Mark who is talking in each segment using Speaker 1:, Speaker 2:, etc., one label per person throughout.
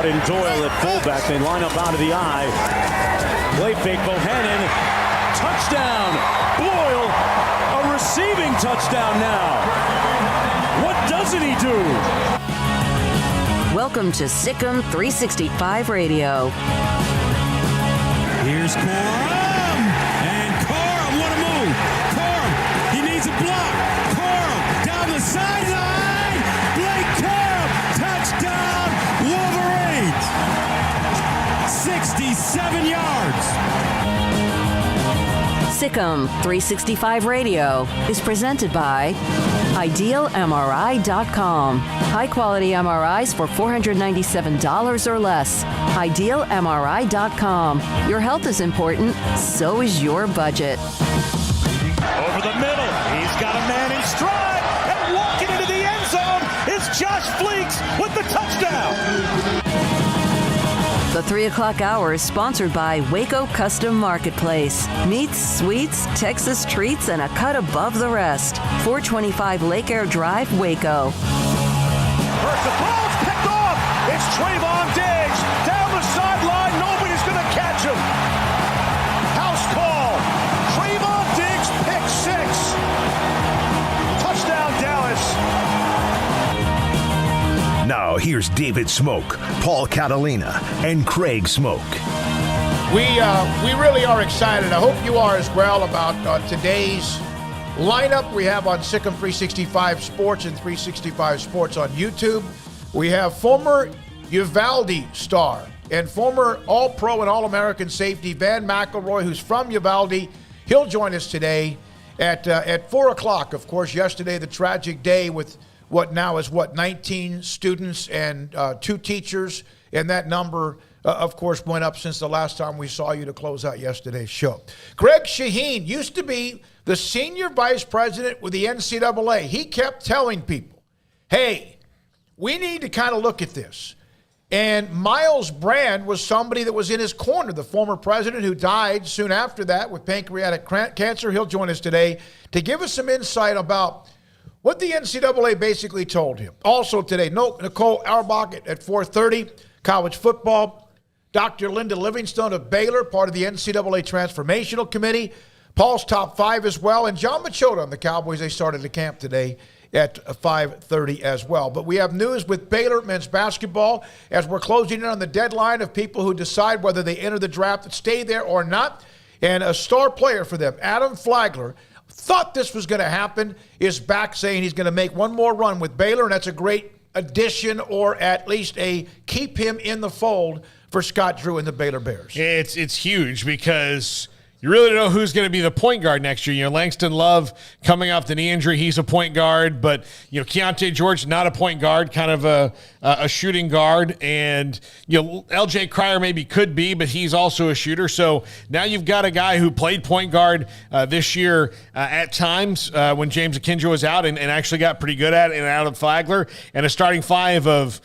Speaker 1: brought in Doyle at fullback. They line up out of the eye. Play fake, Bohannon. Touchdown. Boyle, a receiving touchdown now. What doesn't he do?
Speaker 2: Welcome to Sikkim 365 Radio.
Speaker 3: Here's Corum. And Corum, what a move. Corum, he needs a block. Corum, down the sideline. Blake Corum, touchdown, Wolverines. 67 yards.
Speaker 2: Sikkim 365 Radio is presented by IdealMRI.com. High-quality MRIs for $497 or less. IdealMRI.com. Your health is important, so is your budget.
Speaker 1: Over the middle, he's got a man in stride, and walking into the end zone is Josh Fleeks with the touchdown.
Speaker 2: The 3 o'clock hour is sponsored by Waco Custom Marketplace. Meats, sweets, Texas treats, and a cut above the rest. 425 Lake Air Drive, Waco.
Speaker 1: First, the ball's picked off. It's Trayvon Diggs down the sideline. Nobody's going to catch him. House call. Trayvon Diggs, pick 6. Touchdown, Dallas.
Speaker 4: Now, here's David Smoak, Paul Catalina, and Craig Smoak.
Speaker 5: We really are excited. I hope you are as well about today's lineup we have on Sikkim 365 Sports and 365 Sports on YouTube. We have former Uvalde star and former All-Pro and All-American safety Van McElroy, who's from Uvalde. He'll join us today at 4 o'clock. Of course, yesterday, the tragic day with what now is 19 students and 2 teachers, and that number, of course, went up since the last time we saw you to close out yesterday's show. Greg Shaheen used to be the senior vice president with the NCAA. He kept telling people, hey, we need to kind of look at this. And Miles Brand was somebody that was in his corner, the former president who died soon after that with pancreatic cancer. He'll join us today to give us some insight about what the NCAA basically told him. Also today, Nicole Auerbach at 4:30, college football. Dr. Linda Livingstone of Baylor, part of the NCAA Transformational Committee. Paul's top 5 as well. And John Machota on the Cowboys. They started the camp today at 5:30 as well. But we have news with Baylor men's basketball as we're closing in on the deadline of people who decide whether they enter the draft and stay there or not. And a star player for them, Adam Flagler, thought this was going to happen, is back saying he's going to make one more run with Baylor, and that's a great addition, or at least a keep him in the fold for Scott Drew and the Baylor Bears.
Speaker 6: It's huge because you really don't know who's going to be the point guard next year. Langston Love coming off the knee injury, he's a point guard, but Keontae George, not a point guard, kind of a shooting guard, and LJ Cryer maybe could be, but he's also a shooter. So now you've got a guy who played point guard this year at times when James Akinjo was out and actually got pretty good at it, and out of Flagler, and a starting 5 of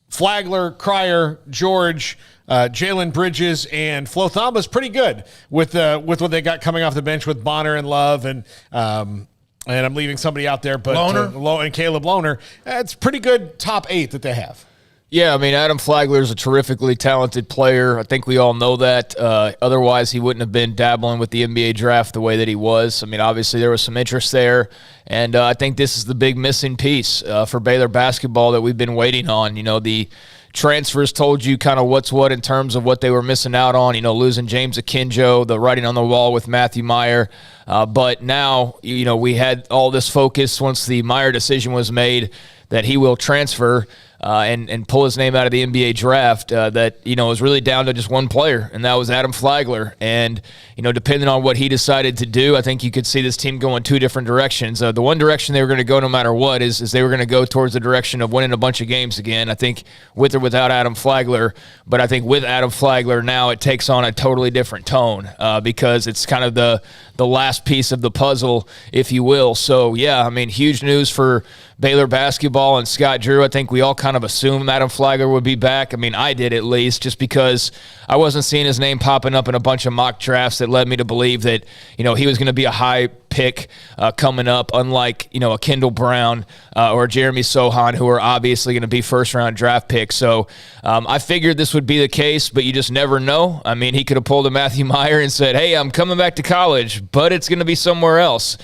Speaker 6: Flagler, Cryer, George, Jalen Bridges, and Flo Thamba is pretty good with what they got coming off the bench with Bonner and Love, and I'm leaving somebody out there, but and Caleb Lohner. It's pretty good top 8 that they have.
Speaker 7: Yeah, I mean, Adam Flagler is a terrifically talented player. I think we all know that. Otherwise, he wouldn't have been dabbling with the NBA draft the way that he was. I mean, obviously, there was some interest there, and I think this is the big missing piece for Baylor basketball that we've been waiting on. The transfers told you kind of what's what in terms of what they were missing out on, losing James Akinjo, the writing on the wall with Matthew Meyer. But now, we had all this focus once the Meyer decision was made that he will transfer and pull his name out of the NBA draft, that, was really down to just one player, and that was Adam Flagler. And, depending on what he decided to do, I think you could see this team go in 2 different directions. The one direction they were going to go no matter what is they were going to go towards the direction of winning a bunch of games again, I think, with or without Adam Flagler. But I think with Adam Flagler now it takes on a totally different tone because it's kind of the last piece of the puzzle, if you will. So, yeah, I mean, huge news for Baylor basketball and Scott Drew. I think we all kind of assumed Adam Flagler would be back. I mean, I did at least, just because I wasn't seeing his name popping up in a bunch of mock drafts that led me to believe that, he was going to be a high pick coming up, unlike, a Kendall Brown or Jeremy Sohan, who are obviously going to be first-round draft picks. So I figured this would be the case, but you just never know. I mean, he could have pulled a Matthew Meyer and said, hey, I'm coming back to college, but it's going to be somewhere else.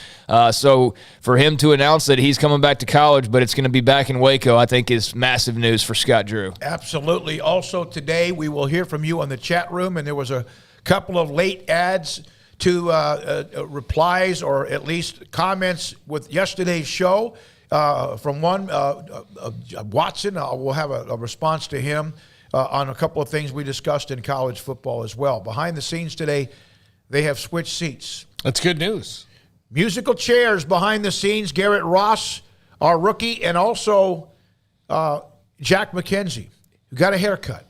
Speaker 7: So for him to announce that he's coming back to college, but it's going to be back in Waco, I think is massive news for Scott Drew.
Speaker 5: Absolutely. Also today, we will hear from you on the chat room, and there was a couple of late ads to replies or at least comments with yesterday's show from one, Watson. We'll have a response to him on a couple of things we discussed in college football as well. Behind the scenes today, they have switched seats.
Speaker 6: That's good news.
Speaker 5: Musical chairs behind the scenes. Garrett Ross, our rookie, and also Jack McKenzie, who got a haircut.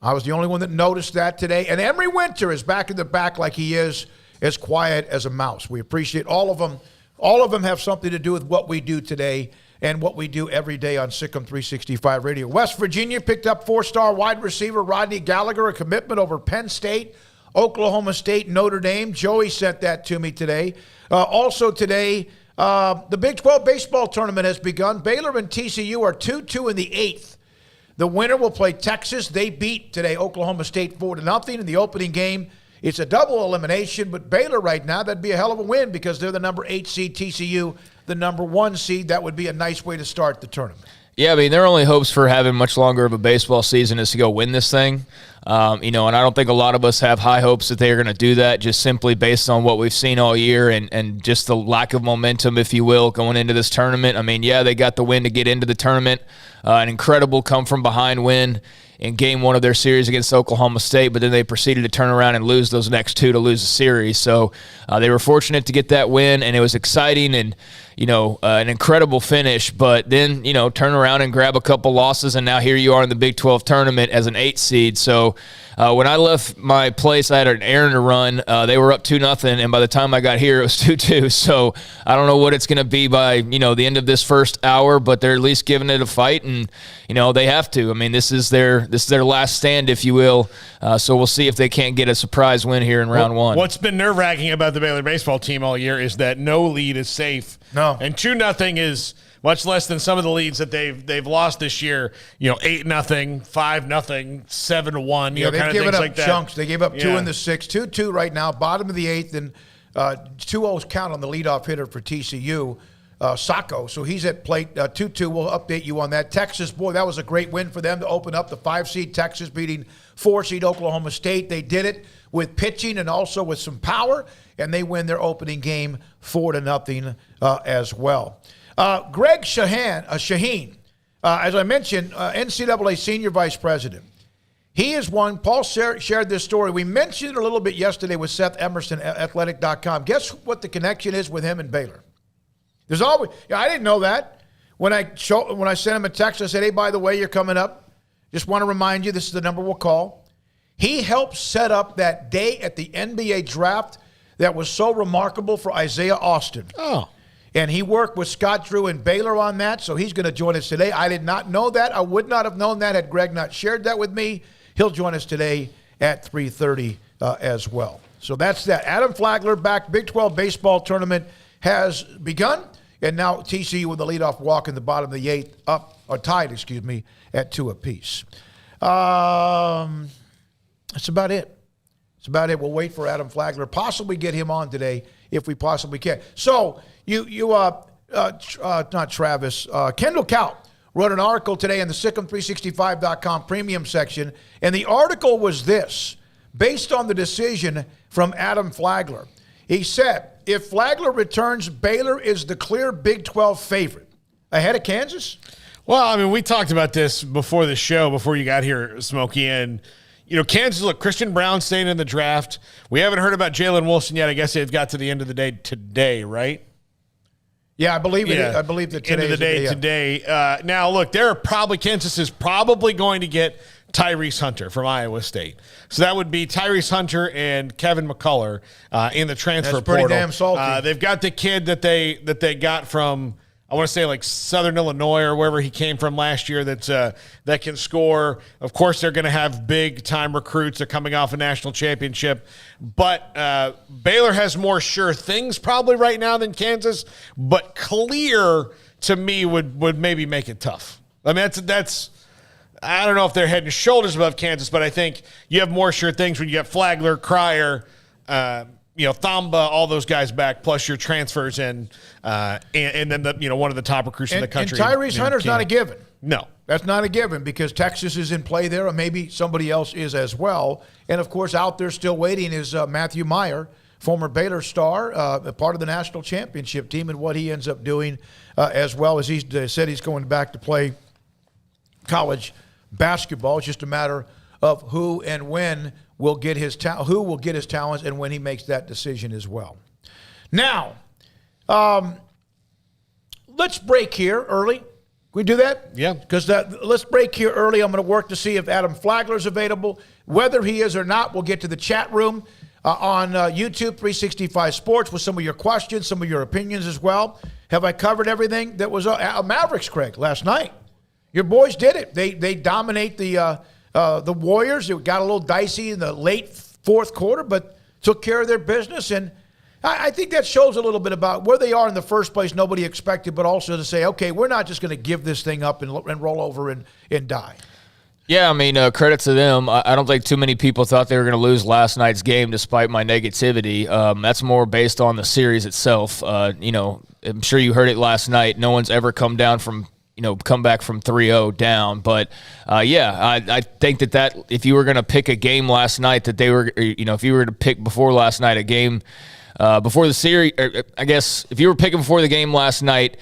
Speaker 5: I was the only one that noticed that today. And Emery Winter is back in the back like he is, as quiet as a mouse. We appreciate all of them. All of them have something to do with what we do today and what we do every day on Sikkim 365 Radio. West Virginia picked up 4-star wide receiver Rodney Gallagher, a commitment over Penn State, Oklahoma State, Notre Dame. Joey sent that to me today. Also today, the Big 12 baseball tournament has begun. Baylor and TCU are 2-2 in the 8th. The winner will play Texas. They beat today Oklahoma State 4-0 in the opening game. It's a double elimination, but Baylor right now, that'd be a hell of a win because they're the number 8 seed, TCU the number 1 seed. That would be a nice way to start the tournament.
Speaker 7: Yeah, I mean, their only hopes for having much longer of a baseball season is to go win this thing. And I don't think a lot of us have high hopes that they're going to do that just simply based on what we've seen all year and just the lack of momentum, if you will, going into this tournament. I mean, yeah, they got the win to get into the tournament, an incredible come-from-behind win in game 1 of their series against Oklahoma State, but then they proceeded to turn around and lose those next 2 to lose the series. So they were fortunate to get that win, and it was exciting and, an incredible finish. But then, turn around and grab a couple losses, and now here you are in the Big 12 tournament as an 8 seed. So when I left my place, I had an errand to run. They were up 2-0, and by the time I got here, it was 2-2. So I don't know what it's going to be by, the end of this first hour, but they're at least giving it a fight, and, they have to. I mean, this is their last stand, if you will. So we'll see if they can't get a surprise win here in round 1.
Speaker 6: What's been nerve-wracking about the Baylor baseball team all year is that no lead is safe.
Speaker 5: No.
Speaker 6: And 2-0 is much less than some of the leads that they've lost this year. 8-0, 5-0, 7-1.
Speaker 5: Yeah, they've given up
Speaker 6: like
Speaker 5: chunks. They gave up 2 in the 6th, 2-2 right now, bottom of the 8th, and 2-0's count on the leadoff hitter for TCU, Sacco. So he's at plate 2-2. We'll update you on that. Texas, boy, that was a great win for them to open up the 5-seed Texas, beating 4-seed Oklahoma State. They did it with pitching and also with some power, and they win their opening game 4-0 as well. Greg Shaheen, as I mentioned, NCAA Senior Vice President. He is one. Paul shared this story. We mentioned it a little bit yesterday with Seth Emerson at Athletic.com. Guess what the connection is with him and Baylor? There's always. I didn't know that. When I sent him a text, I said, hey, by the way, you're coming up. Just want to remind you, this is the number we'll call. He helped set up that day at the NBA draft that was so remarkable for Isaiah Austin.
Speaker 6: Oh.
Speaker 5: And he worked with Scott Drew and Baylor on that, so he's going to join us today. I did not know that. I would not have known that had Greg not shared that with me. He'll join us today at 3:30 as well. So that's that. Adam Flagler back. Big 12 baseball tournament has begun, and now TCU with the leadoff walk in the bottom of the 8th, tied at 2 apiece. That's about it. That's about it. We'll wait for Adam Flagler, possibly get him on today if we possibly can. So not Travis, Kendall Kaut wrote an article today in the Sikkim365.com premium section, and the article was this, based on the decision from Adam Flagler. He said, if Flagler returns, Baylor is the clear Big 12 favorite. Ahead of Kansas?
Speaker 6: Well, I mean, we talked about this before the show, before you got here, Smokey, and Kansas, look, Christian Brown staying in the draft. We haven't heard about Jalen Wilson yet. I guess they've got to the end of the day today, right?
Speaker 5: Yeah, I believe it. I believe that today
Speaker 6: end of the day today. Now, look, Kansas is probably going to get Tyrese Hunter from Iowa State. So that would be Tyrese Hunter and Kevin McCullough in the transfer portal.
Speaker 5: That's pretty damn salty.
Speaker 6: They've got the kid that they got from I want to say like Southern Illinois or wherever he came from last year that can score. Of course, they're going to have big-time recruits. They're coming off a national championship. But Baylor has more sure things probably right now than Kansas. But clear, to me, would maybe make it tough. I mean, that's I don't know if they're head and shoulders above Kansas, but I think you have more sure things when you get Flagler, Cryer, Thamba, all those guys back, plus your transfers in, and then one of the top recruits in the country.
Speaker 5: And Tyrese Hunter's not a given.
Speaker 6: No.
Speaker 5: That's not a given because Texas is in play there, or maybe somebody else is as well. And, of course, out there still waiting is Matthew Meyer, former Baylor star, a part of the national championship team, and what he ends up doing as well as he said he's going back to play college basketball. It's just a matter of who and when will get his who will get his talents and when he makes that decision as well. Now, let's break here early. Can we do that?
Speaker 6: Yeah.
Speaker 5: Because let's break here early. I'm going to work to see if Adam Flagler is available. Whether he is or not, we'll get to the chat room on YouTube 365 Sports with some of your questions, some of your opinions as well. Have I covered everything that was Mavericks, Craig, last night? Your boys did it. They dominate the Warriors. It got a little dicey in the late fourth quarter, but took care of their business. And I think that shows a little bit about where they are in the first place. Nobody expected, but also to say, okay, we're not just going to give this thing up and roll over and die.
Speaker 7: Yeah, I mean, credit to them. I don't think too many people thought they were going to lose last night's game despite my negativity. That's more based on the series itself. I'm sure you heard it last night. No one's ever come back from 3-0 down. But, I think that if you were going to pick a game last night that they were, if you were to pick before last night a game before the series, I guess if you were picking before the game last night,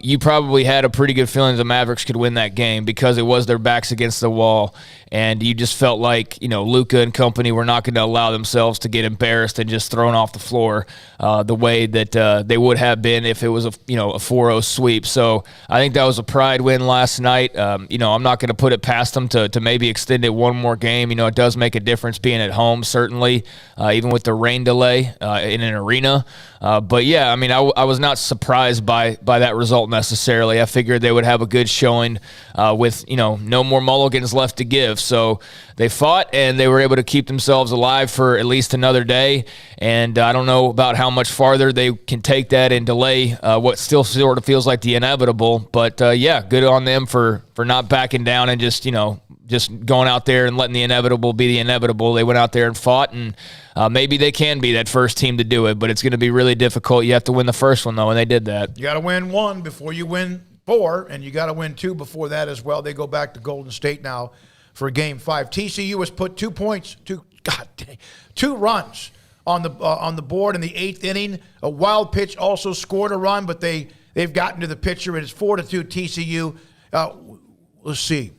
Speaker 7: you probably had a pretty good feeling the Mavericks could win that game because it was their backs against the wall, and you just felt like Luka and company were not going to allow themselves to get embarrassed and just thrown off the floor the way that they would have been if it was a 4-0 sweep. So I think that was a pride win last night. I'm not going to put it past them to maybe extend it one more game. It does make a difference being at home, certainly, even with the rain delay in an arena. But yeah, I mean, I was not surprised by that result necessarily. I figured they would have a good showing with, no more mulligans left to give. So they fought and they were able to keep themselves alive for at least another day. And I don't know about how much farther they can take that and delay what still sort of feels like the inevitable. But good on them for not backing down and just going out there and letting the inevitable be the inevitable. They went out there and fought, and maybe they can be that first team to do it, but it's going to be really difficult. You have to win the first one, though, and they did that.
Speaker 5: You got to win one before you win 4, and you got to win 2 before that as well. They go back to Golden State now for Game 5. TCU has put 2 runs on the board in the 8th inning. A wild pitch also scored a run, but they've gotten to the pitcher, and it's 4-2 TCU. Let's see.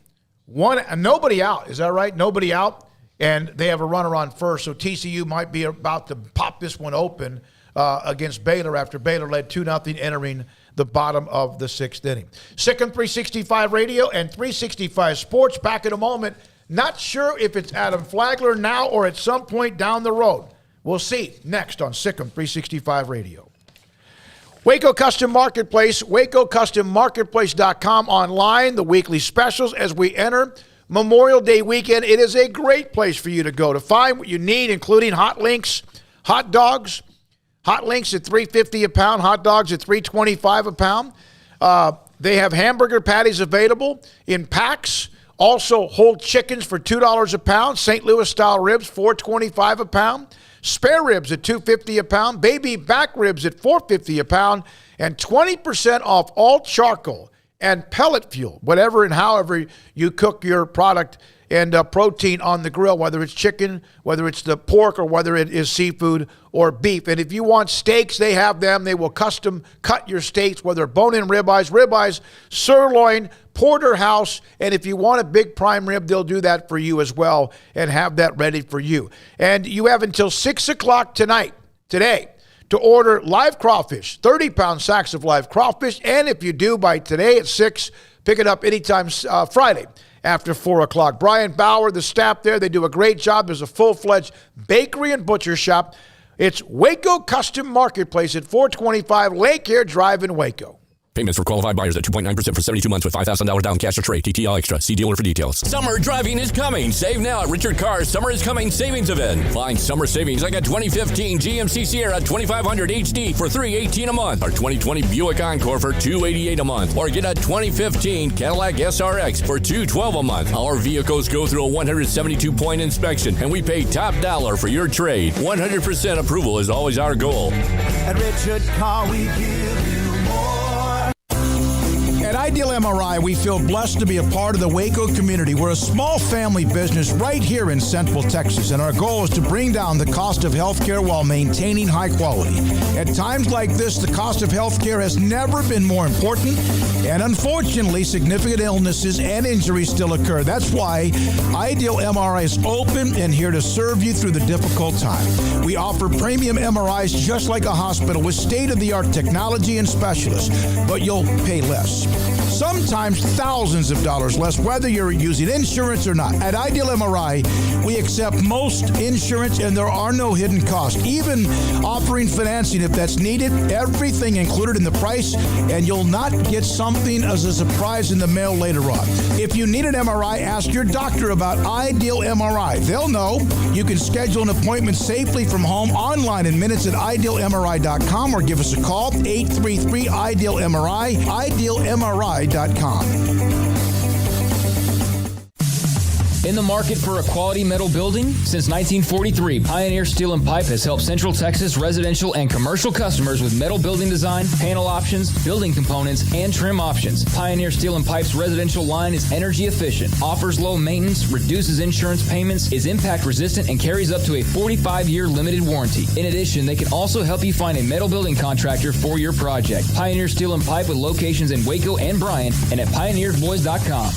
Speaker 5: Nobody out. Is that right? Nobody out, and they have a runner on first. So TCU might be about to pop this one open against Baylor after Baylor led 2-0 entering the bottom of the 6th inning. Sikkim 365 Radio and 365 Sports. Back in a moment. Not sure if it's Adam Flagler now or at some point down the road. We'll see next on Sikkim 365 Radio. Waco Custom Marketplace, WacoCustomMarketplace.com online, the weekly specials as we enter Memorial Day weekend. It is a great place for you to go to find what you need, including hot links, hot dogs. Hot links at $3.50 a pound, hot dogs at $3.25 a pound. They have hamburger patties available in packs. Also, whole chickens for $2 a pound. St. Louis-style ribs, $4.25 a pound. Spare ribs at $2.50 a pound. Baby back ribs at $4.50 a pound. And 20% off all charcoal and pellet fuel, whatever and however you cook your product and protein on the grill, whether it's chicken, whether it's the pork, or whether it is seafood or beef. And if you want steaks, they have them. They will custom cut your steaks, whether bone-in ribeyes, sirloin, porterhouse, and if you want a big prime rib, they'll do that for you as well and have that ready for you. And you have until 6 o'clock today, to order live crawfish, 30-pound sacks of live crawfish. And if you do by today at 6, pick it up anytime Friday after 4 o'clock. Brian Bauer, the staff there, they do a great job. There's a full-fledged bakery and butcher shop. It's Waco Custom Marketplace at 425 Lake Air Drive in Waco.
Speaker 8: Payments for qualified buyers at 2.9% for 72 months with $5,000 down cash or trade. TTL Extra. See dealer for details.
Speaker 9: Summer driving is coming. Save now at Richard Carr's Summer is Coming Savings Event. Find summer savings like a 2015 GMC Sierra 2500 HD for $318 a month, or 2020 Buick Encore for $288 a month, or get a 2015 Cadillac SRX for $212 a month. Our vehicles go through a 172-point inspection, and we pay top dollar for your trade. 100% approval is always our goal.
Speaker 1: At Richard Carr, we give you more. At Ideal MRI, we feel blessed to be a part of the Waco community. We're a small family business right here in Central Texas, and our goal is to bring down the cost of healthcare while maintaining high quality. At times like this, the cost of healthcare has never been more important, and unfortunately, significant illnesses and injuries still occur. That's why Ideal MRI is open and here to serve you through the difficult time. We offer premium MRIs just like a hospital with state-of-the-art technology and specialists, but you'll pay less. Sometimes thousands of dollars less, whether you're using insurance or not. At Ideal MRI, we accept most insurance and there are no hidden costs, even offering financing if that's needed. Everything included in the price, and you'll not get something as a surprise in the mail later on. If you need an MRI, ask your doctor about Ideal MRI. They'll know. You can schedule an appointment safely from home online in minutes at idealmri.com or give us a call, 833-IDEAL-MRI, idealmri.com.
Speaker 10: In the market for a quality metal building? Since 1943, Pioneer Steel and Pipe has helped Central Texas residential and commercial customers with metal building design, panel options, building components, and trim options. Pioneer Steel and Pipe's residential line is energy efficient, offers low maintenance, reduces insurance payments, is impact resistant, and carries up to a 45-year limited warranty. In addition, they can also help you find a metal building contractor for your project. Pioneer Steel and Pipe with locations in Waco and Bryan and at pioneersboys.com.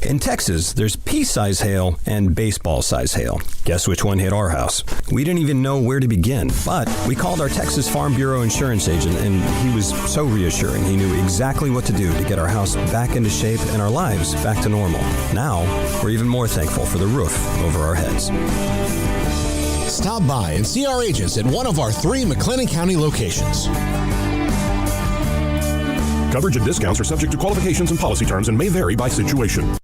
Speaker 11: In Texas, there's pea-size hail and baseball-size hail. Guess which one hit our house? We didn't even know where to begin, but we called our Texas Farm Bureau insurance agent, and he was so reassuring. He knew exactly what to do to get our house back into shape and our lives back to normal. Now, we're even more thankful for the roof over our heads.
Speaker 12: Stop by and see our agents at one of our 3 McLennan County locations.
Speaker 13: Coverage and discounts are subject to qualifications and policy terms and may vary by situation.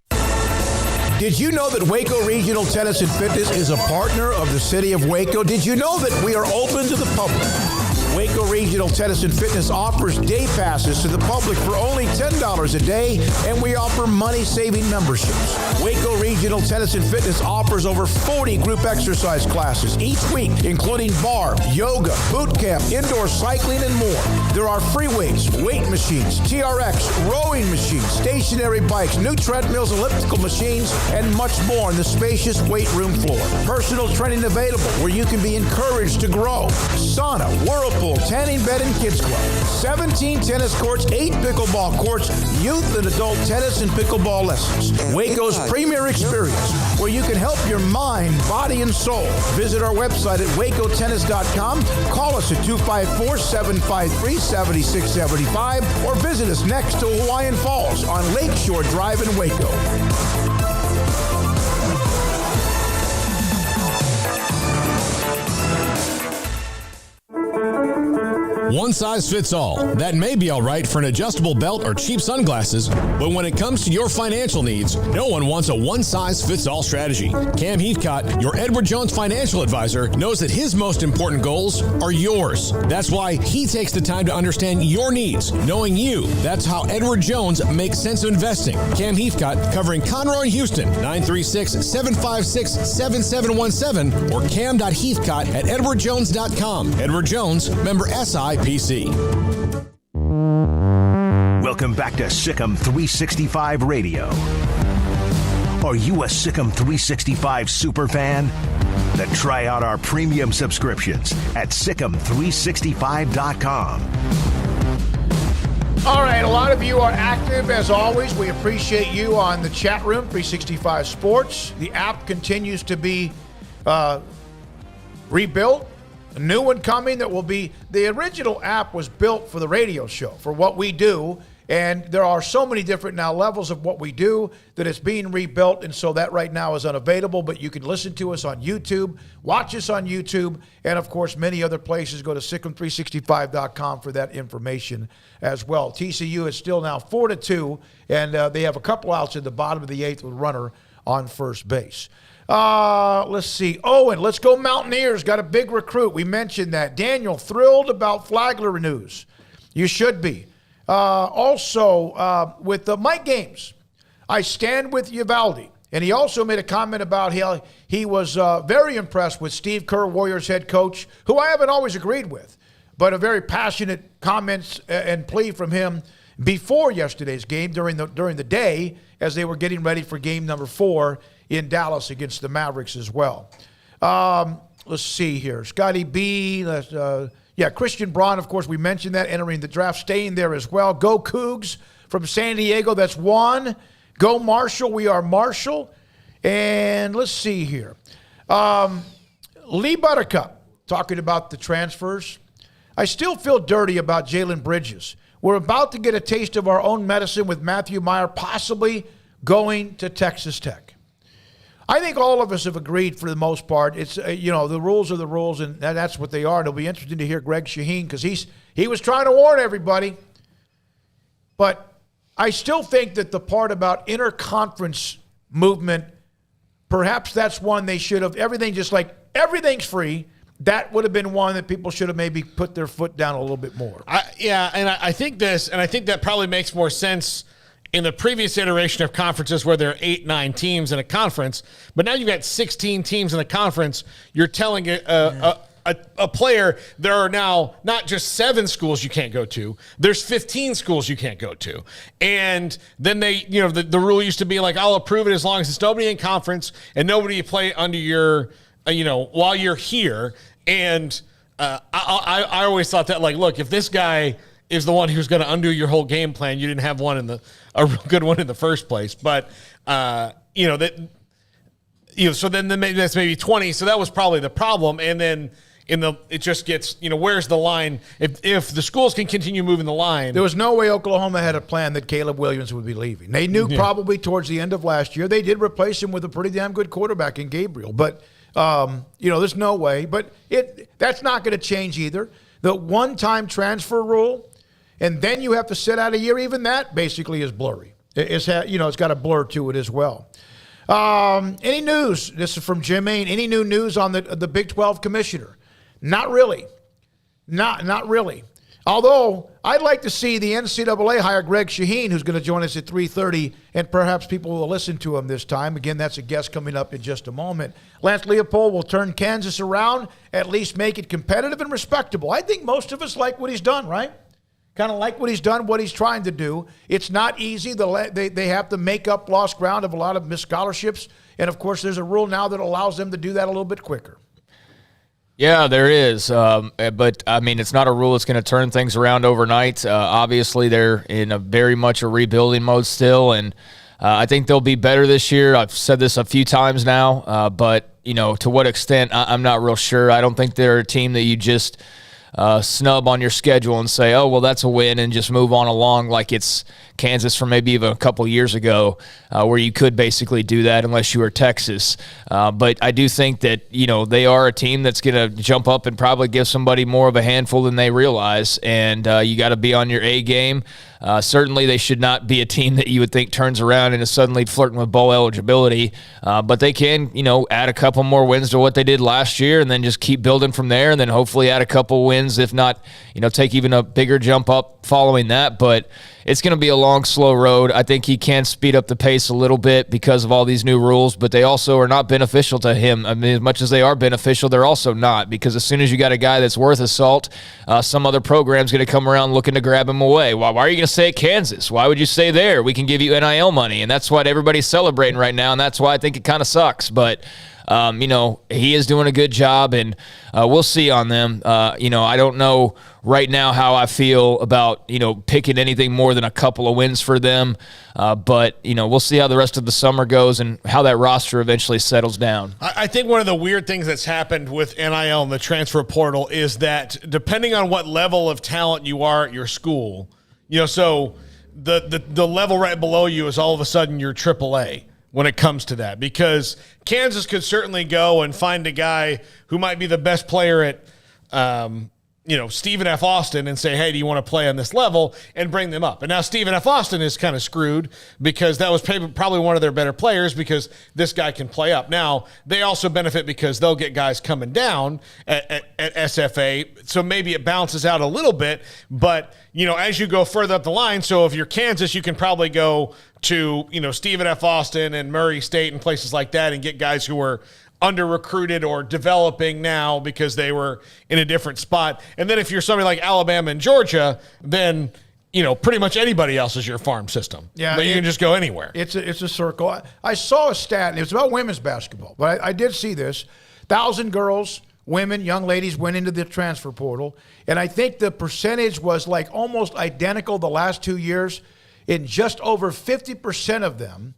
Speaker 5: Did you know that Waco Regional Tennis and Fitness is a partner of the city of Waco? Did you know that we are open to the public? Waco Regional Tennis and Fitness offers day passes to the public for only $10 a day, and we offer money-saving memberships. Waco Regional Tennis and Fitness offers over 40 group exercise classes each week, including barre, yoga, boot camp, indoor cycling, and more. There are free weights, weight machines, TRX, rowing machines, stationary bikes, new treadmills, elliptical machines, and much more on the spacious weight room floor. Personal training available where you can be encouraged to grow. Sauna, whirlpool, tanning bed and kids club, 17 tennis courts, 8 pickleball courts, youth and adult tennis and pickleball lessons. Waco's premier experience, where you can help your mind, body, and soul. Visit our website at wacotennis.com, call us at 254-753-7675, or visit us next to Hawaiian Falls on Lakeshore Drive in Waco.
Speaker 12: One size fits all. That may be all right for an adjustable belt or cheap sunglasses, but when it comes to your financial needs, no one wants a one-size-fits-all strategy. Cam Heathcott, your Edward Jones financial advisor, knows that his most important goals are yours. That's why he takes the time to understand your needs, knowing you. That's how Edward Jones makes sense of investing. Cam Heathcott, covering Conroe and Houston, 936-756-7717, or cam.heathcott@edwardjones.com. Edward Jones, member SIPC.
Speaker 4: Welcome back to Sikkim 365 Radio. Are you a Sikkim 365 superfan? Then try out our premium subscriptions at Sikkim365.com.
Speaker 5: All right, a lot of you are active as always. We appreciate you on the chat room, 365 Sports. The app continues to be rebuilt. A new one coming that will be, the original app was built for the radio show, for what we do, And there are so many different now levels of what we do that it's being rebuilt. And so that right now is unavailable, but you can listen to us on YouTube, watch us on YouTube, and of course, many other places. Go to Sikkim365.com for that information as well. TCU is still now 4-2, and they have a couple outs in the bottom of the 8th with a runner on first base. Let's see. Oh, and let's go Mountaineers. Got a big recruit. We mentioned that. Daniel, thrilled about Flagler news. You should be. Also, with the Mike Games, I stand with Uvalde. And he also made a comment about how he was very impressed with Steve Kerr, Warriors head coach, who I haven't always agreed with, but a very passionate comments and plea from him before yesterday's game during the day as they were getting ready for game number 4 in Dallas against the Mavericks as well. Let's see here. Scotty B, Christian Braun, of course, we mentioned that, entering the draft, staying there as well. Go Cougs from San Diego, that's one. Go Marshall, we are Marshall. And let's see here. Lee Buttercup, talking about the transfers. I still feel dirty about Jalen Bridges. We're about to get a taste of our own medicine with Matthew Meyer possibly going to Texas Tech. I think all of us have agreed for the most part. It's the rules are the rules, and that's what they are. It'll be interesting to hear Greg Shaheen because he was trying to warn everybody. But I still think that the part about interconference movement, perhaps that's one they should have. Everything's free. That would have been one that people should have maybe put their foot down a little bit more.
Speaker 6: I think that probably makes more sense in the previous iteration of conferences where there are 8, 9 teams in a conference, but now you've got 16 teams in a conference. You're telling a player there are now not just 7 schools you can't go to, there's 15 schools you can't go to. And then the rule used to be like, I'll approve it as long as it's nobody in conference and nobody you play under your, while you're here. And I always thought that, like, look, if this guy is the one who's going to undo your whole game plan, you didn't have a real good one in the first place. But so then that's maybe 20. So that was probably the problem. And then it just gets, where's the line? If the schools can continue moving the line.
Speaker 5: There was no way Oklahoma had a plan that Caleb Williams would be leaving. They knew probably towards the end of last year. They did replace him with a pretty damn good quarterback in Gabriel. But, there's no way. But that's not going to change either. The one-time transfer rule, and then you have to sit out a year, even that basically is blurry. It's got a blur to it as well. Any news? This is from Jim Maine. Any new news on the Big 12 commissioner? Not really. Not really. Although I'd like to see the NCAA hire Greg Shaheen, who's going to join us at 3:30, and perhaps people will listen to him this time. Again, that's a guest coming up in just a moment. Lance Leopold will turn Kansas around, at least make it competitive and respectable. I think most of us like what he's done, right? Kind of like what he's done, what he's trying to do. It's not easy. They have to make up lost ground of a lot of missed scholarships. And, of course, there's a rule now that allows them to do that a little bit quicker.
Speaker 7: Yeah, there is. But, it's not a rule that's going to turn things around overnight. Obviously, they're in very much a rebuilding mode still, and I think they'll be better this year. I've said this a few times now, but, to what extent, I'm not real sure. I don't think they're a team that you just snub on your schedule and say, oh, well, that's a win, and just move on along like it's Kansas from maybe even a couple years ago, where you could basically do that unless you were Texas. But I do think that, they are a team that's going to jump up and probably give somebody more of a handful than they realize, and you got to be on your A game. Certainly they should not be a team that you would think turns around and is suddenly flirting with bowl eligibility, but they can, add a couple more wins to what they did last year and then just keep building from there, and then hopefully add a couple wins, if not, take even a bigger jump up following that. But it's going to be a long, slow road. I think he can speed up the pace a little bit because of all these new rules, but they also are not beneficial to him. As much as they are beneficial, they're also not, because as soon as you got a guy that's worth a salt, some other program's going to come around looking to grab him away. Why are you going to stay at Kansas? Why would you stay there? We can give you NIL money, and that's what everybody's celebrating right now, and that's why I think it kind of sucks. But he is doing a good job, and we'll see on them. I don't know right now how I feel about, picking anything more than a couple of wins for them. But we'll see how the rest of the summer goes and how that roster eventually settles down.
Speaker 6: I think one of the weird things that's happened with NIL and the transfer portal is that depending on what level of talent you are at your school, so the level right below you is all of a sudden you're AAA when it comes to that, because Kansas could certainly go and find a guy who might be the best player at Stephen F. Austin and say, hey, do you want to play on this level, and bring them up. And now Stephen F. Austin is kind of screwed because that was probably one of their better players because this guy can play up. Now, they also benefit because they'll get guys coming down at SFA, so maybe it balances out a little bit. But, as you go further up the line, so if you're Kansas, you can probably go to, Stephen F. Austin and Murray State and places like that and get guys who are under-recruited or developing now because they were in a different spot. And then if you're somebody like Alabama and Georgia, then, pretty much anybody else is your farm system. Yeah, but you can just go anywhere.
Speaker 5: It's a circle. I saw a stat, and it was about women's basketball, but I did see this. 1,000 girls, women, young ladies went into the transfer portal, and I think the percentage was like almost identical the last 2 years. In just over 50% of them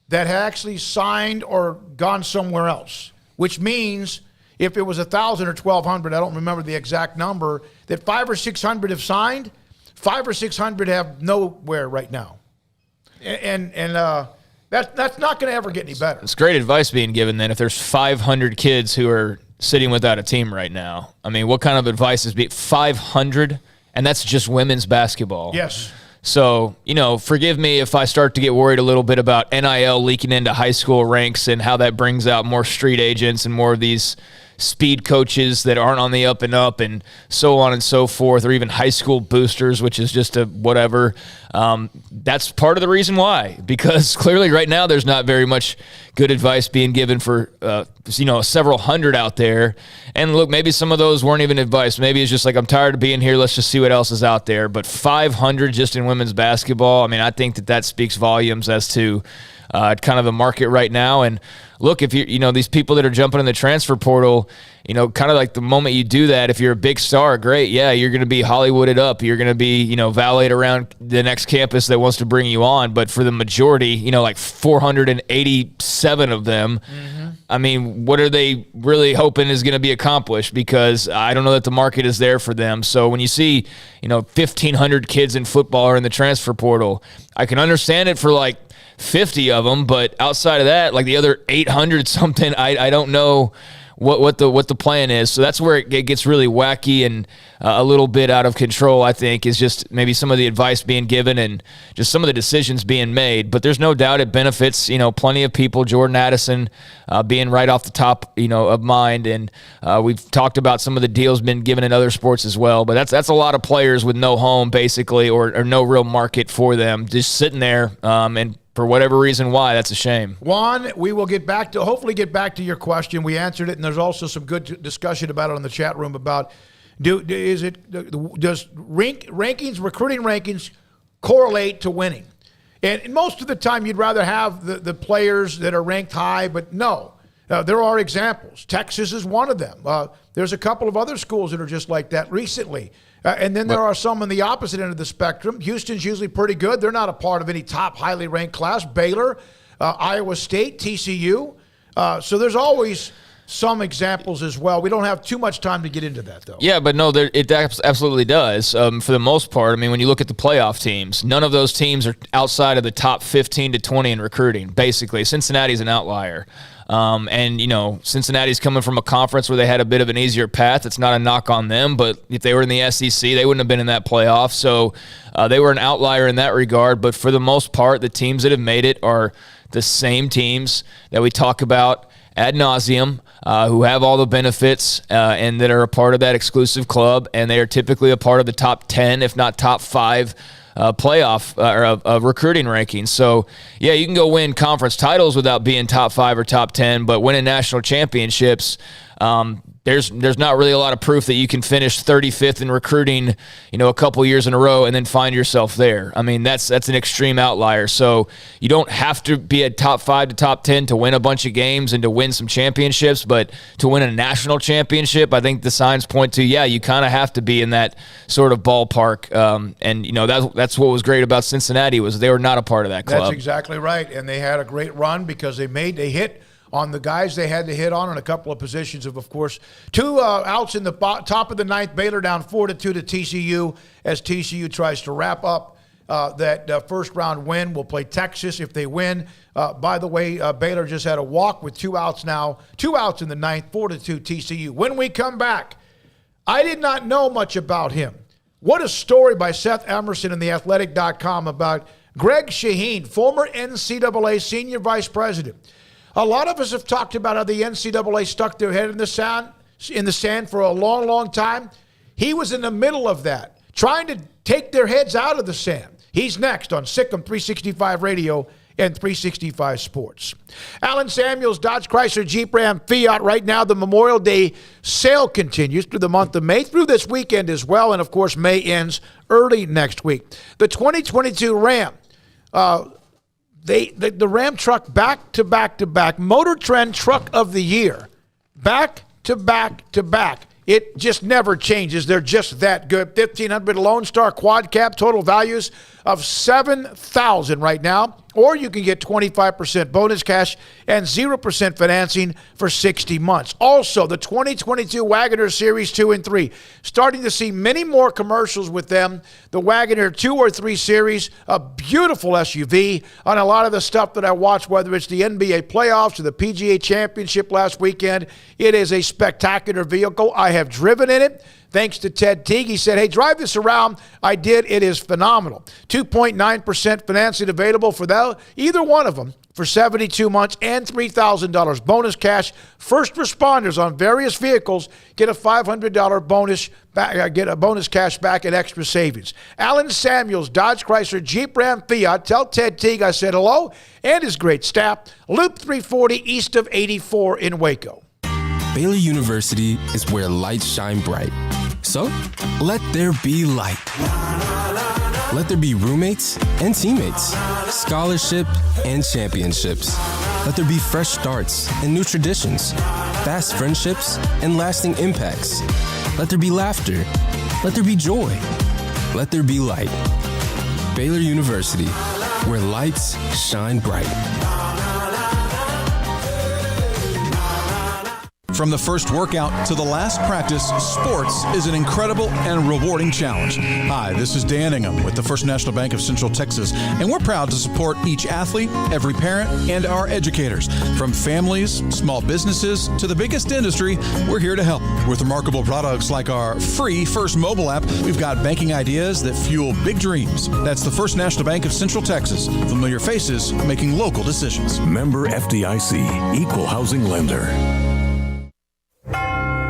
Speaker 5: that had actually signed or gone somewhere else, which means if it was 1,000 or 1,200, I don't remember the exact number, that 500 or 600 have signed, 500 or 600 have nowhere right now. And that's not going to ever get any better.
Speaker 7: It's great advice being given then if there's 500 kids who are sitting without a team right now. I mean, what kind of advice is 500? And that's just women's basketball.
Speaker 5: Yes.
Speaker 7: So, forgive me if I start to get worried a little bit about NIL leaking into high school ranks and how that brings out more street agents and more of these speed coaches that aren't on the up and up and so on and so forth, or even high school boosters, which is just a whatever. That's part of the reason why, because clearly right now there's not very much good advice being given for, several hundred out there. And look, maybe some of those weren't even advice. Maybe it's just like, I'm tired of being here. Let's just see what else is out there. But 500 just in women's basketball, I mean, I think that speaks volumes as to kind of the market right now. And look, if these people that are jumping in the transfer portal, kind of like the moment you do that, if you're a big star, great. Yeah, you're going to be Hollywooded up. You're going to be, valeted around the next campus that wants to bring you on. But for the majority, like 487 of them, I mean, what are they really hoping is going to be accomplished? Because I don't know that the market is there for them. So when you see, 1,500 kids in football are in the transfer portal, I can understand it for like 50 of them, but outside of that, like the other 800 something, I don't know what the plan is. So that's where it gets really wacky and a little bit out of control, I think, is just maybe some of the advice being given and just some of the decisions being made. But there's no doubt it benefits, plenty of people. Jordan Addison being right off the top, of mind. And we've talked about some of the deals been given in other sports as well. But that's a lot of players with no home, basically, or no real market for them, just sitting there and for whatever reason why, that's a shame.
Speaker 5: Juan, we will hopefully get back to your question. We answered it, and there's also some good discussion about it on the chat room about does recruiting rankings correlate to winning? And most of the time you'd rather have the players that are ranked high, but no. There are examples. Texas is one of them. There's a couple of other schools that are just like that recently. And then there are some on the opposite end of the spectrum. Houston's usually pretty good. They're not a part of any top highly ranked class. Baylor, Iowa State, TCU. So there's always some examples as well. We don't have too much time to get into that, though.
Speaker 7: Yeah, but no, it absolutely does. For the most part, I mean, when you look at the playoff teams, none of those teams are outside of the top 15 to 20 in recruiting, basically. Cincinnati's an outlier. And, Cincinnati's coming from a conference where they had a bit of an easier path. It's not a knock on them, but if they were in the SEC, they wouldn't have been in that playoff. So they were an outlier in that regard. But for the most part, the teams that have made it are the same teams that we talk about ad nauseum, who have all the benefits and that are a part of that exclusive club. And they are typically a part of the top 10, if not top 5 playoff or recruiting rankings. So, yeah, you can go win conference titles without being top 5 or top 10, but winning national championships, there's not really a lot of proof that you can finish 35th in recruiting, a couple years in a row and then find yourself there. I mean, that's an extreme outlier. So you don't have to be a top 5 to top 10 to win a bunch of games and to win some championships, but to win a national championship, I think the signs point to, you kind of have to be in that sort of ballpark. And that's what was great about Cincinnati was they were not a part of that club.
Speaker 5: That's exactly right. And they had a great run because they hit on the guys they had to hit on in a couple of positions of course, 2 outs in the top of the ninth. Baylor down 4-2 to TCU as TCU tries to wrap up that first-round win. Will play Texas if they win. By the way, Baylor just had a walk with 2 outs now. 2 outs in the ninth, 4-2 TCU. When we come back, I did not know much about him. What a story by Seth Emerson in theathletic.com about Greg Shaheen, former NCAA senior vice president. A lot of us have talked about how the NCAA stuck their head in the sand for a long, long time. He was in the middle of that, trying to take their heads out of the sand. He's next on Sikkim 365 Radio and 365 Sports. Allen Samuels, Dodge Chrysler Jeep Ram Fiat. Right now, the Memorial Day sale continues through the month of May, through this weekend as well. And, of course, May ends early next week. The 2022 Ram, the Ram truck back-to-back-to-back, Motor Trend Truck of the Year, back-to-back-to-back. It just never changes. They're just that good. 1,500 Lone Star Quad Cab, total values of $7,000 right now. Or you can get 25% bonus cash and 0% financing for 60 months. Also, the 2022 Wagoneer Series 2 and 3. Starting to see many more commercials with them. The Wagoneer 2 or 3 Series, a beautiful SUV. On a lot of the stuff that I watched, whether it's the NBA playoffs or the PGA Championship last weekend, it is a spectacular vehicle. I have driven in it. Thanks to Ted Teague. He said, hey, drive this around. I did. It is phenomenal. 2.9% financing available for either one of them for 72 months and $3,000 bonus cash. First responders on various vehicles get a $500 bonus back, get a bonus cash back and extra savings. Allen Samuels, Dodge Chrysler Jeep Ram Fiat. Tell Ted Teague I said hello and his great staff. Loop 340 east of 84 in Waco.
Speaker 14: Baylor University is where lights shine bright. So, let there be light. Let there be roommates and teammates, scholarship and championships. Let there be fresh starts and new traditions, fast friendships and lasting impacts. Let there be laughter. Let there be joy. Let there be light. Baylor University, where lights shine bright.
Speaker 15: From the first workout to the last practice, sports is an incredible and rewarding challenge. Hi, this is Dan Ingham with the First National Bank of Central Texas, and we're proud to support each athlete, every parent, and our educators. From families, small businesses, to the biggest industry, we're here to help. With remarkable products like our free First mobile app, we've got banking ideas that fuel big dreams. That's the First National Bank of Central Texas. Familiar faces making local decisions.
Speaker 13: Member FDIC, Equal Housing Lender.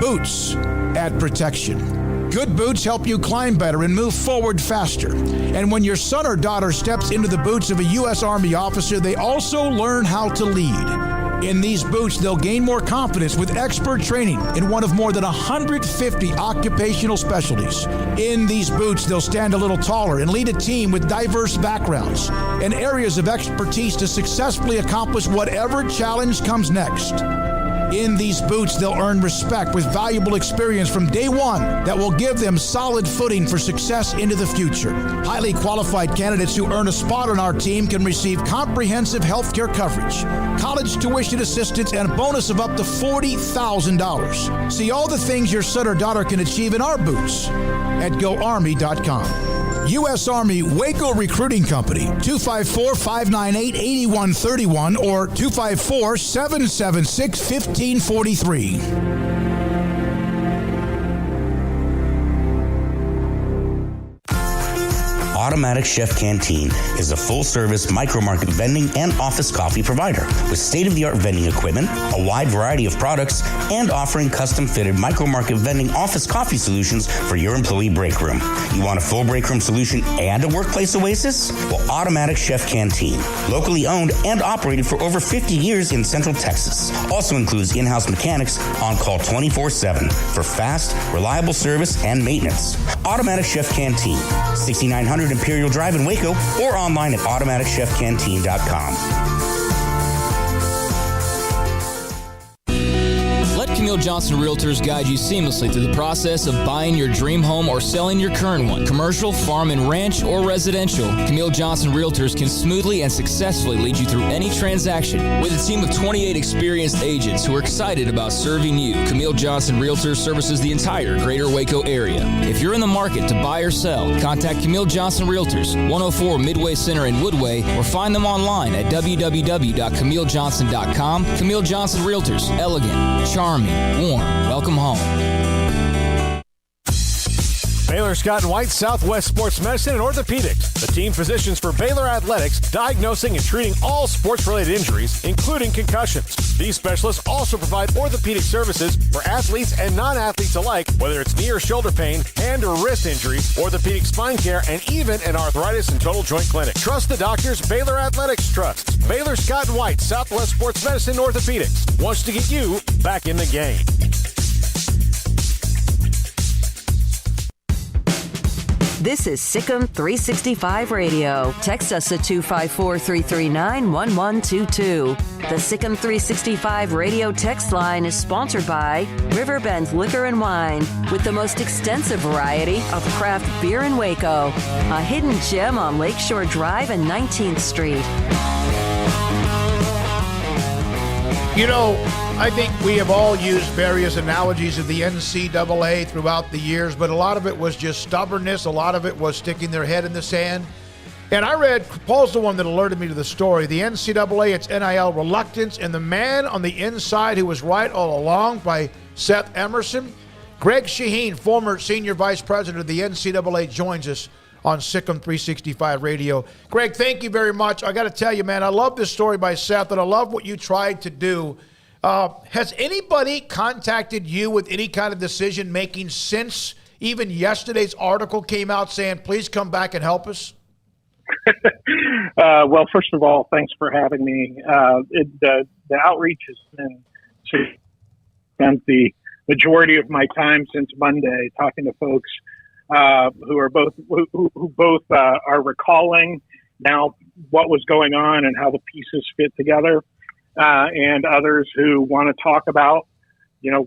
Speaker 5: Boots add protection. Good boots help you climb better and move forward faster. And when your son or daughter steps into the boots of a U.S. Army officer, they also learn how to lead. In these boots, they'll gain more confidence with expert training in one of more than 150 occupational specialties. In these boots, they'll stand a little taller and lead a team with diverse backgrounds and areas of expertise to successfully accomplish whatever challenge comes next. In these boots, they'll earn respect with valuable experience from day one that will give them solid footing for success into the future. Highly qualified candidates who earn a spot on our team can receive comprehensive health care coverage, college tuition assistance, and a bonus of up to $40,000. See all the things your son or daughter can achieve in our boots at GoArmy.com. U.S. Army Waco Recruiting Company, 254-598-8131 or 254-776-1543.
Speaker 16: Automatic Chef Canteen is a full-service micro-market vending and office coffee provider with state-of-the-art vending equipment, a wide variety of products, and offering custom-fitted micro-market vending office coffee solutions for your employee break room. You want a full break room solution and a workplace oasis? Well, Automatic Chef Canteen, locally owned and operated for over 50 years in Central Texas, also includes in-house mechanics on call 24/7 for fast, reliable service and maintenance. Automatic Chef Canteen, 6900 Imperial Drive in Waco, or online at automaticchefcanteen.com.
Speaker 10: Let Camille Johnson Realtors guide you seamlessly through the process of buying your dream home or selling your current one. Commercial, farm and ranch, or residential, Camille Johnson Realtors can smoothly and successfully lead you through any transaction. With a team of 28 experienced agents who are excited about serving you, Camille Johnson Realtors services the entire greater Waco area. If you're in the market to buy or sell, contact Camille Johnson Realtors, 104 Midway Center in Woodway, or find them online at www.camillejohnson.com. Camille Johnson Realtors, elegant, charming, warm. Welcome home.
Speaker 17: Baylor Scott and White Southwest Sports Medicine and Orthopedics, the team physicians for Baylor Athletics, diagnosing and treating all sports-related injuries, including concussions. These specialists also provide orthopedic services for athletes and non-athletes alike, whether it's knee or shoulder pain, hand or wrist injury, orthopedic spine care, and even an arthritis and total joint clinic. Trust the doctors Baylor Athletics trusts. Baylor Scott and White Southwest Sports Medicine and Orthopedics wants to get you back in the game.
Speaker 2: This is Sikkim 365 Radio. Text us at 254-339-1122. The Sikkim 365 Radio text line is sponsored by Riverbend Liquor and Wine, with the most extensive variety of craft beer in Waco. A hidden gem on Lakeshore Drive and 19th Street.
Speaker 5: You know, I think we have all used various analogies of the NCAA throughout the years, but a lot of it was just stubbornness. A lot of it was sticking their head in the sand. And I read, Paul's the one that alerted me to the story, the NCAA, it's NIL reluctance, and the man on the inside who was right all along by Seth Emerson. Greg Shaheen, former senior vice president of the NCAA, joins us on Sikkim 365 Radio. Greg, thank you very much. I got to tell you, man, I love this story by Seth, and I love what you tried to do. Has anybody contacted you with any kind of decision-making since even yesterday's article came out saying, please come back and help us?
Speaker 18: Well, first of all, thanks for having me. The outreach has been spent the majority of my time since Monday talking to folks who both are recalling now what was going on and how the pieces fit together, and others who want to talk about,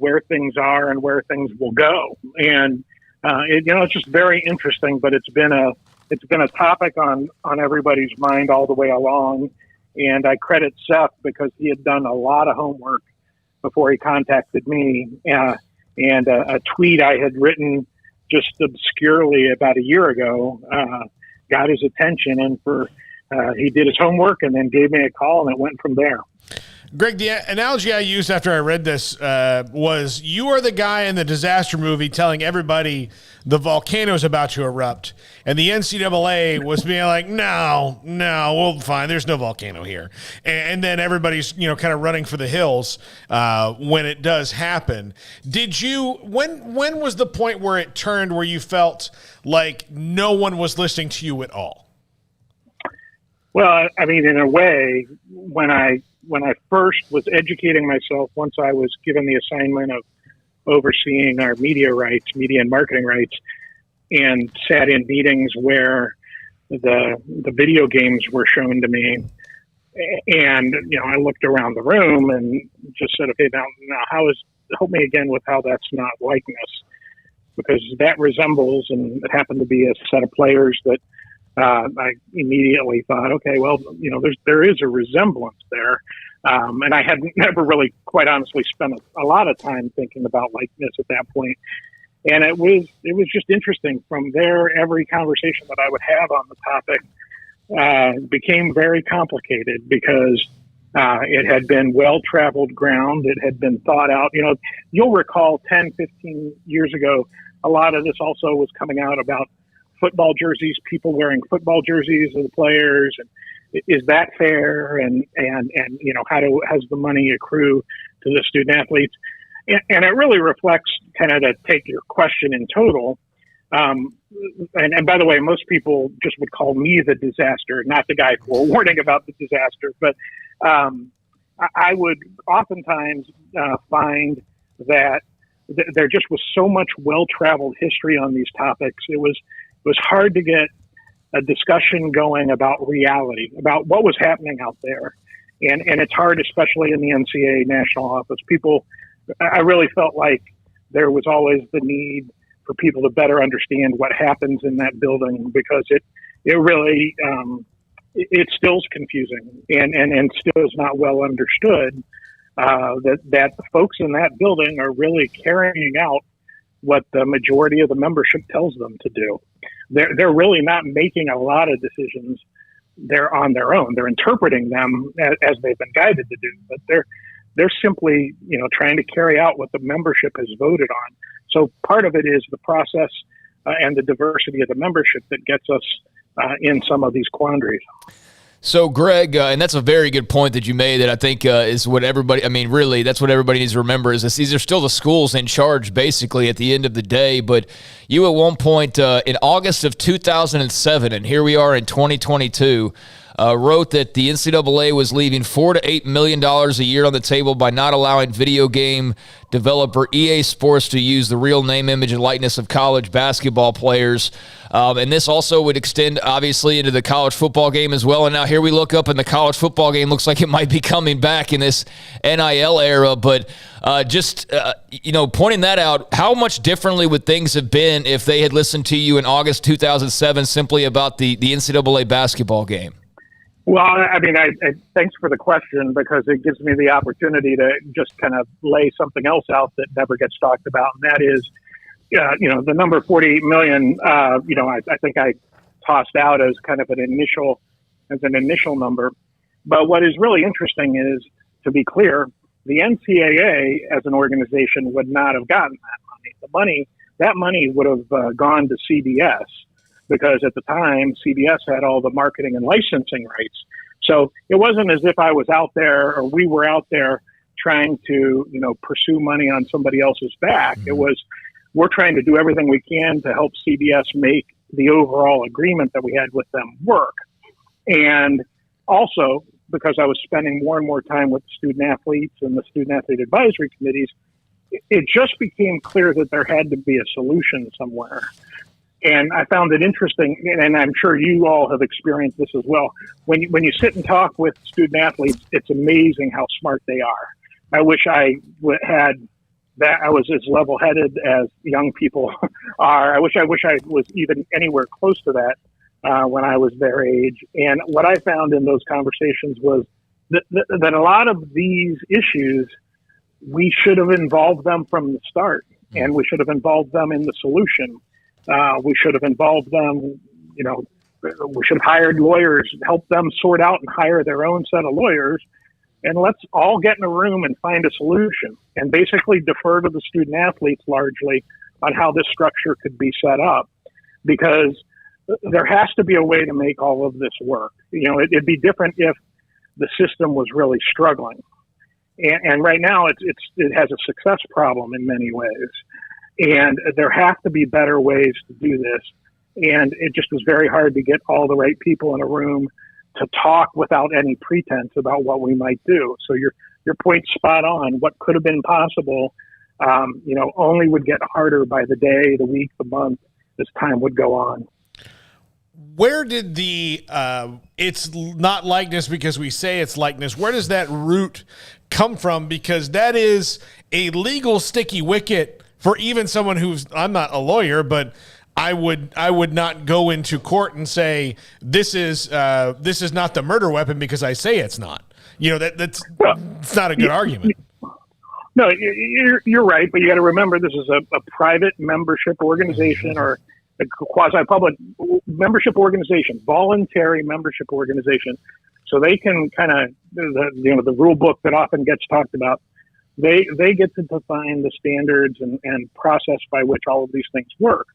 Speaker 18: where things are and where things will go. And it's just very interesting. But it's been a topic on everybody's mind all the way along. And I credit Seth because he had done a lot of homework before he contacted me. And a tweet I had written just obscurely about a year ago got his attention, and he did his homework and then gave me a call, and it went from there.
Speaker 6: Greg, the analogy I used after I read this was you are the guy in the disaster movie telling everybody the volcano's about to erupt, and the NCAA was being like, no, well, fine, there's no volcano here. And then everybody's, kind of running for the hills when it does happen. Did you, when was the point where it turned where you felt like no one was listening to you at all?
Speaker 18: Well, I mean, in a way, when I first was educating myself, once I was given the assignment of overseeing our media and marketing rights, and sat in meetings where the video games were shown to me, and I looked around the room and just said, okay, now help me again with how that's not likeness, because that resembles, and it happened to be a set of players that I immediately thought, okay, well, there is a resemblance there. And I had never really, quite honestly, spent a lot of time thinking about likeness at that point. And it was just interesting. From there, every conversation that I would have on the topic became very complicated because it had been well-traveled ground. It had been thought out. You'll recall 10, 15 years ago, a lot of this also was coming out about football jerseys, people wearing football jerseys of the players, and is that fair? And how's the money accrue to the student athletes? And it really reflects, kind of to take your question in total. And by the way, most people just would call me the disaster, not the guy forewarning about the disaster. But I would oftentimes find that there just was so much well-traveled history on these topics. It was hard to get a discussion going about reality, about what was happening out there. And it's hard, especially in the NCAA national office. People I really felt like there was always the need for people to better understand what happens in that building, because it really, it still's confusing and still is not well understood, that the folks in that building are really carrying out what the majority of the membership tells them to do. They're really not making a lot of decisions. They're on their own. They're interpreting them as they've been guided to do, but they're simply, trying to carry out what the membership has voted on. So part of it is the process and the diversity of the membership that gets us in some of these quandaries.
Speaker 7: So, Greg, and that's a very good point that you made that I think is what everybody, really, that's what everybody needs to remember is these are still the schools in charge, basically, at the end of the day. But you at one point in August of 2007, and here we are in 2022, wrote that the NCAA was leaving $4 to $8 million a year on the table by not allowing video game developer EA Sports to use the real name, image, and likeness of college basketball players. And this also would extend, obviously, into the college football game as well. And now here we look up, and the college football game looks like it might be coming back in this NIL era. But pointing that out, how much differently would things have been if they had listened to you in August 2007 simply about the NCAA basketball game?
Speaker 18: Well, I thanks for the question, because it gives me the opportunity to just kind of lay something else out that never gets talked about, and that is, the number 48 million. I think I tossed out as kind of an initial number. But what is really interesting is, to be clear, the NCAA as an organization would not have gotten that money would have gone to CBS. Because at the time, CBS had all the marketing and licensing rights. So it wasn't as if I was out there or we were out there trying to, pursue money on somebody else's back. It was, we're trying to do everything we can to help CBS make the overall agreement that we had with them work. And also, because I was spending more and more time with student athletes and the student athlete advisory committees, it just became clear that there had to be a solution somewhere. And I found it interesting, and I'm sure you all have experienced this as well. When you sit and talk with student athletes, it's amazing how smart they are. I wish I had that. I was as level-headed as young people are. I wish I was even anywhere close to that when I was their age. And what I found in those conversations was that a lot of these issues, we should have involved them from the start, and we should have involved them in the solution. We should have involved them, we should have hired lawyers, help them sort out and hire their own set of lawyers. And let's all get in a room and find a solution, and basically defer to the student athletes largely on how this structure could be set up, because there has to be a way to make all of this work. It'd be different if the system was really struggling. And right now it has a success problem in many ways. And there have to be better ways to do this. And it just was very hard to get all the right people in a room to talk without any pretense about what we might do. So your point's spot on. What could have been possible, only would get harder by the day, the week, the month, as time would go on.
Speaker 6: Where did the it's not likeness because we say it's likeness, where does that root come from? Because that is a legal sticky wicket for even someone who's, I'm not a lawyer, but I would not go into court and say this is not the murder weapon because I say it's not. That's not a good argument.
Speaker 18: No, you're right, but you got to remember this is a private membership organization or a quasi-public membership organization, voluntary membership organization. So they can kind of the rule book that often gets talked about. They get to define the standards and process by which all of these things work.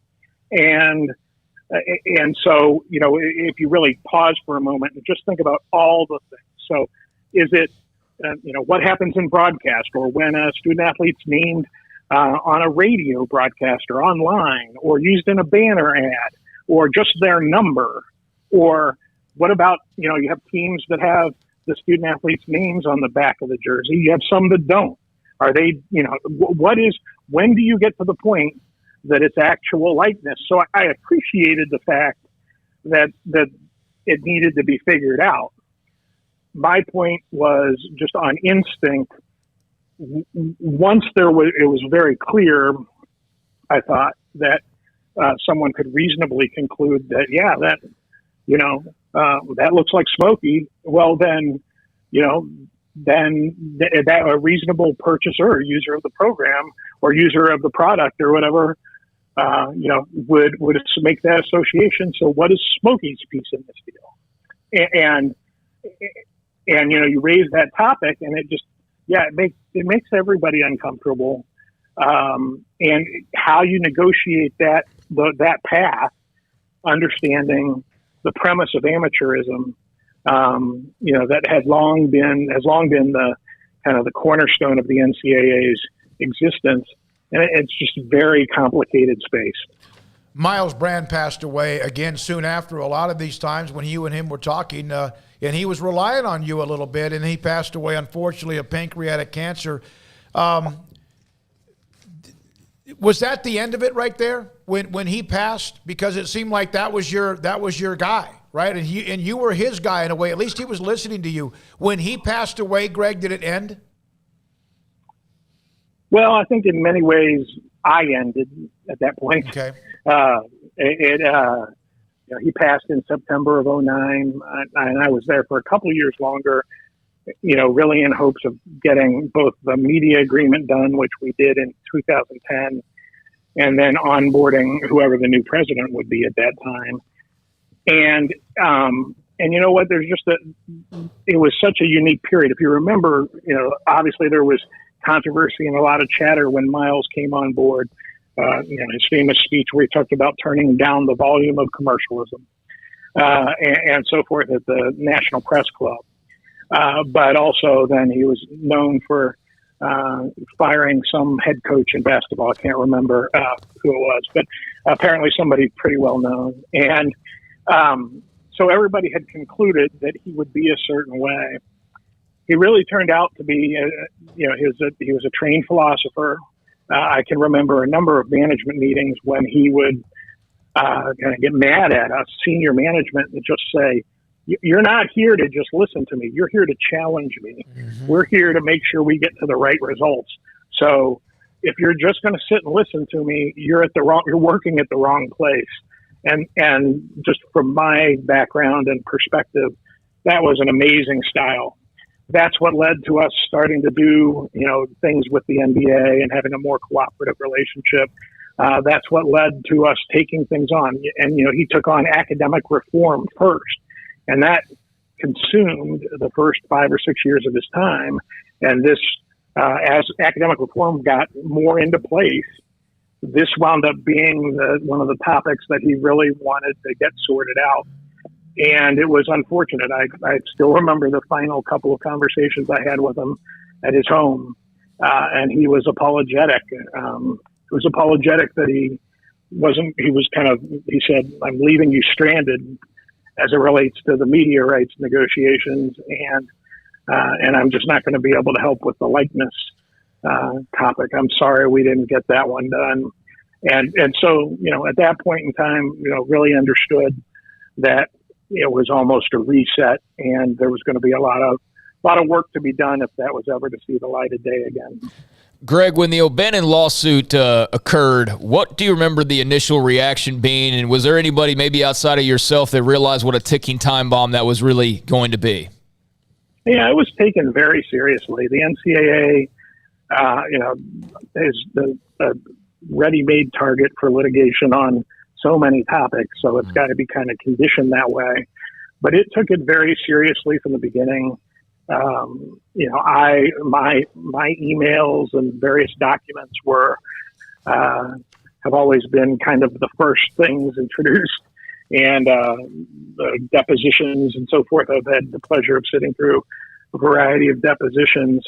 Speaker 18: And so, if you really pause for a moment and just think about all the things. So is it, what happens in broadcast, or when a student athlete's named on a radio broadcast or online, or used in a banner ad, or just their number? Or what about, you have teams that have the student athletes' names on the back of the jersey. You have some that don't. Are they, when do you get to the point that it's actual likeness? So I appreciated the fact that it needed to be figured out. My point was just on instinct. once it was very clear, I thought that someone could reasonably conclude that, that looks like Smokey. Well, then, that a reasonable purchaser or user of the program or user of the product or whatever, would make that association. So what is Smokey's piece in this deal? And you raise that topic, and it just, it makes everybody uncomfortable. And how you negotiate that path, understanding the premise of amateurism, that has long been the kind of the cornerstone of the NCAA's existence. And it's just a very complicated space.
Speaker 5: Miles Brand passed away again soon after a lot of these times when you and him were talking, and he was relying on you a little bit, and he passed away, unfortunately, of pancreatic cancer. Was that the end of it right there when he passed? Because it seemed like that was your guy, right? And you were his guy in a way. At least he was listening to you. When he passed away, Greg, did it end?
Speaker 18: Well, I think in many ways I ended at that point.
Speaker 5: Okay.
Speaker 18: He passed in September of 2009, and I was there for a couple of years longer, really in hopes of getting both the media agreement done, which we did in 2010, and then onboarding whoever the new president would be at that time. And you know what? It was such a unique period. If you remember, obviously there was controversy and a lot of chatter when Miles came on board. His famous speech where he talked about turning down the volume of commercialism and so forth at the National Press Club. But also then he was known for firing some head coach in basketball. I can't remember who it was, but apparently somebody pretty well known. And so everybody had concluded that he would be a certain way. He really turned out to be, he was a trained philosopher. I can remember a number of management meetings when he would kind of get mad at us, senior management, and just say, "You're not here to just listen to me. You're here to challenge me. Mm-hmm. We're here to make sure we get to the right results. So if you're just going to sit and listen to me, you're working at the wrong place." And just from my background and perspective, that was an amazing style. That's what led to us starting to do, things with the NBA and having a more cooperative relationship. That's what led to us taking things on. And, he took on academic reform first, and that consumed the first 5 or 6 years of his time. And this, as academic reform got more into place, this wound up being one of the topics that he really wanted to get sorted out. And it was unfortunate. I still remember the final couple of conversations I had with him at his home. And he was apologetic. He was apologetic that he said, "I'm leaving you stranded as it relates to the media rights negotiations. And I'm just not going to be able to help with the likeness topic. I'm sorry we didn't get that one done." And so, at that point in time, really understood that it was almost a reset, and there was going to be a lot of work to be done if that was ever to see the light of day again.
Speaker 7: Greg, when the O'Bannon lawsuit occurred, what do you remember the initial reaction being, and was there anybody maybe outside of yourself that realized what a ticking time bomb that was really going to be?
Speaker 18: Yeah, it was taken very seriously. The NCAA, is the ready-made target for litigation on so many topics, so it's got to be kind of conditioned that way. But it took it very seriously from the beginning. My emails and various documents have always been kind of the first things introduced, and the depositions and so forth. I've had the pleasure of sitting through a variety of depositions,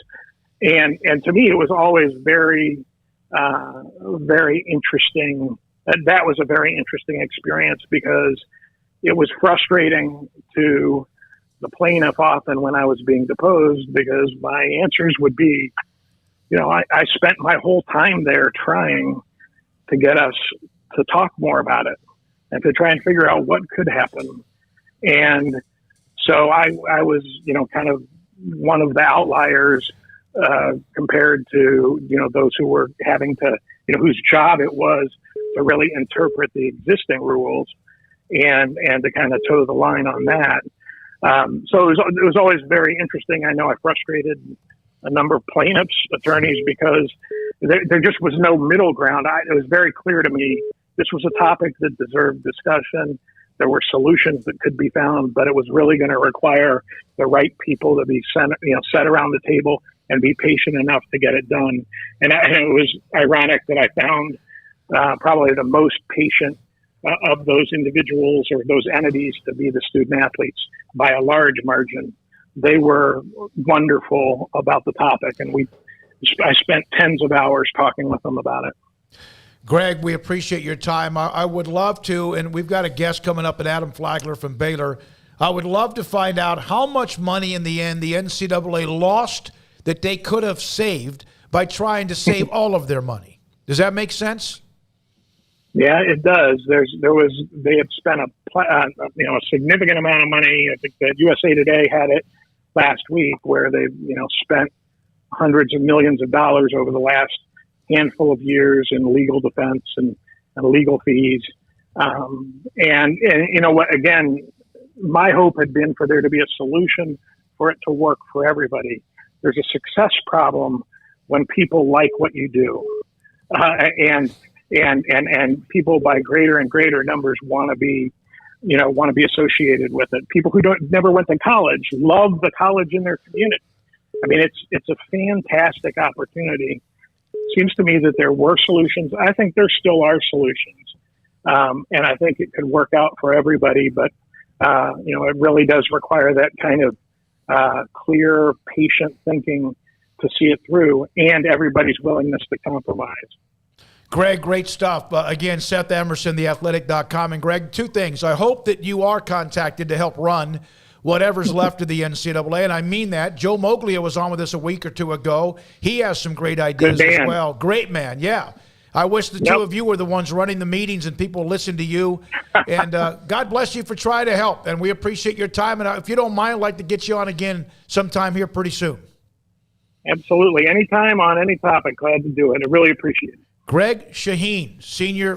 Speaker 18: and to me, it was always very, very interesting. That was a very interesting experience because it was frustrating to the plaintiff often when I was being deposed, because my answers would be, I spent my whole time there trying to get us to talk more about it and to try and figure out what could happen. And so I was, kind of one of the outliers compared to, those who were having to, whose job it was to really interpret the existing rules and to kind of toe the line on that. So it was always very interesting. I know I frustrated a number of plaintiffs' attorneys because there just was no middle ground. It was very clear to me this was a topic that deserved discussion. There were solutions that could be found, but it was really going to require the right people to be set around the table and be patient enough to get it done. And it was ironic that I found probably the most patient of those individuals or those entities to be the student athletes by a large margin. They were wonderful about the topic, and I spent tens of hours talking with them about it.
Speaker 5: Greg, we appreciate your time. I would love to, and we've got a guest coming up, at Adam Flagler from Baylor. I would love to find out how much money in the end the NCAA lost that they could have saved by trying to save all of their money. Does that make sense?
Speaker 18: Yeah, it does. They had spent a significant amount of money. I think that USA Today had it last week, where they spent hundreds of millions of dollars over the last handful of years in legal defense and legal fees. And you know what? Again, my hope had been for there to be a solution for it to work for everybody. There's a success problem when people like what you do, and people by greater and greater numbers want to be associated with it. People who never went to college love the college in their community. I mean, it's a fantastic opportunity. Seems to me that there were solutions. I think there still are solutions, and I think it could work out for everybody. But it really does require that kind of clear, patient thinking to see it through, and everybody's willingness to compromise.
Speaker 5: Greg, great stuff. Again, Seth Emerson, theathletic.com. And Greg, two things. I hope that you are contacted to help run whatever's left of the NCAA, and I mean that. Joe Moglia was on with us a week or two ago. He has some great ideas as well. Great man, yeah. I wish the two of you were the ones running the meetings and people listen to you. And God bless you for trying to help, and we appreciate your time. And if you don't mind, I'd like to get you on again sometime here pretty soon.
Speaker 18: Absolutely. Anytime on any topic, glad to do it. I really appreciate it.
Speaker 5: Greg Shaheen,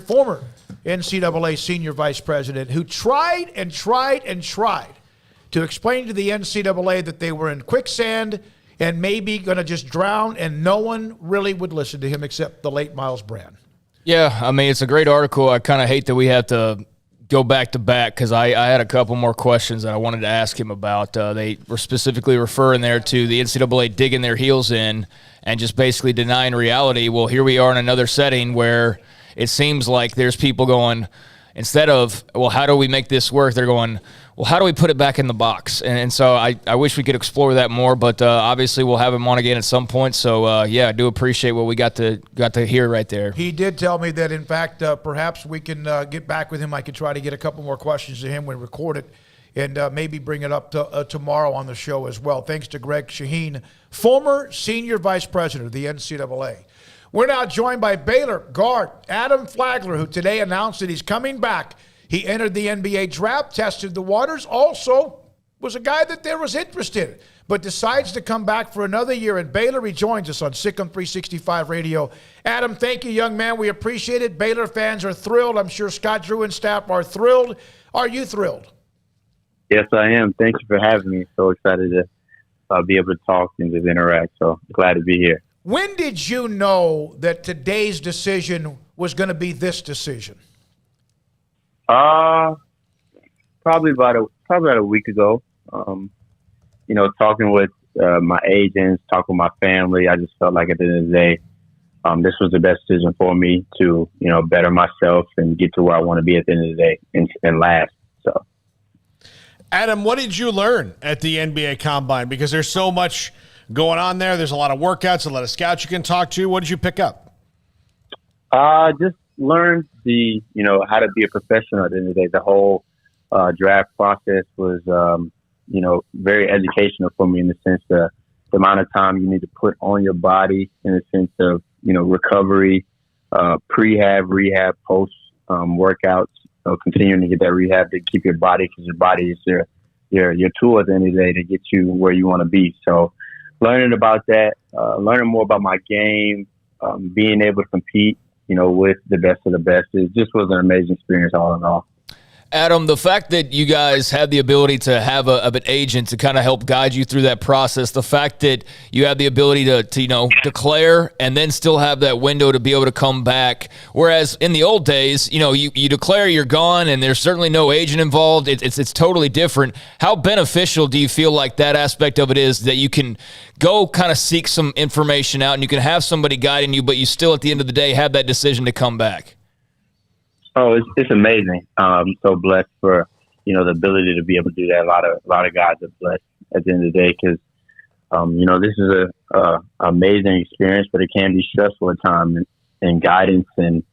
Speaker 5: former NCAA senior vice president, who tried and tried and tried to explain to the NCAA that they were in quicksand and maybe going to just drown, and no one really would listen to him except the late Miles Brand.
Speaker 7: Yeah, I mean, it's a great article. I kind of hate that we have to go back to back because I had a couple more questions that I wanted to ask him about. They were specifically referring there to the NCAA digging their heels in and just basically denying reality. Well, here we are in another setting where it seems like there's people going, instead of, well, how do we make this work? They're going, well, how do we put it back in the box? And so I wish we could explore that more, but obviously we'll have him on again at some point. So, I do appreciate what we got to hear right there.
Speaker 5: He did tell me that, in fact, perhaps we can get back with him. I could try to get a couple more questions to him when we record it, and maybe bring it up to, tomorrow on the show as well. Thanks to Greg Shaheen, former senior vice president of the NCAA. We're now joined by Baylor guard Adam Flagler, who today announced that he's coming back. He entered the NBA draft, tested the waters, also was a guy that there was interest in, but decides to come back for another year at Baylor. He joins us on Sikkim 365 Radio. Adam, thank you, young man. We appreciate it. Baylor fans are thrilled. I'm sure Scott Drew and staff are thrilled. Are you thrilled?
Speaker 19: Yes, I am. Thank you for having me. So excited to be able to talk and just interact. So glad to be here.
Speaker 5: When did you know that today's decision was going to be this decision?
Speaker 19: Probably about a week ago. Talking with my agents, talking with my family, I just felt like at the end of the day, this was the best decision for me to, better myself and get to where I want to be at the end of the day and last. So,
Speaker 6: Adam, what did you learn at the NBA Combine? Because there's so much going on there. There's a lot of workouts, a lot of scouts you can talk to. What did you pick up?
Speaker 19: Just learned how to be a professional at the end of the day. The whole draft process was, very educational for me in the sense of the amount of time you need to put on your body in the sense of, recovery, prehab, rehab, post workouts, continuing to get that rehab to keep your body, because your body is your tool at the end of the day to get you where you want to be. So learning about that, learning more about my game, being able to compete, with the best of the best. It just was an amazing experience all in all.
Speaker 7: Adam, the fact that you guys had the ability to have an agent to kind of help guide you through that process, the fact that you have the ability to declare and then still have that window to be able to come back, whereas in the old days, you declare you're gone and there's certainly no agent involved. It's totally different. How beneficial do you feel like that aspect of it is, that you can go kind of seek some information out and you can have somebody guiding you, but you still at the end of the day have that decision to come back?
Speaker 19: Oh, it's amazing. I'm so blessed for, the ability to be able to do that. A lot of guys are blessed at the end of the day because, this is a amazing experience, but it can be stressful at times, and guidance and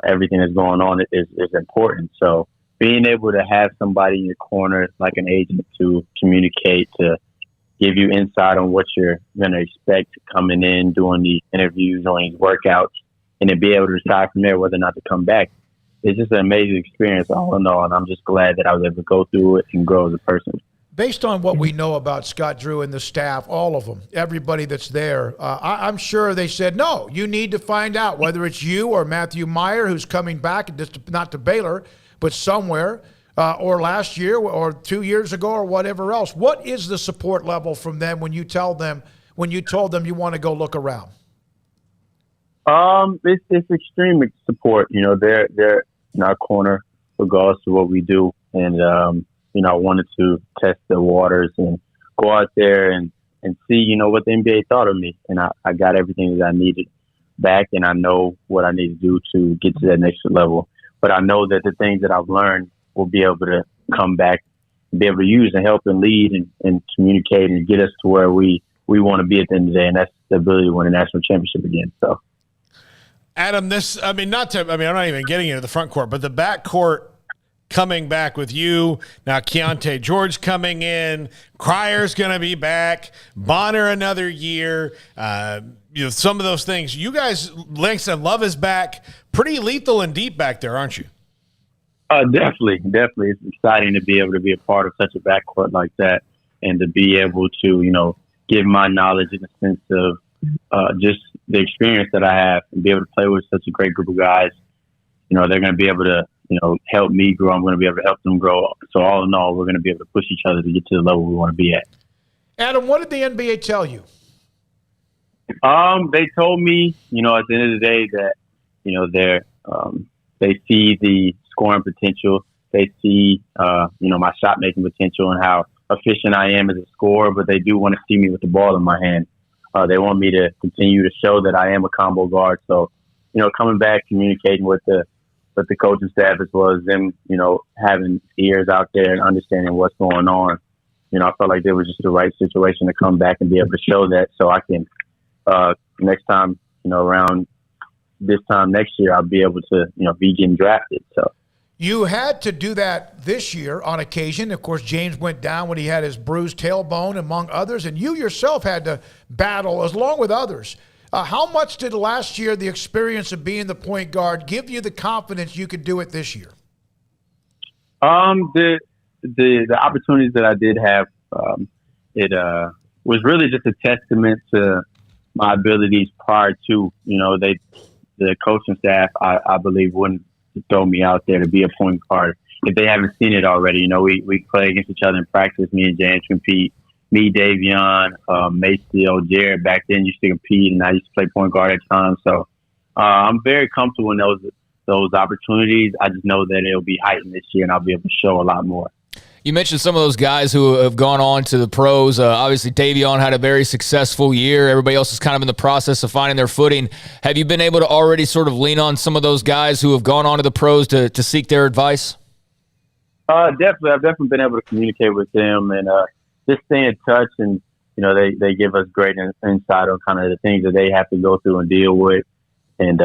Speaker 19: everything that's going on is important. So being able to have somebody in your corner, like an agent, to communicate, to give you insight on what you're going to expect coming in, doing the interviews, doing these workouts, and to be able to decide from there whether or not to come back. It's just an amazing experience all in all, and I'm just glad that I was able to go through it and grow as a person.
Speaker 5: Based on what we know about Scott Drew and the staff, all of them, everybody that's there, I'm sure they said, no, you need to find out whether it's you or Matthew Meyer, who's coming back, not to Baylor, but somewhere, or last year or 2 years ago or whatever else. What is the support level from them when you told them you want to go look around?
Speaker 19: It's extreme support. They're in our corner regardless of what we do. And, I wanted to test the waters and go out there and see, what the NBA thought of me. And I got everything that I needed back, and I know what I need to do to get to that next level. But I know that the things that I've learned will be able to come back and be able to use and help and lead and communicate and get us to where we want to be at the end of the day. And that's the ability to win a national championship again. So,
Speaker 6: Adam, I'm not even getting into the front court, but the back court coming back with you, now Keontae George coming in, Cryer's going to be back, Bonner another year, some of those things. You guys, Langston Love is back, pretty lethal and deep back there, aren't you?
Speaker 19: Definitely. It's exciting to be able to be a part of such a backcourt like that and to be able to, give my knowledge in the sense of just the experience that I have and be able to play with such a great group of guys. They're going to be able to, help me grow. I'm going to be able to help them grow. So all in all, we're going to be able to push each other to get to the level we want to be at.
Speaker 5: Adam, what did the NBA tell you?
Speaker 19: They told me, at the end of the day that, they see the scoring potential. They see, my shot making potential and how efficient I am as a scorer, but they do want to see me with the ball in my hand. They want me to continue to show that I am a combo guard. So, coming back, communicating with the coaching staff as well as them, having ears out there and understanding what's going on. I felt like there was just the right situation to come back and be able to show that so I can, next time, around this time next year, I'll be able to, be getting drafted. So
Speaker 5: you had to do that this year on occasion. Of course, James went down when he had his bruised tailbone, among others, and you yourself had to battle along with others. How much did last year, the experience of being the point guard, give you the confidence you could do it this year?
Speaker 19: The opportunities that I did have, it was really just a testament to my abilities prior to, the coaching staff, I believe, wouldn't throw me out there to be a point guard if they haven't seen it already. We play against each other in practice. Me and James compete. Me, Davion, Maceo, Jared back then used to compete, and I used to play point guard at times. So I'm very comfortable in those opportunities. I just know that it'll be heightened this year, and I'll be able to show a lot more.
Speaker 7: You mentioned some of those guys who have gone on to the pros. Obviously, Davion had a very successful year. Everybody else is kind of in the process of finding their footing. Have you been able to already sort of lean on some of those guys who have gone on to the pros to seek their advice?
Speaker 19: Definitely. I've definitely been able to communicate with them and just stay in touch. And, they give us great insight on kind of the things that they have to go through and deal with. And,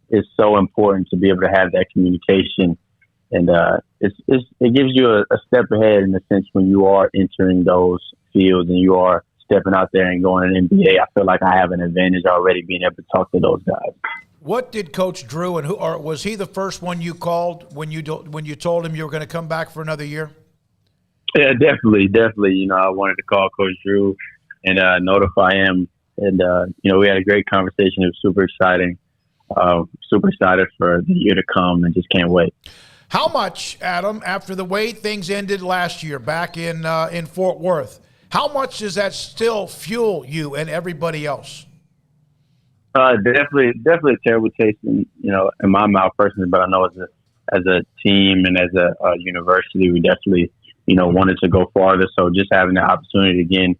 Speaker 19: it's so important to be able to have that communication. And it gives you a step ahead in the sense when you are entering those fields and you are stepping out there and going to the NBA. I feel like I have an advantage already being able to talk to those guys.
Speaker 5: What did Coach Drew and was he the first one you called when you told him you were going to come back for another year?
Speaker 19: Yeah, definitely. I wanted to call Coach Drew and notify him. And, we had a great conversation. It was super exciting. Super excited for the year to come and just can't wait.
Speaker 5: How much, Adam, after the way things ended last year back in Fort Worth, how much does that still fuel you and everybody else?
Speaker 19: Definitely a terrible taste in my mouth personally, but I know as a team and as a university, we definitely, wanted to go farther. So just having the opportunity again,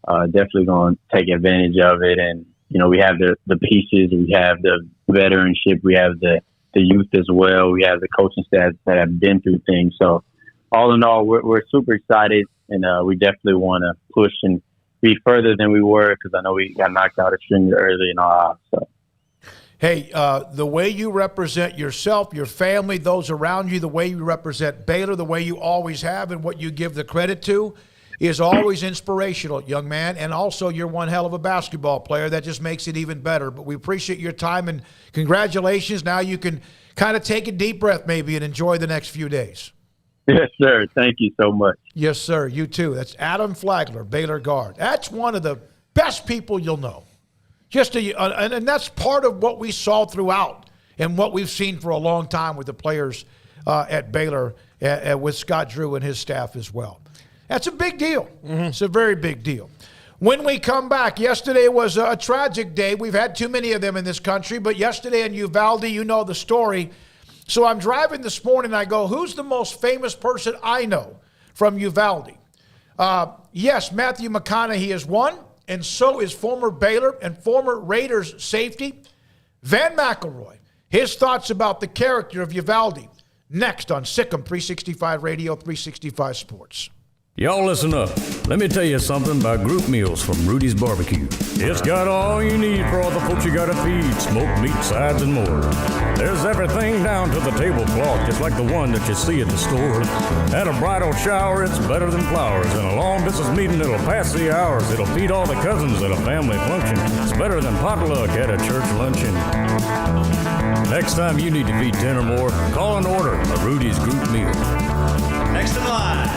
Speaker 19: definitely going to take advantage of it. And, we have the pieces, we have the veteranship, we have the youth as well. We have the coaching staff that have been through things. So all in all, we're super excited, and we definitely want to push and be further than we were, because I know we got knocked out extremely early in our odds. So.
Speaker 5: Hey, the way you represent yourself, your family, those around you, the way you represent Baylor, the way you always have, and what you give the credit to is always inspirational, young man. And also, you're one hell of a basketball player. That just makes it even better. But we appreciate your time, and congratulations. Now you can kind of take a deep breath maybe and enjoy the next few days.
Speaker 19: Yes, sir. Thank you so much.
Speaker 5: Yes, sir. You too. That's Adam Flagler, Baylor guard. That's one of the best people you'll know. And that's part of what we saw throughout and what we've seen for a long time with the players at Baylor with Scott Drew and his staff as well. That's a big deal. Mm-hmm. It's a very big deal. When we come back, yesterday was a tragic day. We've had too many of them in this country, but yesterday in Uvalde, you know the story. So I'm driving this morning, and I go, who's the most famous person I know from Uvalde? Yes, Matthew McConaughey is one, and so is former Baylor and former Raiders safety Van McElroy. His thoughts about the character of Uvalde. Next on Sikkim 365 Radio, 365 Sports.
Speaker 20: Y'all listen up. Let me tell you something about group meals from Rudy's Barbecue. It's got all you need for all the folks you gotta feed, smoked meat, sides, and more. There's everything down to the tablecloth, just like the one that you see at the store. At a bridal shower, it's better than flowers. In a long distance meeting, it'll pass the hours. It'll feed all the cousins at a family function. It's better than potluck at a church luncheon. Next time you need to feed 10 or more, call and order a Rudy's group meal.
Speaker 21: Next in line.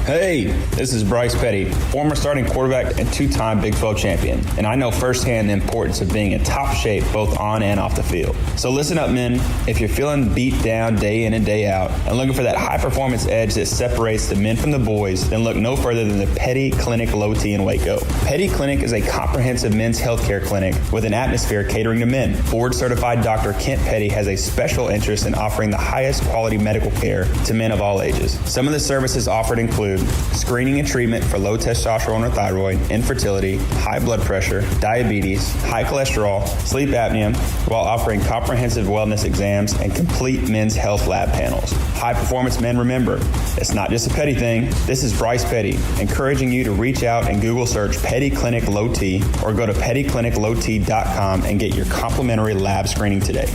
Speaker 22: Hey, this is Bryce Petty, former starting quarterback and two-time Big 12 champion, and I know firsthand the importance of being in top shape both on and off the field. So listen up, men. If you're feeling beat down day in and day out and looking for that high-performance edge that separates the men from the boys, then look no further than the Petty Clinic Low T in Waco. Petty Clinic is a comprehensive men's healthcare clinic with an atmosphere catering to men. Board-certified Dr. Kent Petty has a special interest in offering the highest quality medical care to men of all ages. Some of the services offered include screening and treatment for low testosterone or thyroid, infertility, high blood pressure, diabetes, high cholesterol, sleep apnea, while offering comprehensive wellness exams and complete men's health lab panels. High performance men, remember, it's not just a Petty thing. This is Bryce Petty, encouraging you to reach out and Google search Petty Clinic Low T or go to pettycliniclowt.com and get your complimentary lab screening today.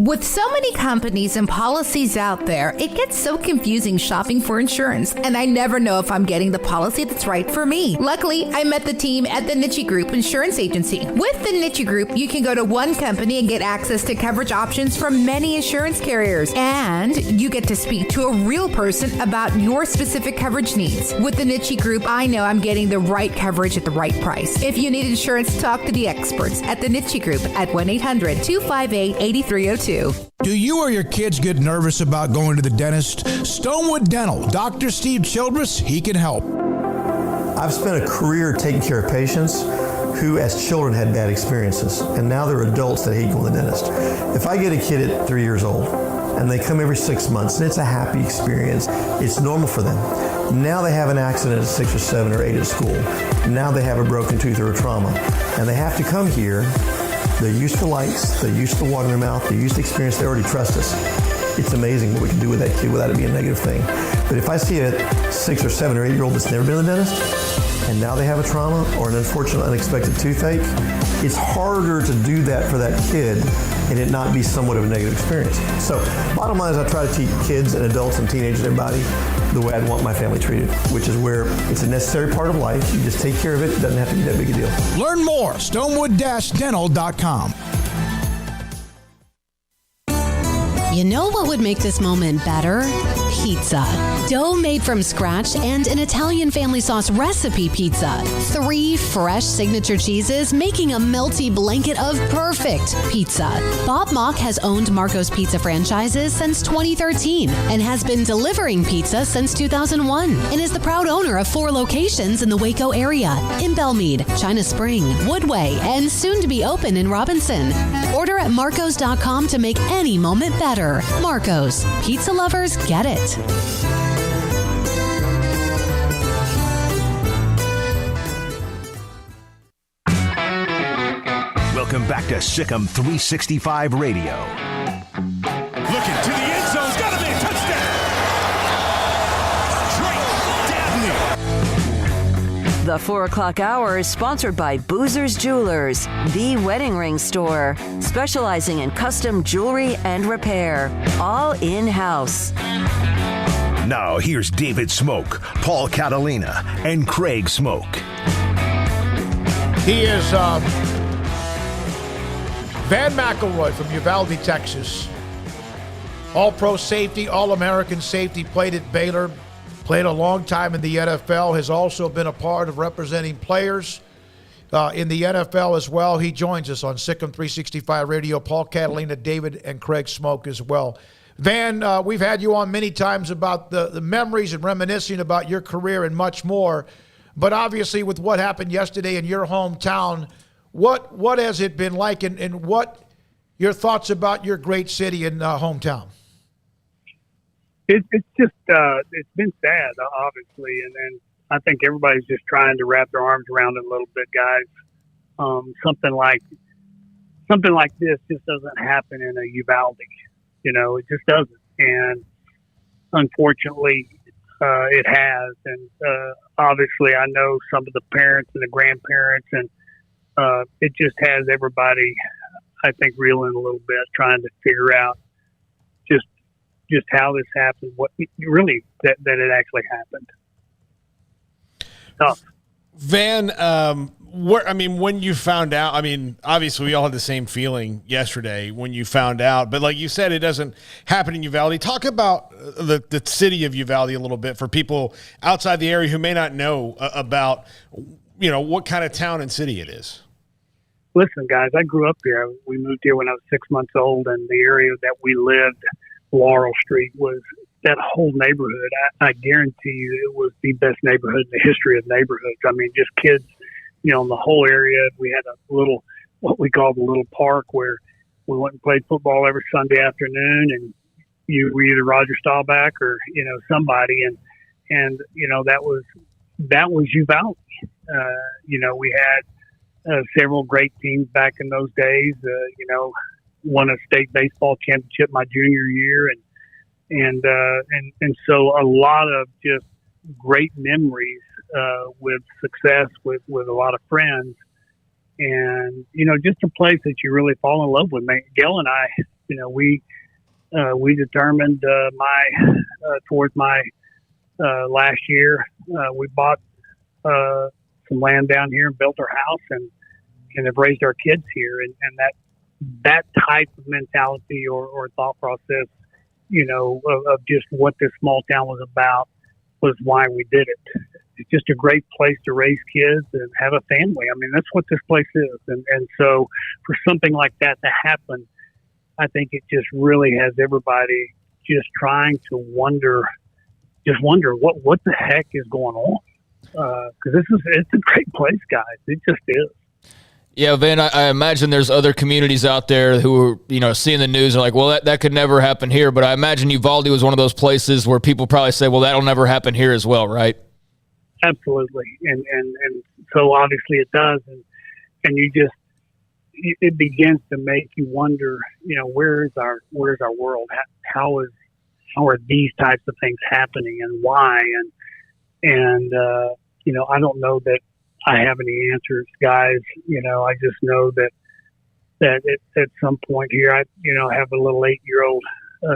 Speaker 23: With so many companies and policies out there, it gets so confusing shopping for insurance, and I never know if I'm getting the policy that's right for me. Luckily, I met the team at the Niche Group Insurance Agency. With the Niche Group, you can go to one company and get access to coverage options from many insurance carriers, and you get to speak to a real person about your specific coverage needs. With the Niche Group, I know I'm getting the right coverage at the right price. If you need insurance, talk to the experts at the Niche Group at 1-800-258-8302.
Speaker 24: Do you or your kids get nervous about going to the dentist? Stonewood Dental, Dr. Steve Childress, he can help.
Speaker 25: I've spent a career taking care of patients who as children had bad experiences, and now they're adults that hate going to the dentist. If I get a kid at 3 years old and they come every 6 months and it's a happy experience, it's normal for them. Now they have an accident at 6 or 7 or 8 at school. Now they have a broken tooth or a trauma, and they have to come here. They're used to lights, they're used to water in their mouth, they're used to experience, they already trust us. It's amazing what we can do with that kid without it being a negative thing. But if I see a 6 or 7 or 8 year old that's never been to the dentist, and now they have a trauma or an unfortunate unexpected toothache, it's harder to do that for that kid and it not be somewhat of a negative experience. So bottom line is I try to teach kids and adults and teenagers and everybody the way I'd want my family treated, which is where it's a necessary part of life. You just take care of it. It doesn't have to be that big a deal.
Speaker 24: Learn more, stonewood-dental.com.
Speaker 1: You know what would make this moment better? Pizza. Dough made from scratch and an Italian family sauce recipe pizza. 3 fresh signature cheeses making a melty blanket of perfect pizza. Bob Mock has owned Marco's Pizza franchises since 2013 and has been delivering pizza since 2001 and is the proud owner of 4 locations in the Waco area, in Belmead, China Spring, Woodway, and soon to be open in Robinson. Order at marcos.com to make any moment better. Marco's. Pizza lovers get it.
Speaker 4: Welcome back to Sikkim 365 Radio.
Speaker 21: Looking to the end zone. It's got to be a touchdown. Drake Dabney.
Speaker 2: The 4 o'clock hour is sponsored by Boozer's Jewelers, the wedding ring store, specializing in custom jewelry and repair, all in-house.
Speaker 4: Now here's David Smoak, Paul Catalina, and Craig Smoak.
Speaker 5: He is Van McElroy from Uvalde, Texas. All-pro safety, All-American safety, played at Baylor, played a long time in the NFL, has also been a part of representing players in the NFL as well. He joins us on Sikkim 365 Radio. Paul Catalina, David, and Craig Smoak as well. Van, we've had you on many times about the memories and reminiscing about your career and much more. But obviously with what happened yesterday in your hometown, what has it been like, and what your thoughts about your great city and hometown?
Speaker 3: It's just it's been sad, obviously, and then I think everybody's just trying to wrap their arms around it a little bit, guys. Something like this just doesn't happen in a Uvalde. You know, it just doesn't. And unfortunately, it has. And obviously, I know some of the parents and the grandparents, and it just has everybody, I think, reeling a little bit, trying to figure out just how this happened, what really that it actually happened. Tough.
Speaker 6: Van, when you found out, obviously we all had the same feeling yesterday when you found out, but like you said, it doesn't happen in Uvalde. Talk about the city of Uvalde a little bit for people outside the area who may not know about, what kind of town and city it is.
Speaker 3: Listen, guys, I grew up here. We moved here when I was 6 months old, and the area that we lived, Laurel Street, was that whole neighborhood. I guarantee you it was the best neighborhood in the history of neighborhoods. I mean, just kids, in the whole area. We had a little, what we called a little park where we went and played football every Sunday afternoon, and you were either Roger Staubach or, somebody. And that was Uvalde. We had several great teams back in those days, won a state baseball championship my junior year. And so a lot of just great memories with success with a lot of friends, and just a place that you really fall in love with. Gail and I, we determined towards my last year, we bought some land down here and built our house and have raised our kids here, and that type of mentality or thought process, of just what this small town was about, was why we did it. It's just a great place to raise kids and have a family. I mean, that's what this place is. And so for something like that to happen, I think it just really has everybody just trying to wonder what the heck is going on. Because it's a great place, guys. It just is.
Speaker 7: Yeah, Van, I imagine there's other communities out there who are, seeing the news and like, well, that could never happen here. But I imagine Uvalde was one of those places where people probably say, well, that'll never happen here as well, right?
Speaker 3: Absolutely. And so obviously it does. And it begins to make you wonder, where's our world? How are these types of things happening, and why? And I don't know that I have any answers, guys. I just know that at some point here, I have a little 8-year-old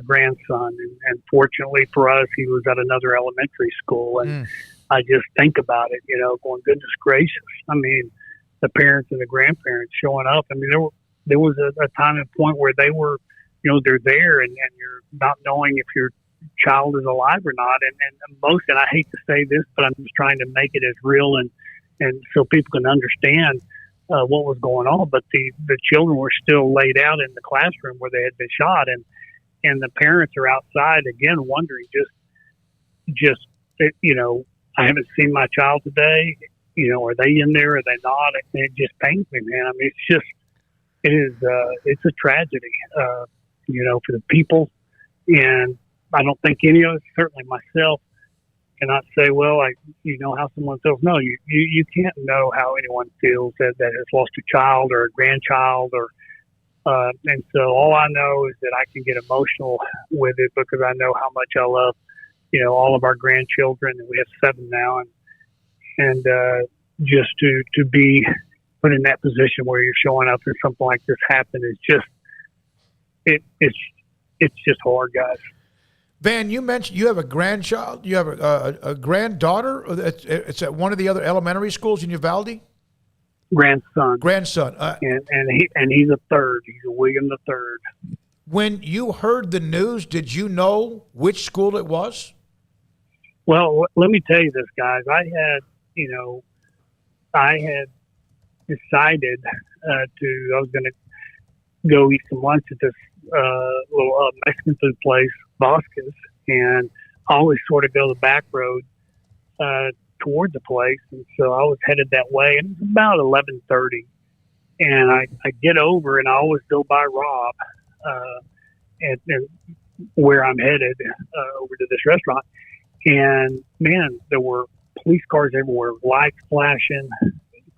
Speaker 3: grandson, and fortunately for us, he was at another elementary school, and I just think about it, going, goodness gracious. I mean, the parents and the grandparents showing up. I mean, there was a time and point where they were they're there, and you're not knowing if your child is alive or not. And I hate to say this, but I'm just trying to make it as real and so people can understand what was going on. But the children were still laid out in the classroom where they had been shot, and the parents are outside again wondering, just I haven't seen my child today. Are they in there? Are they not? And it just pains me, man. I mean, it's a tragedy, for the people. And I don't think any of us, certainly myself, cannot say, well, how someone feels. No, you can't know how anyone feels that has lost a child or a grandchild, and so all I know is that I can get emotional with it because I know how much I love, all of our grandchildren, and we have 7 now, and just to be put in that position where you're showing up and something like this happen is just it's just hard, guys.
Speaker 5: Van, you mentioned you have a grandchild. You have a granddaughter. It's at one of the other elementary schools in Uvalde.
Speaker 3: Grandson. And he's a third. He's a William the Third.
Speaker 5: When you heard the news, did you know which school it was?
Speaker 3: Well, let me tell you this, guys. I had decided I was going to go eat some lunch at this little Mexican food place, Bosca's, and I always sort of go the back road toward the place, and so I was headed that way, and it was about 11:30, and I get over, and I always go by Rob, and where I'm headed over to this restaurant, and man, there were police cars everywhere, lights flashing,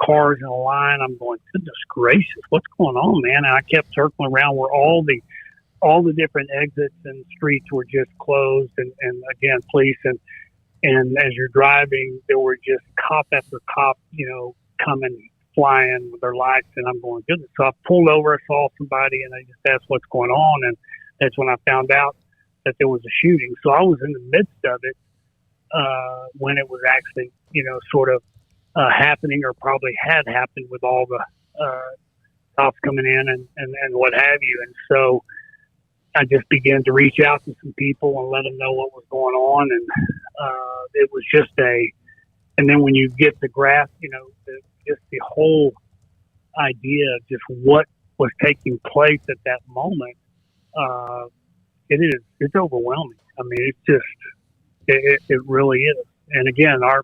Speaker 3: cars in a line. I'm going, goodness gracious, what's going on, man? And I kept circling around where all the different exits and streets were just closed, and again, police, and as you're driving, there were just cop after cop, coming, flying with their lights, and I'm going, goodness. So I pulled over, I saw somebody, and I just asked what's going on, and that's when I found out that there was a shooting. So I was in the midst of it when it was actually, sort of happening, or probably had happened with all the cops coming in and what have you. And so I just began to reach out to some people and let them know what was going on. And it was just and then when you get the graph, just the whole idea of just what was taking place at that moment, it's overwhelming. I mean, it's just, it really is. And again, our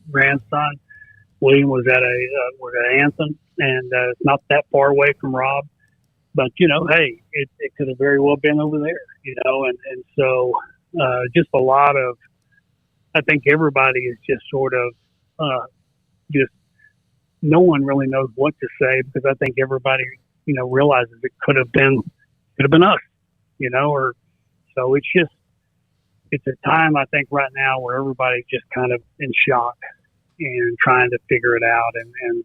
Speaker 3: grandson, William, was at Anthem, and it's not that far away from Rob. But, hey, it could have very well been over there, and so just a lot of, I think everybody is just sort of just, no one really knows what to say, because I think everybody, realizes it could have been us, or so it's a time, I think, right now where everybody's just kind of in shock and trying to figure it out. And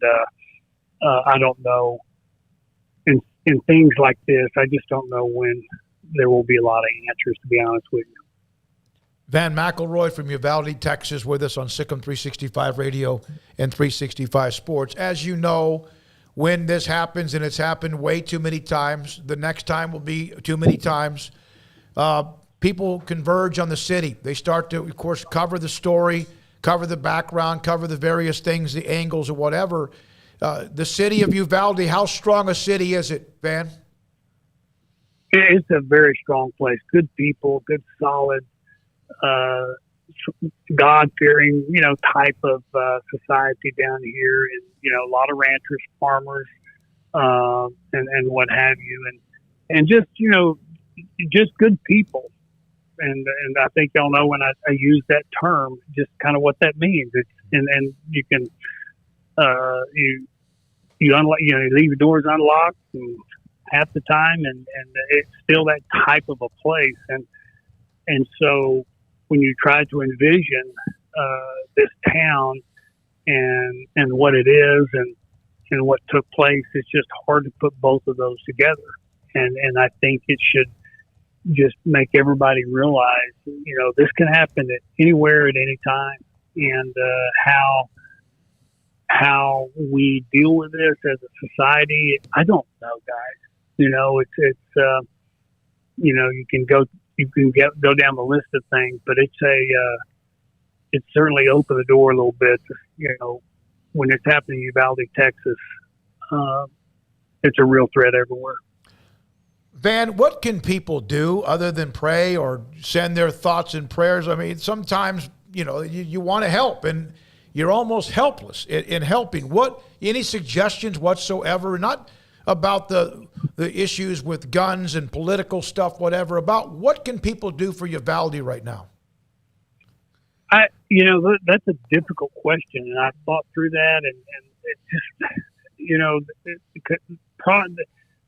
Speaker 3: I don't know. In things like this, I just don't know when there will be a lot of answers, to be honest with you.
Speaker 5: Van McElroy from Uvalde, Texas, with us on Sikkim 365 Radio and 365 Sports. As you know, when this happens, and it's happened way too many times, the next time will be too many times, people converge on the city. They start to, of course, cover the story, cover the background, cover the various things, the angles or whatever. The city of Uvalde, how strong a city is it, Van?
Speaker 3: It's a very strong place. Good people, good, solid, God-fearing, type of society down here, and a lot of ranchers, farmers, and what have you, and just just good people. And I think y'all know when I use that term, just kind of what that means. It's and you can you unlock, you leave your doors unlocked and half the time, and it's still that type of a place. And so when you try to envision this town and what it is and what took place, it's just hard to put both of those together. And I think it should just make everybody realize, this can happen at anywhere at any time, and how we deal with this as a society, I don't know, guys. you can go down the list of things, but it's certainly opened the door a little bit. When it's happening in Uvalde, Texas, it's a real threat everywhere.
Speaker 5: Van, what can people do other than pray or send their thoughts and prayers? I mean, sometimes, you want to help and you're almost helpless in helping. Any suggestions whatsoever, not about the issues with guns and political stuff, whatever, about what can people do for Uvalde right now?
Speaker 3: That's a difficult question, and I thought through that, and it just,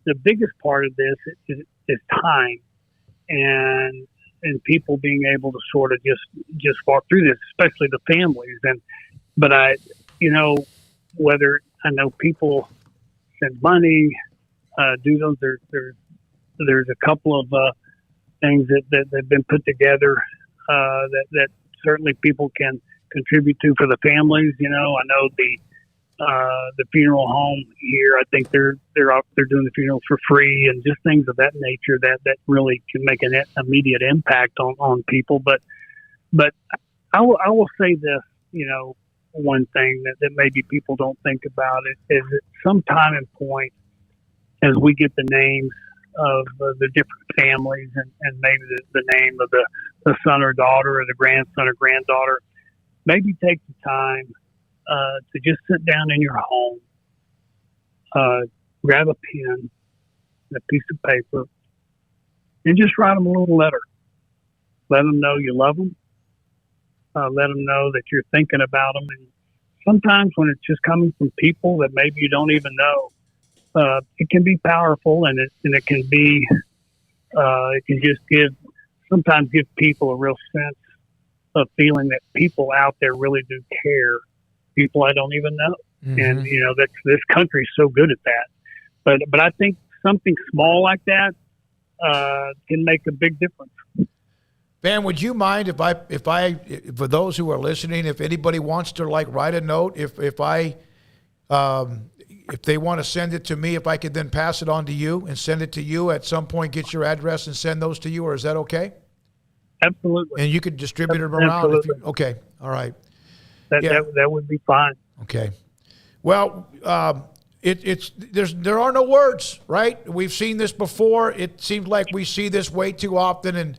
Speaker 3: the biggest part of this is time, and people being able to sort of just walk through this, especially the families. But whether I know people send money, do those. There's a couple of things that have been put together that certainly people can contribute to for the families. I know the funeral home here. I think they're doing the funeral for free, and just things of that nature that really can make an immediate impact on people. But I will say this. One thing that maybe people don't think about it is at some time and point, as we get the names of the different families and maybe the name of the son or daughter or the grandson or granddaughter, maybe take the time to just sit down in your home, grab a pen and a piece of paper, and just write them a little letter. Let them know you love them. Let them know that you're thinking about them. And sometimes when it's just coming from people that maybe you don't even know, it can be powerful, and it can be, it can just sometimes give people a real sense of feeling that people out there really do care. People I don't even know. Mm-hmm. And, this country's so good at that. But I think something small like that can make a big difference.
Speaker 5: Van, would you mind if I, for those who are listening, if anybody wants to write a note, if they want to send it to me, if I could then pass it on to you and send it to you at some point, get your address and send those to you, or is that okay?
Speaker 3: Absolutely.
Speaker 5: And you could distribute them around. Okay. All right.
Speaker 3: That would be fine.
Speaker 5: Okay. Well, there are no words, right? We've seen this before. It seems like we see this way too often, and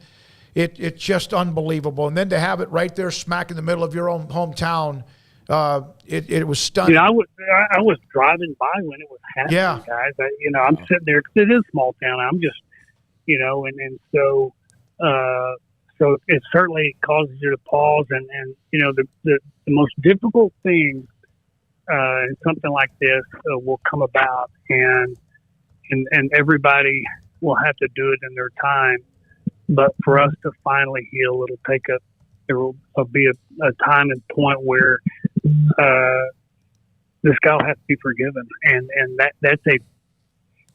Speaker 5: it's just unbelievable. And then to have it right there smack in the middle of your own hometown, it was stunning.
Speaker 3: I was driving by when it was happening, guys. I'm sitting there because it is a small town. I'm just, so it certainly causes you to pause. And the most difficult thing in something like this will come about, and everybody will have to do it in their time. But for us to finally heal, there will be a time and point where this guy will have to be forgiven, and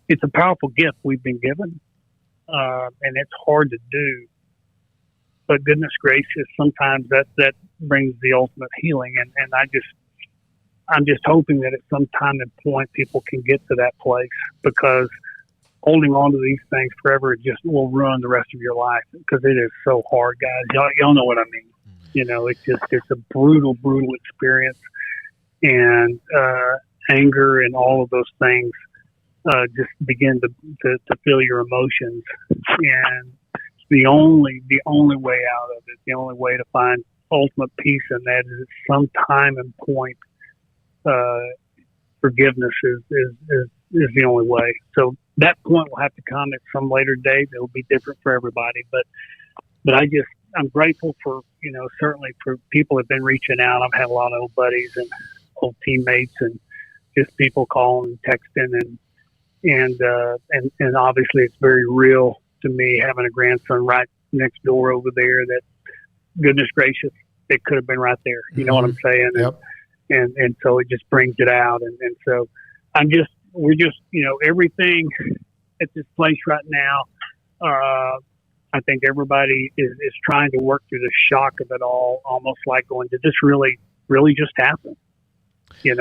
Speaker 3: it's a powerful gift we've been given, and it's hard to do. But goodness gracious, sometimes that brings the ultimate healing, and I'm just hoping that at some time and point people can get to that place, because holding on to these things forever just will ruin the rest of your life, because it is so hard, guys. Y'all know what I mean. It's a brutal experience, and anger and all of those things just begin to feel your emotions. And the only way out of it, the only way to find ultimate peace in that is at some time and point, forgiveness is the only way. So that point will have to come at some later date. It'll be different for everybody, but I'm grateful for, certainly for people have been reaching out. I've had a lot of old buddies and old teammates, and just people calling and texting, and obviously it's very real to me having a grandson right next door over there that, goodness gracious, it could have been right there. You know what I'm saying?
Speaker 5: Yep.
Speaker 3: And so it just brings it out. And so we're just, everything at this place right now, I think everybody is trying to work through the shock of it all, almost like going, did this really just happen? And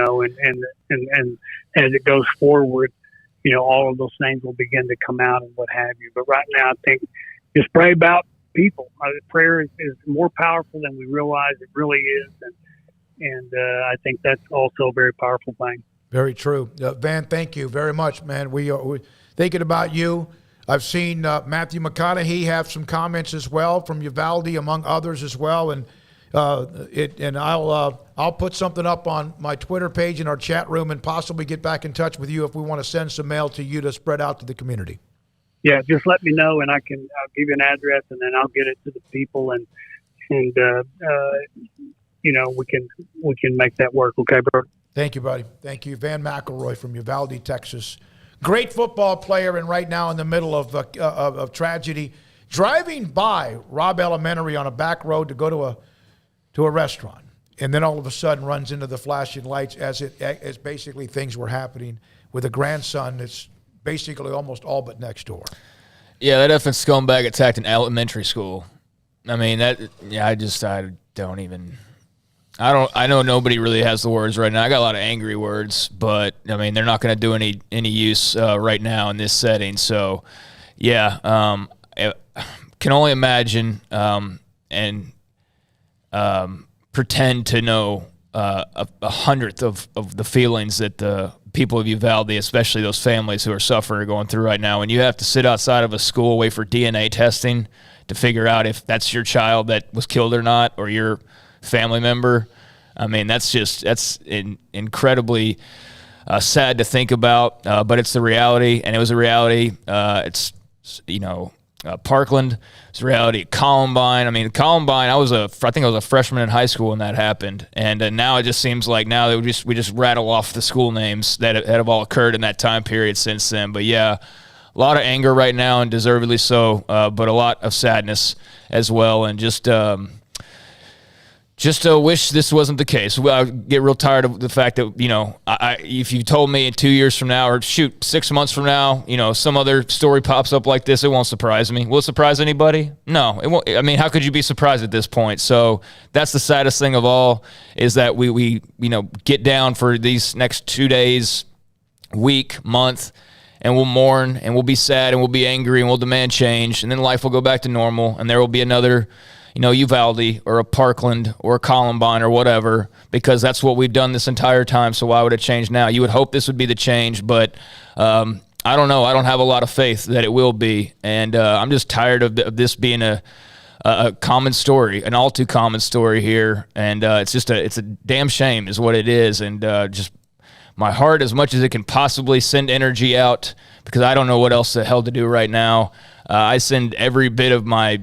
Speaker 3: as it goes forward, all of those things will begin to come out and what have you. But right now, I think just pray about people. Prayer is more powerful than we realize. It really is. And I think that's also a very powerful thing.
Speaker 5: Very true. Van, thank you very much, man. We're thinking about you. I've seen Matthew McConaughey have some comments as well from Uvalde, among others as well. And I'll put something up on my Twitter page in our chat room and possibly get back in touch with you if we want to send some mail to you to spread out to the community.
Speaker 3: Yeah, just let me know, and I'll give you an address, and then I'll get it to the people, and we can make that work. Okay, bro.
Speaker 5: Thank you, buddy. Thank you, Van McElroy from Uvalde, Texas. Great football player, and right now in the middle of tragedy, driving by Robb Elementary on a back road to go to a restaurant, and then all of a sudden runs into the flashing lights as basically things were happening with a grandson that's basically almost all but next door.
Speaker 7: Yeah, that effing scumbag attacked an elementary school. I mean, I know nobody really has the words right now. I got a lot of angry words, but I mean, they're not going to do any use right now in this setting. So, yeah, can only imagine and pretend to know a hundredth of the feelings that the people of Uvalde, especially those families who are suffering, are going through right now. And you have to sit outside of a school, wait for DNA testing to figure out if that's your child that was killed or not, or your family member. I mean, that's incredibly sad to think about, but it's the reality, and it was a reality. It's Parkland. It's a reality. Columbine. I mean, Columbine. I think I was a freshman in high school when that happened, and now it just seems like now that we just rattle off the school names that have all occurred in that time period since then. But yeah, a lot of anger right now, and deservedly so, but a lot of sadness as well, and just wish this wasn't the case. I get real tired of the fact that, if you told me in 2 years from now, or 6 months from now, some other story pops up like this, it won't surprise me. Will it surprise anybody? No, it won't. I mean, how could you be surprised at this point? So that's the saddest thing of all, is that we get down for these next 2 days, week, month, and we'll mourn, and we'll be sad, and we'll be angry, and we'll demand change, and then life will go back to normal, and there will be another Uvalde or a Parkland or a Columbine or whatever, because that's what we've done this entire time. So why would it change now? You would hope this would be the change, but I don't know. I don't have a lot of faith that it will be. And I'm just tired of this being a common story, an all too common story here. And it's a damn shame is what it is. And just my heart, as much as it can possibly send energy out, because I don't know what else the hell to do right now. I send every bit of my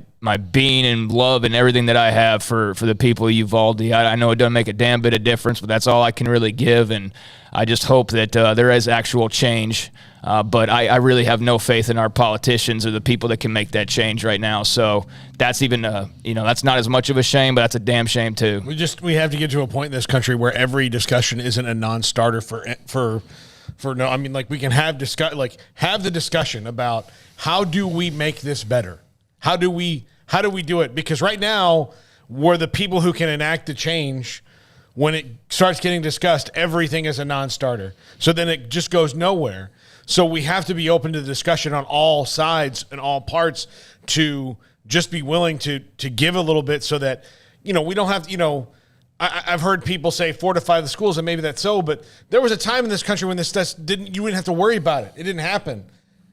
Speaker 7: being and love and everything that I have for the people of Uvalde. I know it doesn't make a damn bit of difference, but that's all I can really give, and I just hope that there is actual change. But I really have no faith in our politicians or the people that can make that change right now. So that's even, that's not as much of a shame, but that's a damn shame too.
Speaker 6: We have to get to a point in this country where every discussion isn't a non-starter for no. I mean, like, we can have the discussion about how do we make this better? How do we do it? Because right now, we're the people who can enact the change. When it starts getting discussed, everything is a non-starter. So then it just goes nowhere. So we have to be open to the discussion on all sides and all parts, to just be willing to give a little bit, so that, we don't have, I've heard people say fortify the schools, and maybe that's so, but there was a time in this country when this stuff you wouldn't have to worry about it. It didn't happen.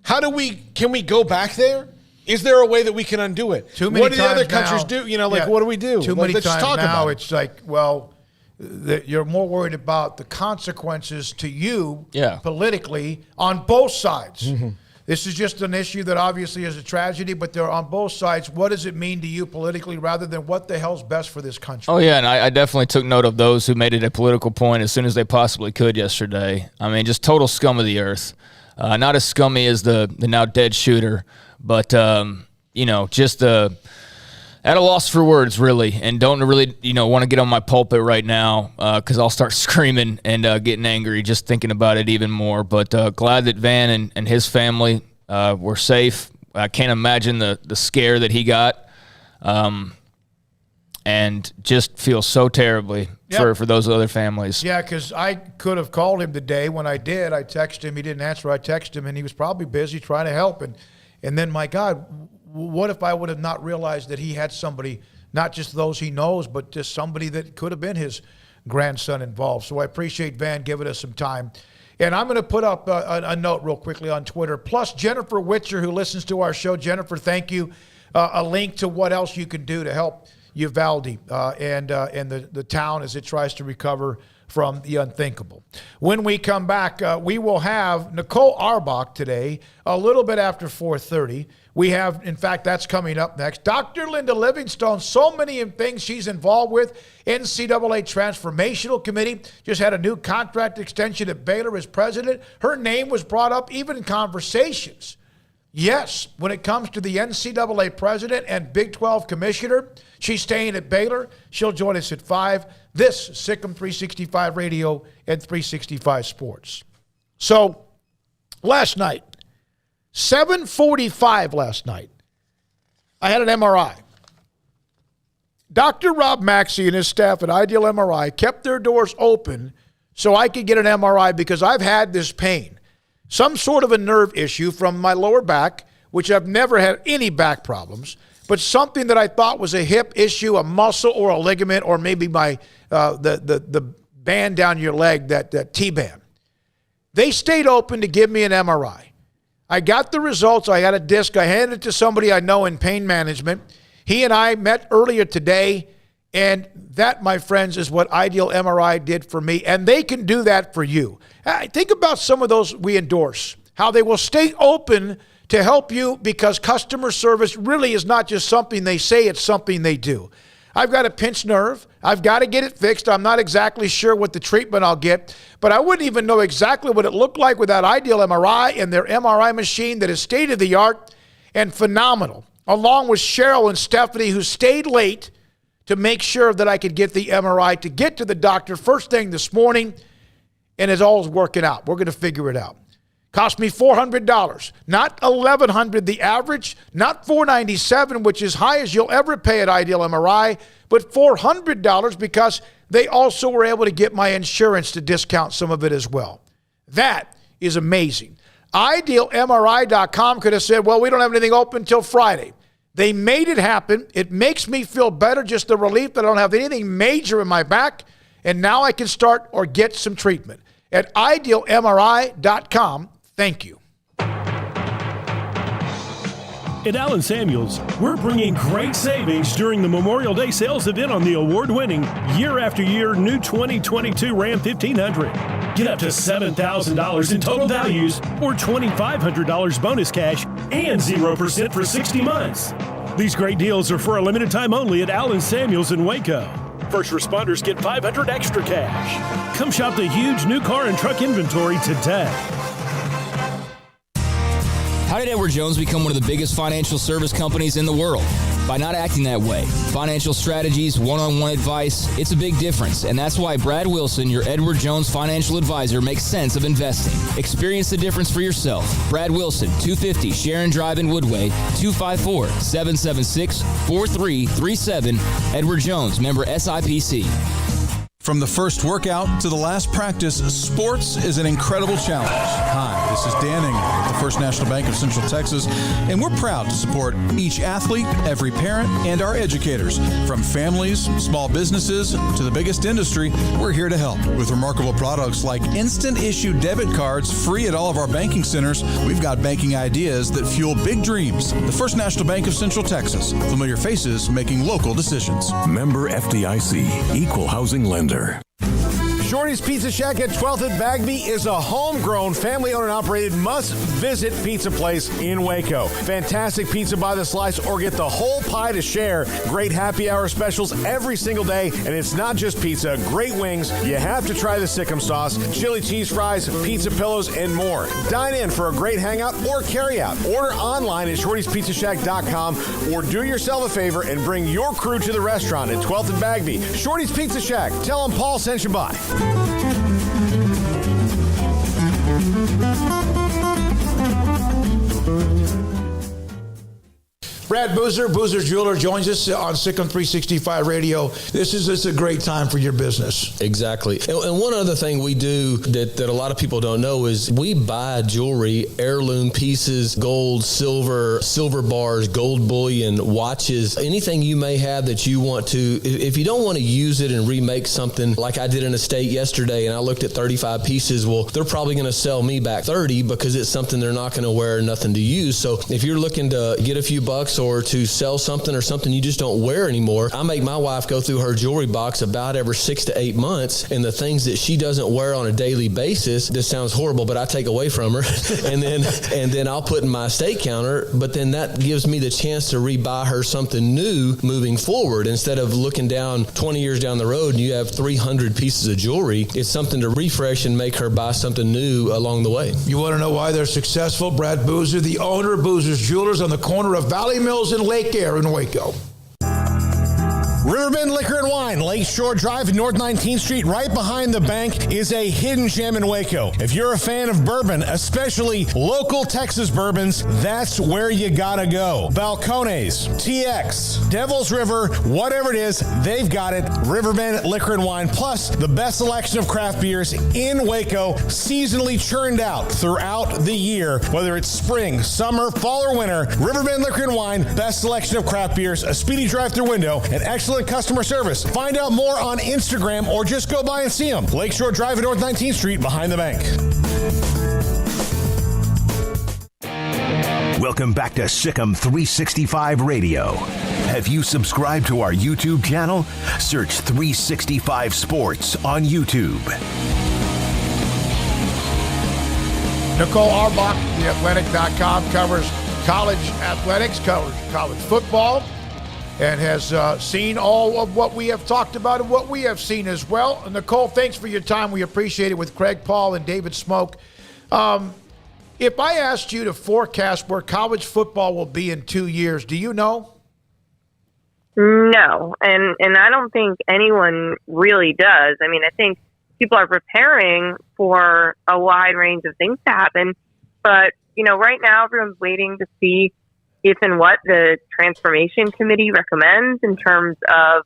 Speaker 6: Can we go back there? Is there a way that we can undo it?
Speaker 5: Too many
Speaker 6: what do the other
Speaker 5: times
Speaker 6: countries do? What do we do?
Speaker 5: Too many
Speaker 6: let's
Speaker 5: times
Speaker 6: talk
Speaker 5: now,
Speaker 6: about it.
Speaker 5: it's like, well, you're more worried about the consequences to you politically on both sides. Mm-hmm. This is just an issue that obviously is a tragedy, but they're on both sides. What does it mean to you politically, rather than what the hell's best for this country?
Speaker 7: Oh, yeah, and I definitely took note of those who made it a political point as soon as they possibly could yesterday. I mean, just total scum of the earth. Not as scummy as the now dead shooter, but, just at a loss for words, really, and don't really, want to get on my pulpit right now, because I'll start screaming and getting angry just thinking about it even more. But glad that Van and his family were safe. I can't imagine the scare that he got. and just feel so terribly for those other families.
Speaker 5: Yeah, because I could have called him today. When I did, I texted him. He didn't answer. I texted him, and he was probably busy trying to help. And then, my God, what if I would have not realized that he had somebody, not just those he knows, but just somebody that could have been his grandson involved. So I appreciate Van giving us some time. And I'm going to put up a note real quickly on Twitter. Plus, Jennifer Witcher, who listens to our show. Jennifer, thank you. A link to what else you can do to help Uvalde and the town as it tries to recover from the unthinkable. When we come back, we will have Nicole Auerbach today, a little bit after 4:30. We have, in fact, that's coming up next. Dr. Linda Livingstone, so many things she's involved with. NCAA Transformational Committee just had a new contract extension at Baylor as president. Her name was brought up even in conversations. Yes, when it comes to the NCAA president and Big 12 commissioner, she's staying at Baylor. She'll join us at 5. This is Sikkim 365 Radio and 365 Sports. So last night, 7:45 last night, I had an MRI. Dr. Rob Maxey and his staff at Ideal MRI kept their doors open so I could get an MRI because I've had this pain. Some sort of a nerve issue from my lower back, which I've never had any back problems, but something that I thought was a hip issue, a muscle or a ligament, or maybe my the band down your leg, that T-band. They stayed open to give me an MRI. I got the results. I got a disc. I handed it to somebody I know in pain management. He and I met earlier today, and that, my friends, is what Ideal MRI did for me, and they can do that for you. Think about some of those we endorse, how they will stay open to help you because customer service really is not just something they say, it's something they do. I've got a pinched nerve. I've got to get it fixed. I'm not exactly sure what the treatment I'll get, but I wouldn't even know exactly what it looked like without Ideal MRI and their MRI machine that is state-of-the-art and phenomenal, along with Cheryl and Stephanie, who stayed late to make sure that I could get the MRI to get to the doctor first thing this morning, and it's all working out. We're going to figure it out. Cost me $400, not $1,100 the average, not $497, which is high as you'll ever pay at Ideal MRI, but $400 because they also were able to get my insurance to discount some of it as well. That is amazing. IdealMRI.com could have said, well, we don't have anything open until Friday. They made it happen. It makes me feel better, just the relief that I don't have anything major in my back, and now I can start or get some treatment. At IdealMRI.com, thank you.
Speaker 21: At Allen Samuels, we're bringing great savings during the Memorial Day sales event on the award-winning, year-after-year new 2022 Ram 1500. Get up to $7,000 in total values or $2,500 bonus cash and 0% for 60 months. These great deals are for a limited time only at Allen Samuels in Waco. First responders get $500 extra cash. Come shop the huge new car and truck inventory today.
Speaker 10: How did Edward Jones become one of the biggest financial service companies in the world? By not acting that way. Financial strategies, one-on-one advice, it's a big difference. And that's why Brad Wilson, your Edward Jones financial advisor, makes sense of investing. Experience the difference for yourself. Brad Wilson, 250 Sharon Drive in Woodway, 254-776-4337. Edward Jones, member SIPC.
Speaker 15: From the first workout to the last practice, sports is an incredible challenge. Hi, this is Dan Ingham with the First National Bank of Central Texas, and we're proud to support each athlete, every parent, and our educators. From families, small businesses, to the biggest industry, we're here to help. With remarkable products like instant issue debit cards free at all of our banking centers, we've got banking ideas that fuel big dreams. The First National Bank of Central Texas. Familiar faces making local decisions.
Speaker 13: Member FDIC, Equal Housing Lender.
Speaker 17: Shorty's Pizza Shack at 12th and Bagby is a homegrown, family-owned and operated must-visit pizza place in Waco. Fantastic pizza by the slice or get the whole pie to share. Great happy hour specials every single day, and it's not just pizza. Great wings. You have to try the Sikkim sauce, chili cheese fries, pizza pillows, and more. Dine in for a great hangout or carry-out. Order online at shortyspizzashack.com or do yourself a favor and bring your crew to the restaurant at 12th and Bagby. Shorty's Pizza Shack. Tell them Paul sent you by.
Speaker 5: Brad
Speaker 24: Brad Boozer, Boozer Jeweler, joins us on Sikkim 365 Radio. This is a great time for your business.
Speaker 8: Exactly. And one other thing we do that a lot of people don't know is we buy jewelry, heirloom pieces, gold, silver bars, gold bullion, watches, anything you may have that you want to. If you don't want to use it and remake something like I did in a state yesterday and I looked at 35 pieces, well, they're probably going to sell me back 30 because it's something they're not going to wear, nothing to use. So if you're looking to get a few bucks or to sell something or something you just don't wear anymore, I make my wife go through her jewelry box about every 6 to 8 months, and the things that she doesn't wear on a daily basis, this sounds horrible, but I take away from her and then I'll put in my estate counter, but then that gives me the chance to rebuy her something new moving forward. Instead of looking down 20 years down the road and you have 300 pieces of jewelry, it's something to refresh and make her buy something new along the way.
Speaker 24: You want to know why they're successful? Brad Boozer, the owner of Boozer's Jewelers on the corner of Valley Mills and Lake Air in Waco.
Speaker 9: Riverbend Liquor and Wine, Lakeshore Drive, North 19th Street, right behind the bank, is a hidden gem in Waco. If you're a fan of bourbon, especially local Texas bourbons, that's where you gotta go. Balcones, TX, Devil's River, whatever it is, they've got it. Riverbend Liquor and Wine, plus the best selection of craft beers in Waco, seasonally churned out throughout the year, whether it's spring, summer, fall, or winter. Riverbend Liquor and Wine, best selection of craft beers, a speedy drive-through window, and excellent customer service. Find out more on Instagram or just go by and see them. Lakeshore Drive at North 19th Street behind the bank.
Speaker 4: Welcome back to Sikkim 365 Radio. Have you subscribed to our YouTube channel? Search 365 Sports on YouTube.
Speaker 5: Nicole Auerbach, theathletic.com, covers college athletics, covers college football, and has seen all of what we have talked about and what we have seen as well. Nicole, thanks for your time. We appreciate it with Craig Paul and David Smoak. If I asked you to forecast where college football will be in 2 years, do you know?
Speaker 11: No, and I don't think anyone really does. I mean, I think people are preparing for a wide range of things to happen. But, right now everyone's waiting to see if and what the transformation committee recommends in terms of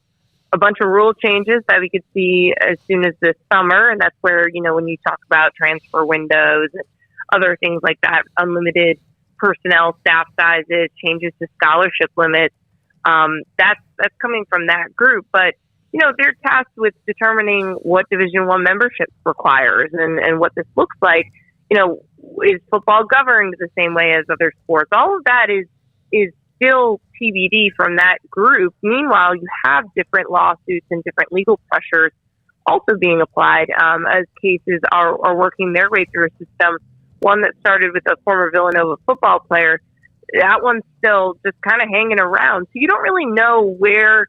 Speaker 11: a bunch of rule changes that we could see as soon as this summer. And that's where, when you talk about transfer windows and other things like that, unlimited personnel, staff sizes, changes to scholarship limits, that's coming from that group. But, they're tasked with determining what Division I membership requires and what this looks like. Is football governed the same way as other sports? All of that is still TBD from that group. Meanwhile, you have different lawsuits and different legal pressures also being applied as cases are working their way through a system. One that started with a former Villanova football player, that one's still just kind of hanging around. So you don't really know where,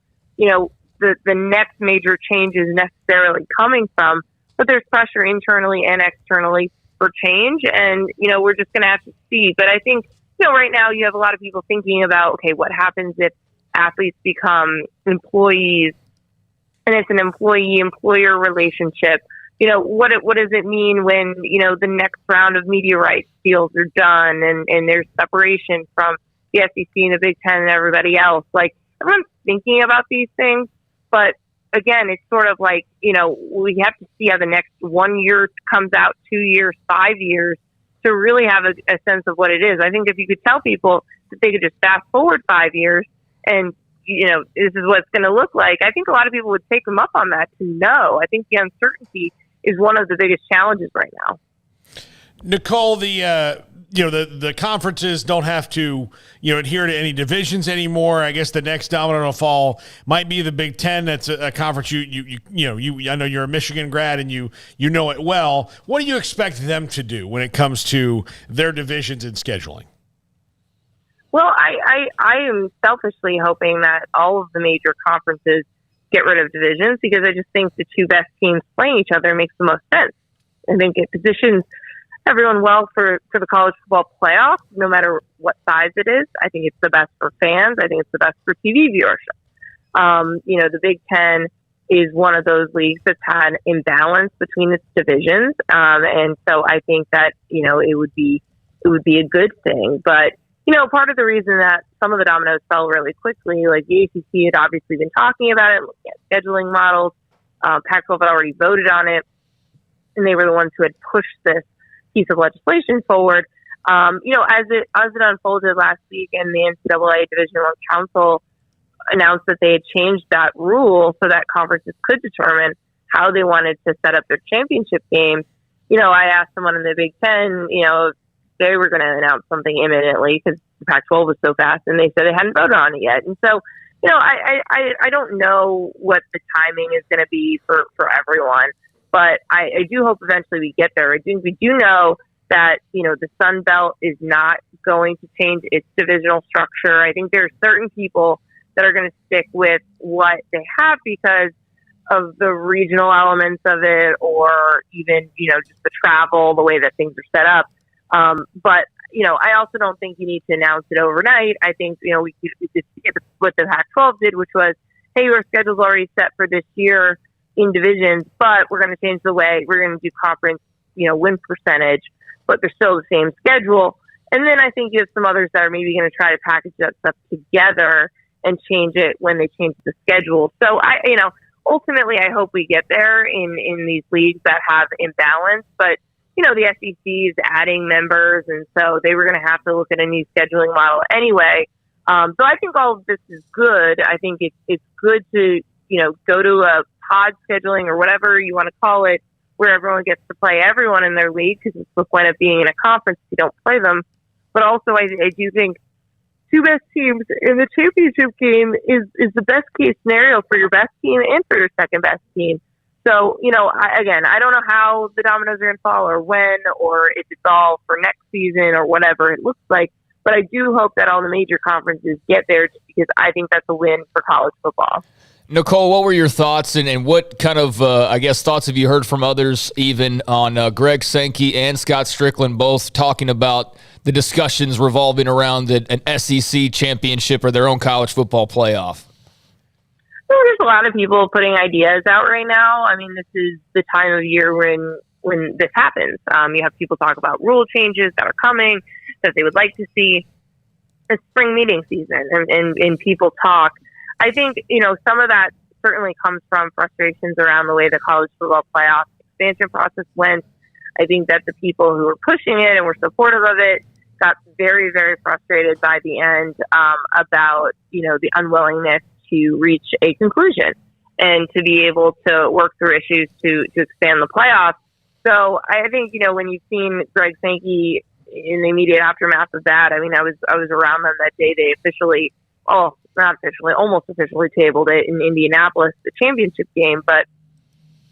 Speaker 11: the next major change is necessarily coming from, but there's pressure internally and externally for change. And, we're just going to have to see. But I think, right now you have a lot of people thinking about, okay, what happens if athletes become employees and it's an employee-employer relationship? What does it mean when, the next round of media rights deals are done and there's separation from the SEC and the Big Ten and everybody else? Like, everyone's thinking about these things, but again, it's sort of like, we have to see how the next 1 year comes out, 2 years, 5 years, to really have a sense of what it is. I think if you could tell people that they could just fast forward 5 years and, this is what it's going to look like, I think a lot of people would take them up on that to know. I think the uncertainty is one of the biggest challenges right now.
Speaker 6: Nicole, the conferences don't have to, adhere to any divisions anymore. I guess the next domino to fall might be the Big Ten. That's a conference I know you're a Michigan grad and you know it well. What do you expect them to do when it comes to their divisions and scheduling?
Speaker 11: Well, I am selfishly hoping that all of the major conferences get rid of divisions because I just think the two best teams playing each other makes the most sense. I think it positions everyone well for the college football playoff, no matter what size it is. I think it's the best for fans. I think it's the best for TV viewership. The Big Ten is one of those leagues that's had imbalance between its divisions. And so I think that, it would be a good thing. But, part of the reason that some of the dominoes fell really quickly, like the ACC had obviously been talking about it, looking at scheduling models. Pac-12 had already voted on it, and they were the ones who had pushed this piece of legislation forward. As it unfolded last week, and the NCAA Division I Council announced that they had changed that rule so that conferences could determine how they wanted to set up their championship games. I asked someone in the Big Ten, if they were going to announce something imminently because the Pac-12 was so fast, and they said they hadn't voted on it yet. And so, I don't know what the timing is going to be for everyone, but I do hope eventually we get there. I think we do know that, the Sun Belt is not going to change its divisional structure. I think there are certain people that are going to stick with what they have because of the regional elements of it, or even, just the travel, the way that things are set up. But I also don't think you need to announce it overnight. I think, we could see what the Pac-12 did, which was, hey, our schedule's already set for this year in divisions, but we're going to change the way we're going to do conference, win percentage, but they're still the same schedule. And then I think you have some others that are maybe going to try to package that stuff together and change it when they change the schedule. So ultimately I hope we get there in these leagues that have imbalance, but the SEC is adding members, and so they were going to have to look at a new scheduling model anyway. So I think all of this is good. I think it's good to, go to a pod scheduling or whatever you want to call it, where everyone gets to play everyone in their league, because it's the point of being in a conference if you don't play them. But also I do think two best teams in the championship game is the best case scenario for your best team and for your second best team. So, I don't know how the dominoes are going to fall or when, or if it's all for next season or whatever it looks like. But I do hope that all the major conferences get there, just because I think that's a win for college football.
Speaker 7: Nicole, what were your thoughts, and what kind of, thoughts have you heard from others, even on Greg Sankey and Scott Strickland, both talking about the discussions revolving around an SEC championship or their own college football playoff?
Speaker 11: There's a lot of people putting ideas out right now. I mean, this is the time of year when this happens. You have people talk about rule changes that are coming that they would like to see. It's spring meeting season, and people talk. I think, some of that certainly comes from frustrations around the way the college football playoff expansion process went. I think that the people who were pushing it and were supportive of it got very, very frustrated by the end about, the unwillingness to reach a conclusion and to be able to work through issues to expand the playoffs. So I think, when you've seen Greg Sankey in the immediate aftermath of that, I mean, I was around them that day. They almost officially tabled it in Indianapolis, the championship game, but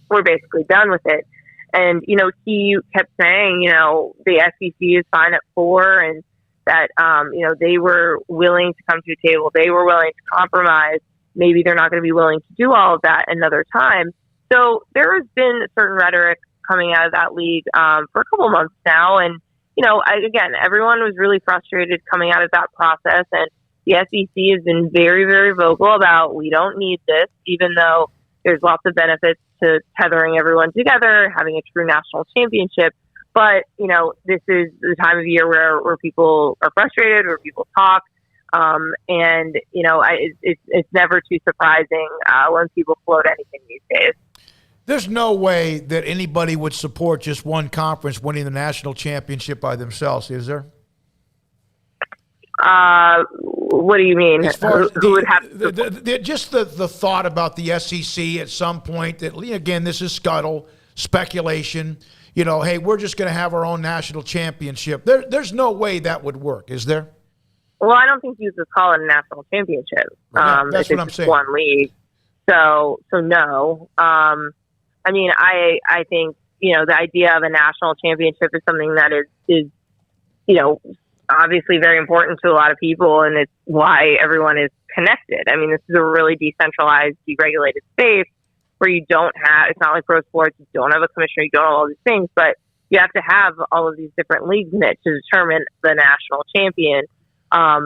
Speaker 11: we're basically done with it. And, he kept saying, the SEC is fine at 4, and that, they were willing to come to a table. They were willing to compromise. Maybe they're not going to be willing to do all of that another time. So there has been certain rhetoric coming out of that league for a couple months now. And, everyone was really frustrated coming out of that process. And the SEC has been very, very vocal about, we don't need this, even though there's lots of benefits to tethering everyone together, having a true national championship. But, this is the time of year where people are frustrated, where people talk. It's never too surprising when people float anything these days.
Speaker 5: There's no way that anybody would support just one conference winning the national championship by themselves, is there?
Speaker 11: What do you mean?
Speaker 5: As far as
Speaker 11: who would have
Speaker 5: just the thought about the SEC at some point that, again, this is speculation. Hey, we're just going to have our own national championship. There's no way that would work, is there?
Speaker 11: Well, I don't think you could call it a national championship.
Speaker 5: That's what I'm saying.
Speaker 11: One league. So no. I think, the idea of a national championship is something that is obviously very important to a lot of people, and it's why everyone is connected. I mean, this is a really decentralized, deregulated space where you don't have, it's not like pro sports, you don't have a commissioner, you don't have all these things, but you have to have all of these different leagues in it to determine the national champion. I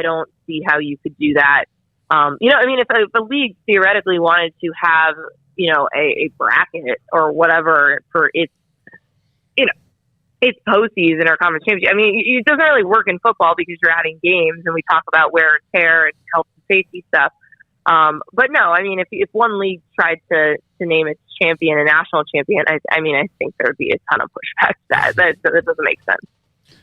Speaker 11: don't see how you could do that. If a league theoretically wanted to have, a bracket or whatever for its, it's postseason or conference championship. I mean, it doesn't really work in football because you're adding games, and we talk about wear and tear and health and safety stuff. But no, I mean, if one league tried to name its champion a national champion, I mean, I think there would be a ton of pushback to that. That doesn't make sense.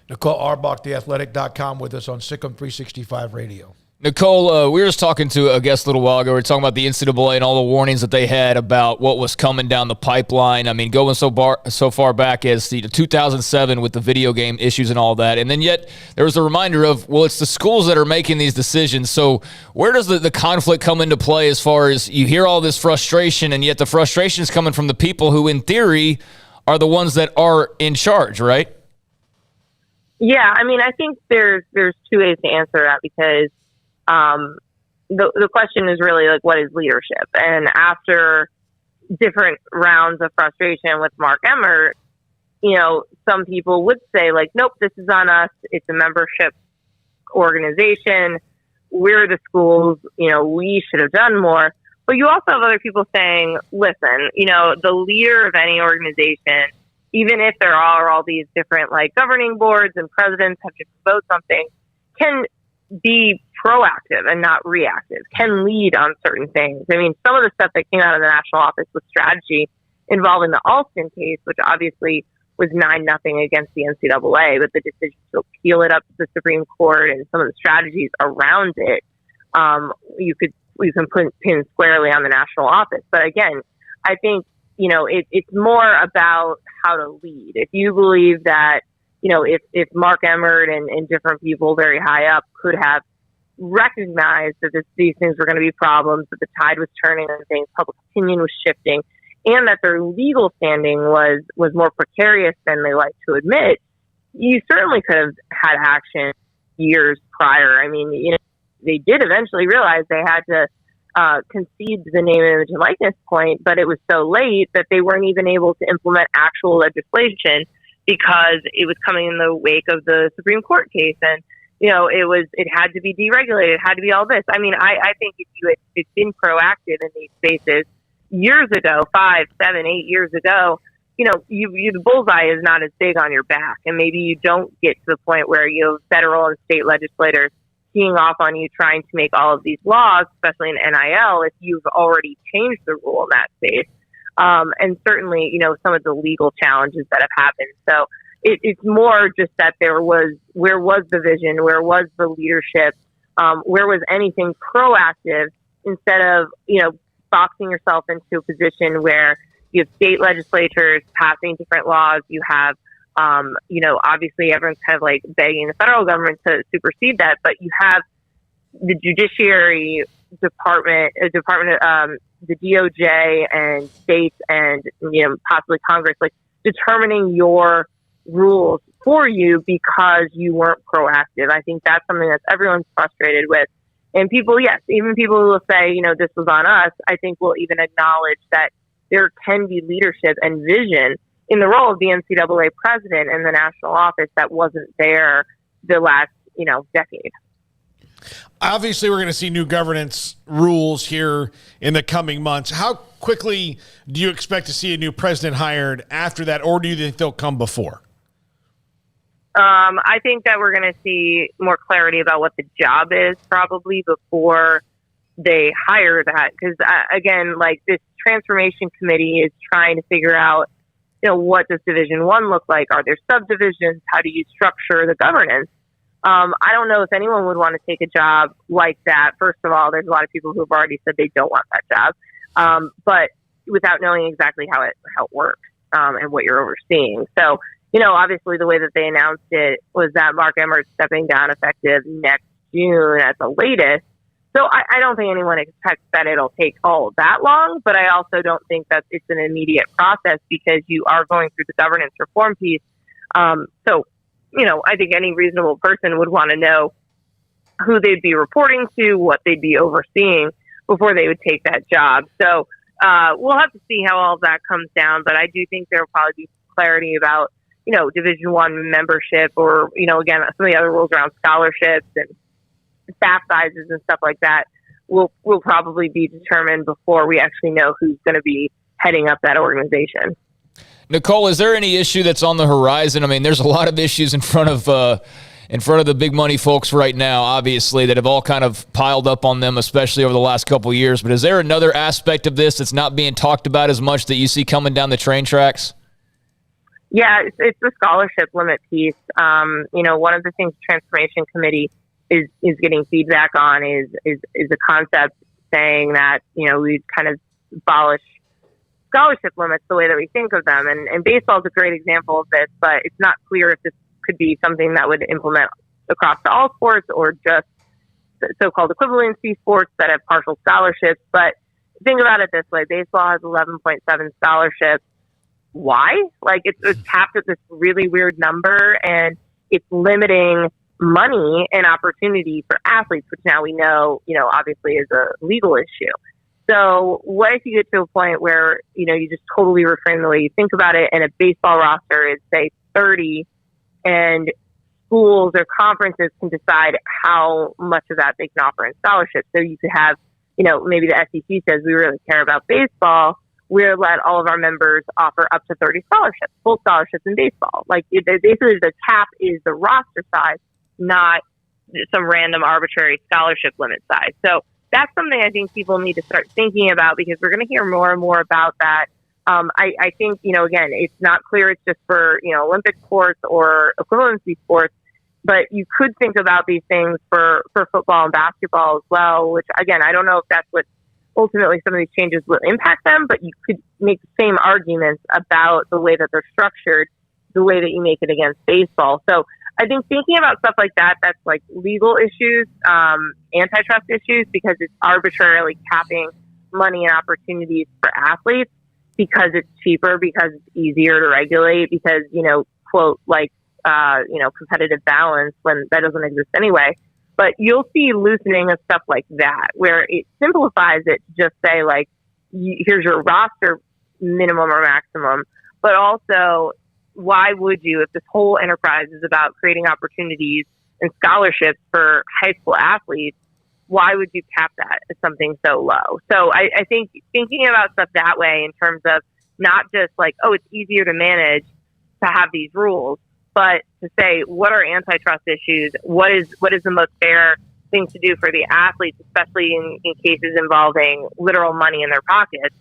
Speaker 5: Nicole Auerbach, theathletic.com, with us on Sikkim 365 Radio.
Speaker 7: Nicole, we were just talking to a guest a little while ago. We were talking about the NCAA and all the warnings that they had about what was coming down the pipeline. I mean, going so far back as the 2007 with the video game issues and all that. And then yet there was a reminder of, well, it's the schools that are making these decisions. So where does the conflict come into play as far as you hear all this frustration, and yet the frustration is coming from the people who, in theory, are the ones that are in charge, right?
Speaker 11: Yeah, I mean, I think there's two ways to answer that, because the question is really like, what is leadership? And after different rounds of frustration with Mark Emmert, you know, some people would say like, nope, this is on us. It's a membership organization. We're the schools, you know, we should have done more. But you also have other people saying, listen, you know, the leader of any organization, even if there are all these different like governing boards and presidents have to vote something, can be proactive and not reactive, can lead on certain things. I mean, some of the stuff that came out of the national office was strategy involving the Alston case, which obviously was 9-0 against the NCAA, but the decision to appeal it up to the Supreme Court and some of the strategies around it, you can pin squarely on the national office. But again, I think, you know, it's more about how to lead. If you believe that, you know, if Mark Emmert and different people very high up could have recognized that these things were going to be problems, that the tide was turning on things, public opinion was shifting, and that their legal standing was more precarious than they like to admit, you certainly could have had action years prior. I mean, you know, they did eventually realize they had to concede the name, image, and likeness point, but it was so late that they weren't even able to implement actual legislation because it was coming in the wake of the Supreme Court case. And, you know, it had to be deregulated, it had to be all this. I mean, I think if you had been proactive in these spaces years ago, 5, 7, 8 years ago, you know, the bullseye is not as big on your back. And maybe you don't get to the point where you have federal and state legislators teeing off on you trying to make all of these laws, especially in NIL, if you've already changed the rule in that space. And certainly, you know, some of the legal challenges that have happened. So it's more just that where was the vision? Where was the leadership? Where was anything proactive, instead of, you know, boxing yourself into a position where you have state legislatures passing different laws. You have, you know, obviously everyone's kind of like begging the federal government to supersede that, but you have the judiciary department, the DOJ and states and, you know, possibly Congress, like determining your rules for you because you weren't proactive. I think that's something that everyone's frustrated with. And people, yes, even people who will say, you know, this was on us, I think will even acknowledge that there can be leadership and vision in the role of the NCAA president and the national office that wasn't there the last, you know, decade.
Speaker 6: Obviously, we're going to see new governance rules here in the coming months. How quickly do you expect to see a new president hired after that, or do you think they'll come before?
Speaker 11: I think that we're going to see more clarity about what the job is probably before they hire that. Because, again, like this transformation committee is trying to figure out, you know, what does Division I look like? Are there subdivisions? How do you structure the governance? I don't know if anyone would want to take a job like that. First of all, there's a lot of people who have already said they don't want that job, but without knowing exactly how it works and what you're overseeing. So, you know, obviously the way that they announced it was that Mark Emmert's stepping down effective next June at the latest. So I don't think anyone expects that it'll take all that long, but I also don't think that it's an immediate process because you are going through the governance reform piece. So, you know, I think any reasonable person would want to know who they'd be reporting to, what they'd be overseeing before they would take that job. So we'll have to see how all of that comes down, but I do think there will probably be clarity about, you know, Division I membership or, you know, again, some of the other rules around scholarships and staff sizes and stuff like that will probably be determined before we actually know who's going to be heading up that organization.
Speaker 7: Nicole, is there any issue that's on the horizon? I mean, there's a lot of issues in front of the big money folks right now, obviously, that have all kind of piled up on them, especially over the last couple of years. But is there another aspect of this that's not being talked about as much that you see coming down the train tracks?
Speaker 11: Yeah, it's the scholarship limit piece. One of the things the Transformation Committee is getting feedback on is a concept saying that, we kind of abolish scholarship limits the way that we think of them. And baseball is a great example of this, but it's not clear if this could be something that would implement across to all sports or just so-called equivalency sports that have partial scholarships. But think about it this way. Baseball has 11.7 scholarships. Why? Like, it's capped at this really weird number, and it's limiting money and opportunity for athletes, which now we know, obviously is a legal issue. So what if you get to a point where, you just totally reframe the way you think about it, and a baseball roster is, say, 30, and schools or conferences can decide how much of that they can offer in scholarships. So you could have, maybe the SEC says we really care about baseball. We'll let all of our members offer up to 30 scholarships, full scholarships in baseball. Like, basically the cap is the roster size, not some random arbitrary scholarship limit size. So that's something I think people need to start thinking about, because we're going to hear more and more about that. I think, again, it's not clear it's just for, Olympic sports or equivalency sports, but you could think about these things for football and basketball as well, which, again, I don't know if that's what ultimately some of these changes will impact them, but you could make the same arguments about the way that they're structured, the way that you make it against baseball. So I think thinking about stuff like that, that's like legal issues, antitrust issues, because it's arbitrarily capping money and opportunities for athletes because it's cheaper, because it's easier to regulate, because, quote, like, competitive balance, when that doesn't exist anyway. But you'll see loosening of stuff like that, where it simplifies it to just say, like, here's your roster minimum or maximum, but also, why would you, if this whole enterprise is about creating opportunities and scholarships for high school athletes, why would you cap that at something so low? So I think thinking about stuff that way, in terms of not just like, oh, it's easier to manage to have these rules, but to say, what are antitrust issues? What is the most fair thing to do for the athletes, especially in cases involving literal money in their pockets?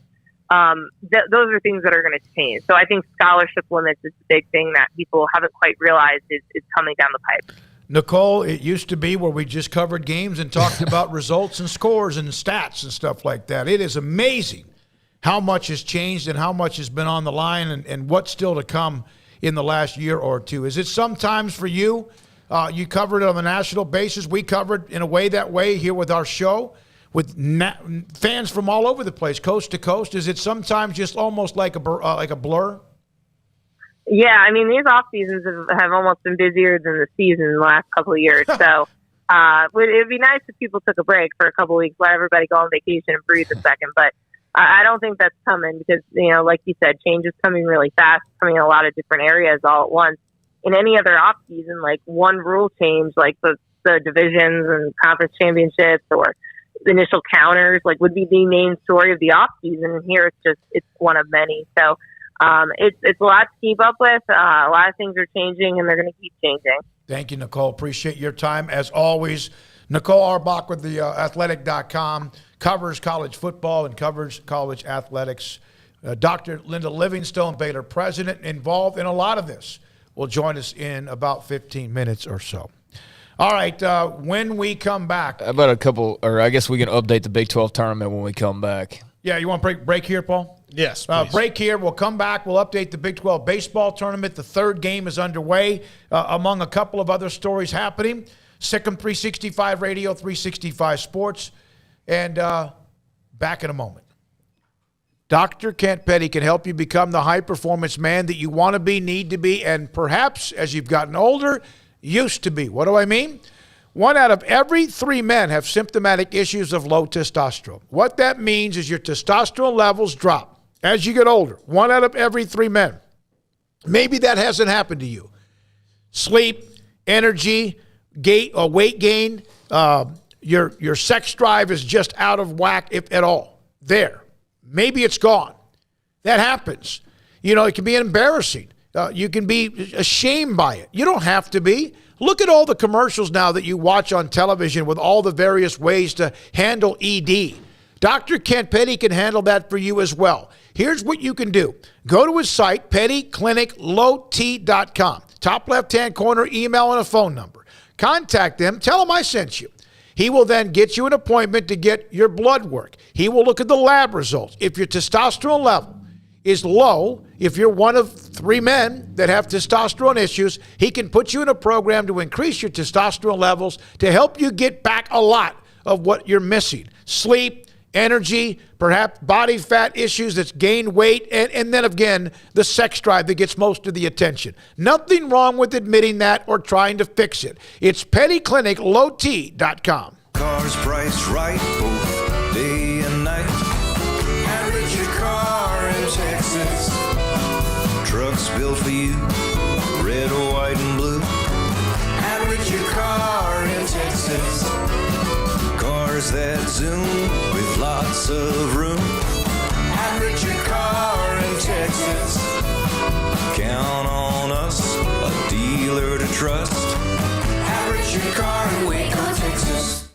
Speaker 11: Those are things that are going to change. So I think scholarship limits is the big thing that people haven't quite realized is coming down the pipe.
Speaker 5: Nicole, it used to be where we just covered games and talked about results and scores and stats and stuff like that. It is amazing how much has changed and how much has been on the line, and what's still to come in the last year or two. Is it sometimes for you, you covered it on a national basis, we covered in a way that way here with our show, with fans from all over the place, coast to coast? Is it sometimes just almost like a blur?
Speaker 11: Yeah, I mean, these off seasons have almost been busier than the season in the last couple of years. So it'd be nice if people took a break for a couple of weeks, let everybody go on vacation and breathe a second. But I don't think that's coming, because, like you said, change is coming really fast, coming in a lot of different areas all at once. In any other off season, like one rule change, like the divisions and conference championships or the initial counters, like, would be the main story of the off season. And here it's one of many. So it's a lot to keep up with. A lot of things are changing, and they're going to keep changing.
Speaker 5: Thank you, Nicole. Appreciate your time as always. Nicole Auerbach with the athletic.com, covers college football and covers college athletics. Dr. Linda Livingstone, Baylor president, involved in a lot of this, will join us in about 15 minutes or so. All right, when we come back.
Speaker 7: About I guess we can update the Big 12 tournament when we come back.
Speaker 5: Yeah, you want to break here, Paul?
Speaker 6: Yes,
Speaker 5: break here. We'll come back. We'll update the Big 12 baseball tournament. The third game is underway, among a couple of other stories happening. Sikkim 365 Radio, 365 Sports. And back in a moment. Dr. Kent Petty can help you become the high-performance man that you want to be, need to be, and perhaps, as you've gotten older, used to be. What do I mean? 1 out of every 3 men have symptomatic issues of low testosterone. What that means is your testosterone levels drop as you get older. 1 out of every 3 men. Maybe that hasn't happened to you. Sleep, energy, weight gain, your sex drive is just out of whack, if at all. Maybe it's gone. That happens. It can be embarrassing. You can be ashamed by it. You don't have to be. Look at all the commercials now that you watch on television with all the various ways to handle ED. Dr. Kent Petty can handle that for you as well. Here's what you can do. Go to his site, pettycliniclowt.com. Top left-hand corner, email and a phone number. Contact them. Tell them I sent you. He will then get you an appointment to get your blood work. He will look at the lab results. If your testosterone level is low, if you're one of 3 men that have testosterone issues, he can put you in a program to increase your testosterone levels to help you get back a lot of what you're missing. Sleep, energy, perhaps body fat issues that's gained weight, and then again, the sex drive that gets most of the attention. Nothing wrong with admitting that or trying to fix it. It's pettycliniclowt.com.
Speaker 12: Cars priced right both day and night. Average your car in Texas. Trucks built for you, red, white, and blue. Average your car in Texas. Cars that zoom with lots of room. Average your car in Texas. Count on us, a dealer to trust. Average your car in Waco, Texas.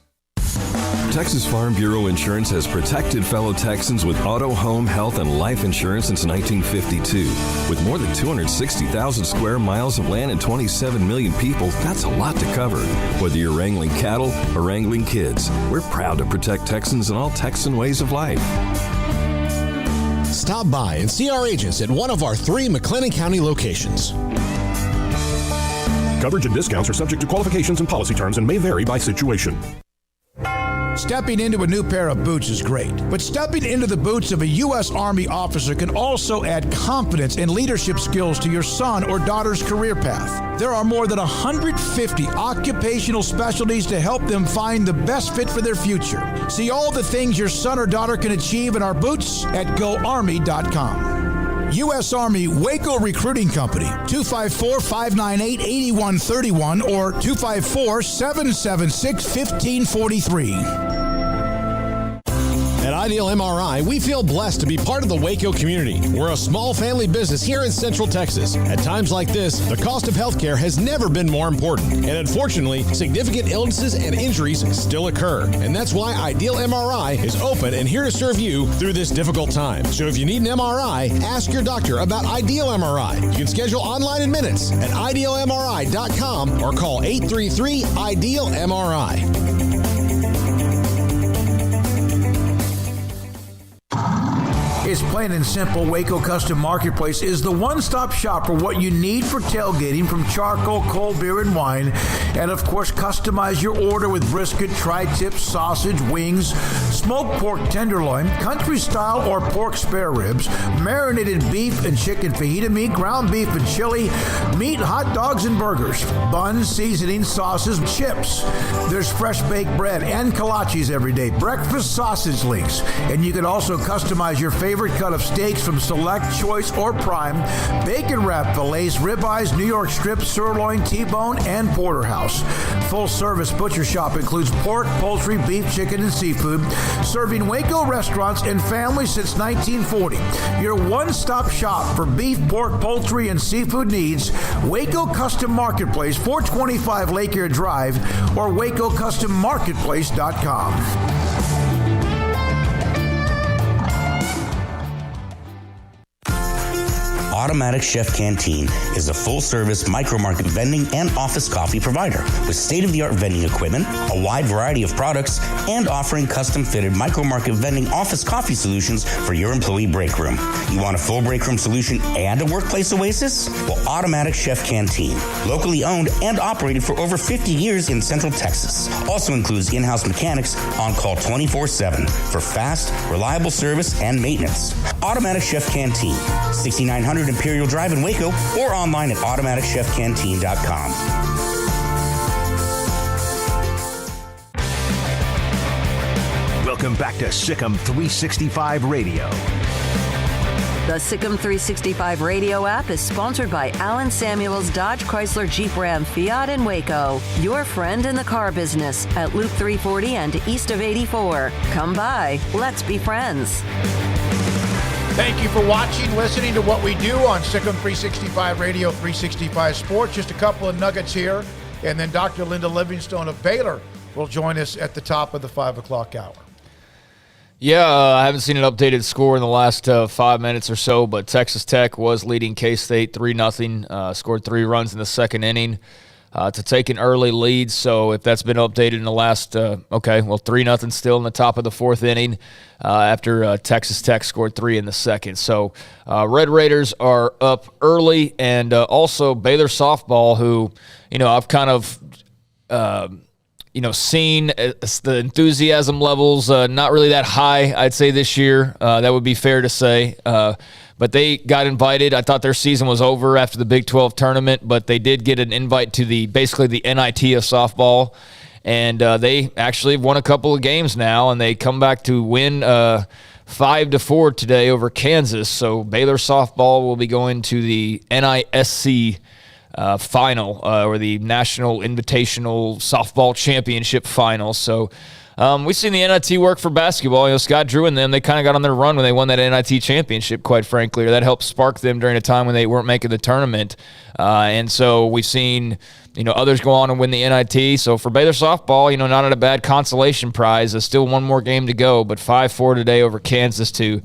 Speaker 14: Texas Farm Bureau Insurance has protected fellow Texans with auto, home, health, and life insurance since 1952. With more than 260,000 square miles of land and 27 million people, that's a lot to cover. Whether you're wrangling cattle or wrangling kids, we're proud to protect Texans in all Texan ways of life.
Speaker 16: Stop by and see our agents at one of our 3 McLennan County locations.
Speaker 13: Coverage and discounts are subject to qualifications and policy terms and may vary by situation.
Speaker 24: Stepping into a new pair of boots is great, but stepping into the boots of a U.S. Army officer can also add confidence and leadership skills to your son or daughter's career path. There are more than 150 occupational specialties to help them find the best fit for their future. See all the things your son or daughter can achieve in our boots at GoArmy.com. U.S. Army Waco Recruiting Company, 254-598-8131 or 254-776-1543.
Speaker 16: At Ideal MRI, we feel blessed to be part of the Waco community. We're a small family business here in Central Texas. At times like this, the cost of healthcare has never been more important. And unfortunately, significant illnesses and injuries still occur. And that's why Ideal MRI is open and here to serve you through this difficult time. So if you need an MRI, ask your doctor about Ideal MRI. You can schedule online in minutes at idealmri.com or call 833-IDEAL-MRI.
Speaker 24: It's plain and simple. Waco Custom Marketplace is the one-stop shop for what you need for tailgating, from charcoal, cold beer, and wine. And, of course, customize your order with brisket, tri-tip, sausage, wings, smoked pork tenderloin, country-style or pork spare ribs, marinated beef and chicken fajita meat, ground beef and chili, meat, hot dogs, and burgers, buns, seasoning, sauces, chips. There's fresh baked bread and kolaches every day, breakfast sausage links. And you can also customize your favorite cut of steaks from Select, Choice, or Prime, bacon wrap fillets, ribeyes, New York strip, sirloin, T-bone, and porterhouse. Full-service butcher shop includes pork, poultry, beef, chicken, and seafood, serving Waco restaurants and families since 1940. Your one-stop shop for beef, pork, poultry, and seafood needs. Waco Custom Marketplace, 425 Lake Erie Drive, or WacoCustomMarketplace.com.
Speaker 18: Automatic Chef Canteen is a full-service micro-market vending and office coffee provider with state-of-the-art vending equipment, a wide variety of products, and offering custom-fitted micro-market vending office coffee solutions for your employee break room. You want a full break room solution and a workplace oasis? Well, Automatic Chef Canteen, locally owned and operated for over 50 years in Central Texas, also includes in-house mechanics on call 24/7 for fast, reliable service and maintenance. Automatic Chef Canteen, 6900 Imperial Drive in Waco, or online at automaticchefcanteen.com.
Speaker 4: Welcome back to Sikkim 365 Radio.
Speaker 2: The Sikkim 365 Radio app is sponsored by Alan Samuels Dodge Chrysler Jeep Ram Fiat in Waco, your friend in the car business at Loop 340 and east of 84. Come by. Let's be friends.
Speaker 5: Thank you for watching, listening to what we do on Sikkim 365 Radio, 365 Sports. Just a couple of nuggets here, and then Dr. Linda Livingstone of Baylor will join us at the top of the 5 o'clock hour.
Speaker 7: Yeah, I haven't seen an updated score in the last 5 minutes or so, but Texas Tech was leading K-State 3-0, scored 3 runs in the second inning to take an early lead. So if that's been updated in the last, 3-0 still in the top of the 4th inning after Texas Tech scored 3 in the second. So Red Raiders are up early, and also Baylor softball, who, I've kind of seen the enthusiasm levels not really that high, I'd say, this year. That would be fair to say. But they got invited. I thought their season was over after the Big 12 tournament, but they did get an invite to the NIT of softball. And they actually won a couple of games now, and they come back to win 5-4 today over Kansas. So Baylor softball will be going to the NISC final, or the National Invitational Softball Championship final. So we've seen the NIT work for basketball. Scott Drew and them, they kind of got on their run when they won that NIT championship, quite frankly, or that helped spark them during a time when they weren't making the tournament. And so we've seen, others go on and win the NIT. So for Baylor softball, not at a bad consolation prize. There's still one more game to go, but 5-4 today over Kansas to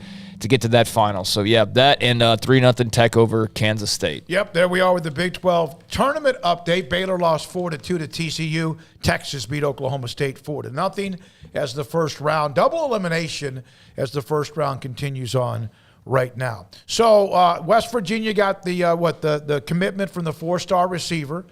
Speaker 7: get to that final. So, yeah, that and 3-0 Tech over Kansas State.
Speaker 5: Yep, there we are with the Big 12 tournament update. Baylor lost 4-2 to TCU. Texas beat Oklahoma State 4-0 as the first round. Double elimination as the first round continues on right now. So, West Virginia got the commitment from the 4-star receiver.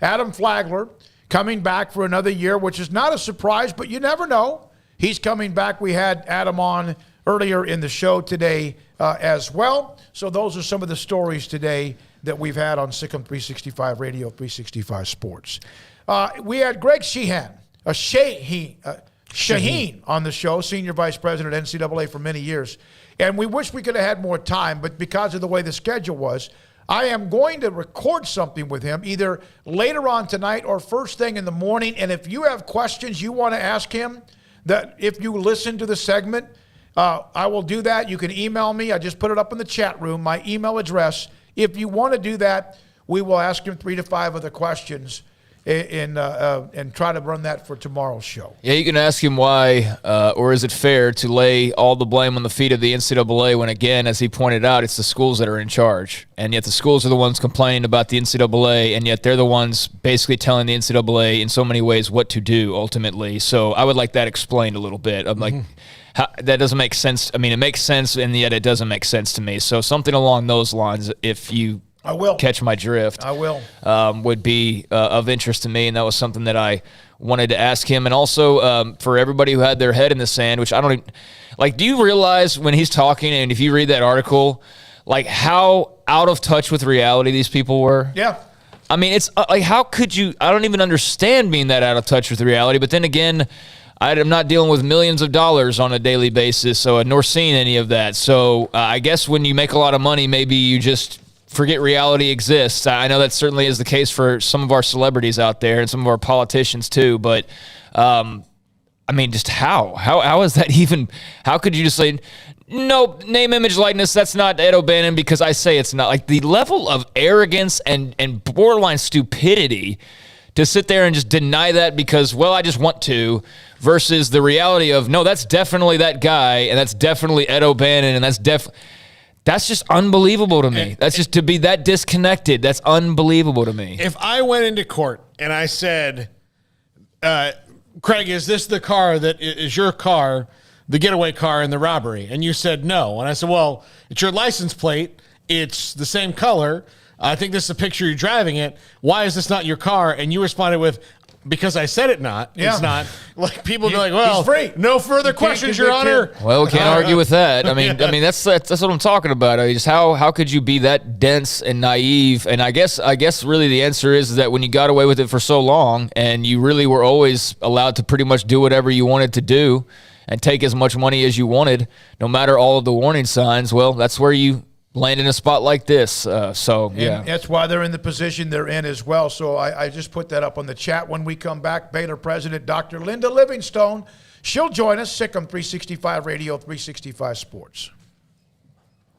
Speaker 5: Adam Flagler coming back for another year, which is not a surprise, but you never know. He's coming back. We had Adam on earlier in the show today as well. So those are some of the stories today that we've had on Sikkim 365 Radio, 365 Sports. We had Greg Shaheen on the show, Senior Vice President at NCAA for many years. And we wish we could have had more time, but because of the way the schedule was, I am going to record something with him either later on tonight or first thing in the morning. And if you have questions you want to ask him, that if you listen to the segment, I will do that. You can email me. I just put it up in the chat room, my email address. If you want to do that, we will ask him 3 to 5 other questions and try to run that for tomorrow's show.
Speaker 7: Yeah, you can ask him why, or is it fair to lay all the blame on the feet of the NCAA when, again, as he pointed out, it's the schools that are in charge. And yet the schools are the ones complaining about the NCAA, and yet they're the ones basically telling the NCAA in so many ways what to do ultimately. So I would like that explained a little bit. I'm like, that doesn't make sense. I mean, it makes sense, and yet it doesn't make sense to me. So something along those lines, if you catch my drift,
Speaker 5: I will.
Speaker 7: Would be of interest to me, and that was something that I wanted to ask him. And also for everybody who had their head in the sand, which I don't even, do you realize when he's talking, and if you read that article, how out of touch with reality these people were?
Speaker 5: Yeah.
Speaker 7: I mean, it's how could you, I don't even understand being that out of touch with reality, but then again, I'm not dealing with millions of dollars on a daily basis, nor seeing any of that. So I guess when you make a lot of money, maybe you just forget reality exists. I know that certainly is the case for some of our celebrities out there and some of our politicians too. But I mean, just how is that even? How could you just say, no, name, image, likeness, that's not Ed O'Bannon because I say it's not? The level of arrogance and borderline stupidity to sit there and just deny that because, well, I just want to, versus the reality of, no, that's definitely that guy, and that's definitely Ed O'Bannon, and that's just unbelievable to me. That's just to be that disconnected. That's unbelievable to me.
Speaker 6: If I went into court and I said, Craig, is this the car that is your car, the getaway car in the robbery? And you said no. And I said, well, it's your license plate. It's the same color. I think this is a picture you're driving it. Why is this not your car? And you responded with, because I said it not. Yeah. It's not. People be like, well, he's free. No further questions, Your Honor.
Speaker 7: Well, we can't argue with that. I mean, that's what I'm talking about. Just how could you be that dense and naive? And I guess really the answer is that when you got away with it for so long and you really were always allowed to pretty much do whatever you wanted to do and take as much money as you wanted, no matter all of the warning signs, well, that's where you land in a spot like this. Yeah.
Speaker 5: And that's why they're in the position they're in as well. So I just put that up on the chat. When we come back, Baylor President Dr. Linda Livingstone, she'll join us, Sikkim 365 Radio, 365 Sports.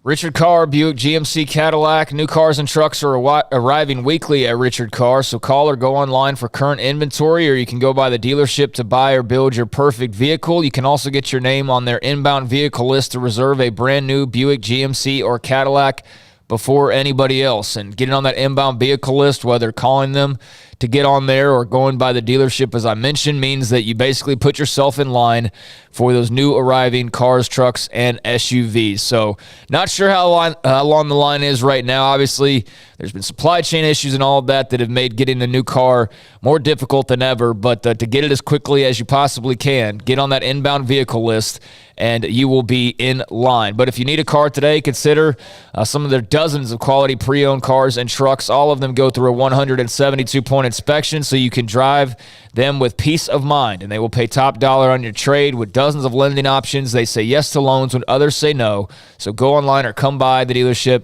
Speaker 7: Richard Carr, Buick GMC Cadillac. New cars and trucks are arriving weekly at Richard Carr, so call or go online for current inventory, or you can go by the dealership to buy or build your perfect vehicle. You can also get your name on their inbound vehicle list to reserve a brand new Buick GMC or Cadillac before anybody else. And getting on that inbound vehicle list, whether calling them to get on there or going by the dealership, as I mentioned, means that you basically put yourself in line for those new arriving cars, trucks, and SUVs. So not sure how long the line is right now. Obviously, there's been supply chain issues and all of that have made getting a new car more difficult than ever. But to get it as quickly as you possibly can, get on that inbound vehicle list, and you will be in line. But if you need a car today, consider some of their dozens of quality pre-owned cars and trucks. All of them go through a 172-point inspection, so you can drive them with peace of mind, and they will pay top dollar on your trade with dozens of lending options. They say yes to loans when others say no. So go online or come by the dealership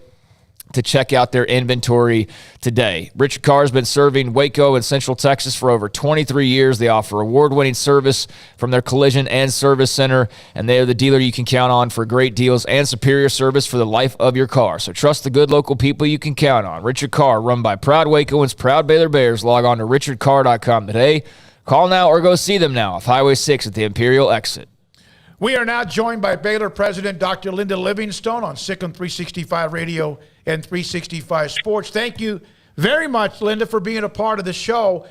Speaker 7: to check out their inventory today. Richard Carr has been serving Waco and Central Texas for over 23 years. They offer award-winning service from their collision and service center, and they are the dealer you can count on for great deals and superior service for the life of your car. So trust the good local people you can count on. Richard Carr, run by proud Wacoans, proud Baylor Bears. Log on to richardcarr.com today. Call now or go see them now off Highway 6 at the Imperial exit.
Speaker 5: We are now joined by Baylor President Dr. Linda Livingstone on Sikkim 365 Radio and 365 Sports. Thank you very much, Linda, for being a part of the show.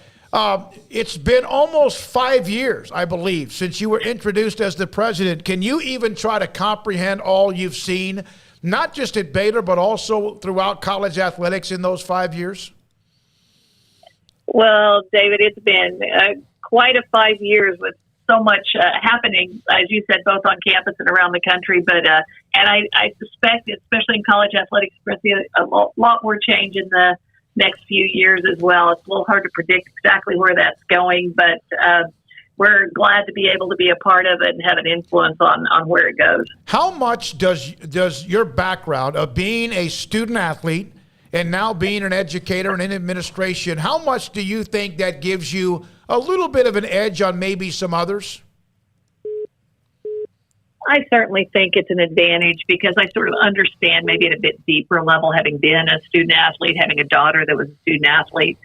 Speaker 5: It's been almost 5 years, I believe, since you were introduced as the president. Can you even try to comprehend all you've seen, not just at Baylor, but also throughout college athletics in those 5 years?
Speaker 19: Well, David, it's been quite a 5 years with so much happening, as you said, both on campus and around the country. But and I suspect, especially in college athletics, we're going to see a lot more change in the next few years as well. It's a little hard to predict exactly where that's going, but we're glad to be able to be a part of it and have an influence on where it goes.
Speaker 5: How much does your background of being a student athlete and now being an educator and in administration, how much do you think that gives you a little bit of an edge on maybe some others?
Speaker 19: I certainly think it's an advantage because I sort of understand maybe at a bit deeper level, having been a student athlete, having a daughter that was a student athlete,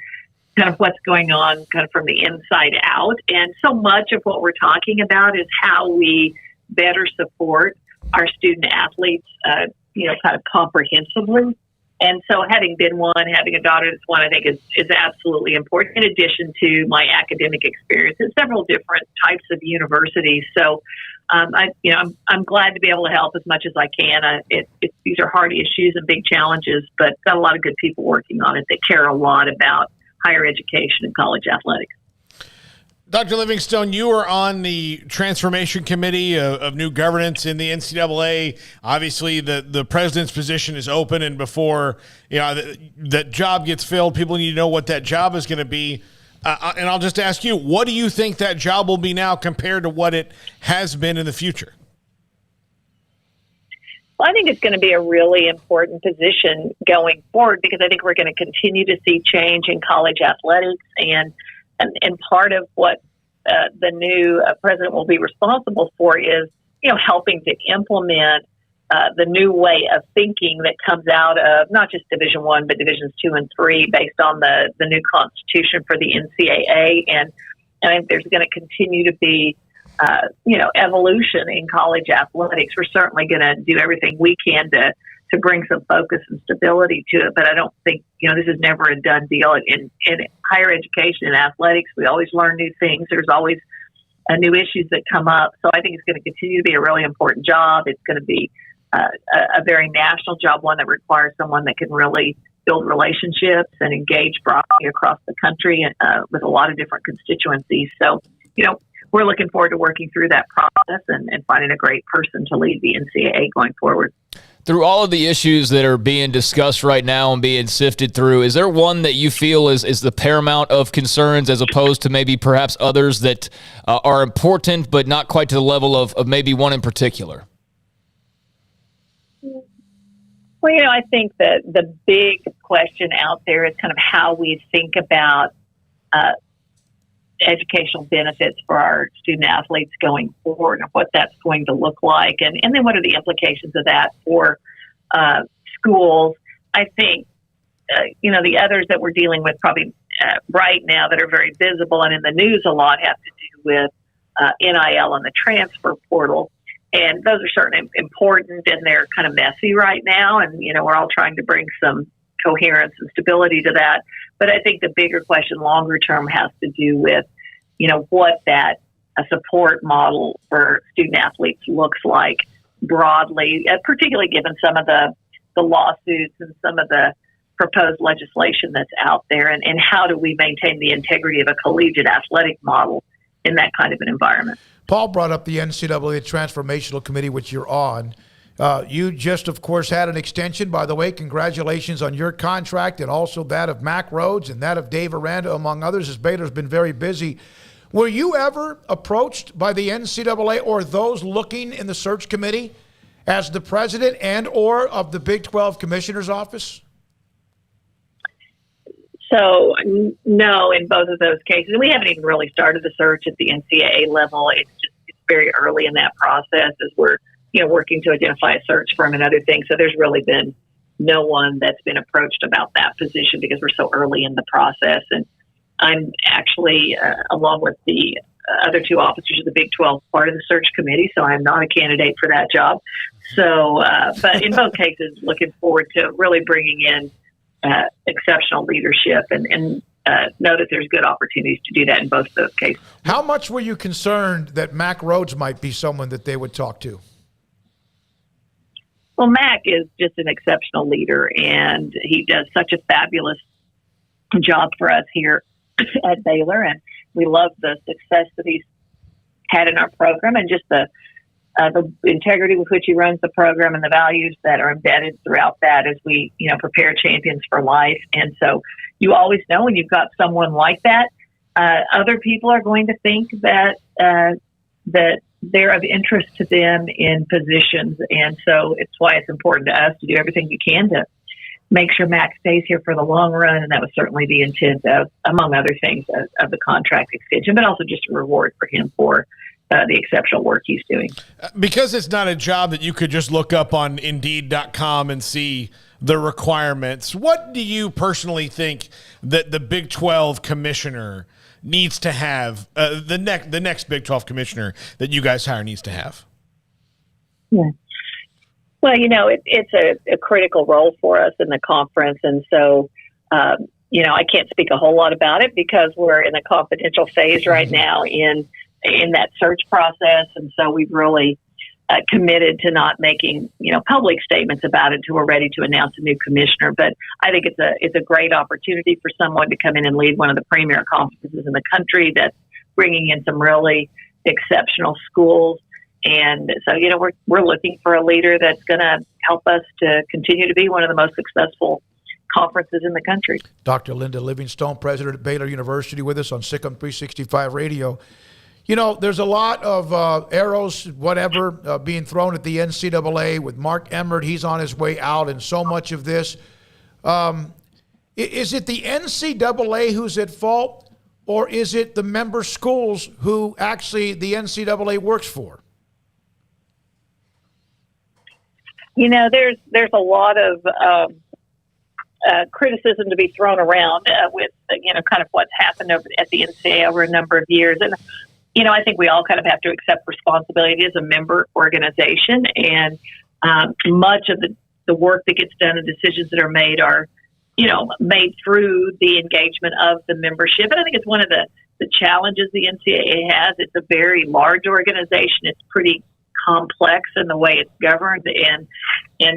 Speaker 19: kind of what's going on kind of from the inside out. And so much of what we're talking about is how we better support our student athletes, kind of comprehensively. And so having been one, having a daughter that's one, I think is absolutely important, in addition to my academic experience at several different types of universities. So I'm glad to be able to help as much as I can. These are hard issues and big challenges, but got a lot of good people working on it that care a lot about higher education and college athletics.
Speaker 6: Dr. Livingstone, you were on the transformation committee of new governance in the NCAA. Obviously, the president's position is open, and before that job gets filled, people need to know what that job is going to be. And I'll just ask you, what do you think that job will be now compared to what it has been in the future?
Speaker 19: Well, I think it's going to be a really important position going forward because I think we're going to continue to see change in college athletics, and part of what the new president will be responsible for is, helping to implement the new way of thinking that comes out of not just Division I, but Divisions 2 and 3, based on the new constitution for the NCAA. And I think there's going to continue to be, evolution in college athletics. We're certainly going to do everything we can to bring some focus and stability to it. But I don't think, this is never a done deal. In higher education and athletics, we always learn new things. There's always new issues that come up. So I think it's going to continue to be a really important job. It's going to be a very national job, one that requires someone that can really build relationships and engage broadly across the country with a lot of different constituencies. So, we're looking forward to working through that process and finding a great person to lead the NCAA going forward.
Speaker 7: Through all of the issues that are being discussed right now and being sifted through, is there one that you feel is the paramount of concerns as opposed to maybe perhaps others that are important but not quite to the level of maybe one in particular?
Speaker 19: Well, I think that the big question out there is kind of how we think about educational benefits for our student athletes going forward and what that's going to look like. And then what are the implications of that for schools. I think, the others that we're dealing with probably right now that are very visible and in the news a lot have to do with NIL and the transfer portal. And those are certainly important, and they're kind of messy right now. And, we're all trying to bring some coherence and stability to that. But I think the bigger question longer term has to do with, what that support model for student athletes looks like broadly, particularly given some of the lawsuits and some of the proposed legislation that's out there. And how do we maintain the integrity of a collegiate athletic model in that kind of an environment?
Speaker 5: Paul brought up the NCAA Transformational Committee, which you're on. You just, of course, had an extension. By the way, congratulations on your contract and also that of Mack Rhodes and that of Dave Aranda, among others, as Baylor's been very busy. Were you ever approached by the NCAA or those looking in the search committee as the president and or of the Big 12 Commissioner's Office?
Speaker 19: So, no, in both of those cases. And we haven't even really started the search at the NCAA level. It's very early in that process as we're, working to identify a search firm and other things. So there's really been no one that's been approached about that position because we're so early in the process. And I'm actually, along with the other two officers of the Big 12, part of the search committee, so I'm not a candidate for that job. So, but in both cases, looking forward to really bringing in exceptional leadership and know that there's good opportunities to do that in both of those cases.
Speaker 5: How much were you concerned that Mack Rhodes might be someone that they would talk to?
Speaker 19: Well, Mack is just an exceptional leader, and he does such a fabulous job for us here at Baylor, and we love the success that he's had in our program and just the integrity with which he runs the program and the values that are embedded throughout that as we, prepare champions for life. And so you always know when you've got someone like that, other people are going to think that they're of interest to them in positions. And so it's why it's important to us to do everything we can to make sure Max stays here for the long run. And that was certainly the intent of, among other things, of the contract extension, but also just a reward for him for the exceptional work he's doing.
Speaker 6: Because it's not a job that you could just look up on Indeed.com and see the requirements, what do you personally think that the Big 12 commissioner needs to have, the next Big 12 commissioner that you guys hire needs to have?
Speaker 19: Yeah. Well, it's a critical role for us in the conference. And so, I can't speak a whole lot about it because we're in a confidential phase right now in that search process. And so we've really committed to not making, public statements about it until we're ready to announce a new commissioner. But I think it's a great opportunity for someone to come in and lead one of the premier conferences in the country that's bringing in some really exceptional schools. And so, we're looking for a leader that's going to help us to continue to be one of the most successful conferences in the country.
Speaker 5: Dr. Linda Livingstone, president at Baylor University, with us on SicEm 365 Radio. There's a lot of arrows, being thrown at the NCAA with Mark Emmert. He's on his way out, and so much of this. Is it the NCAA who's at fault, or is it the member schools who actually the NCAA works for?
Speaker 19: There's a lot of criticism to be thrown around with, kind of what's happened at the NCAA over a number of years. And I think we all kind of have to accept responsibility as a member organization, and much of the work that gets done and decisions that are made are, made through the engagement of the membership. And I think it's one of the challenges the NCAA has. It's a very large organization. It's pretty complex in the way it's governed and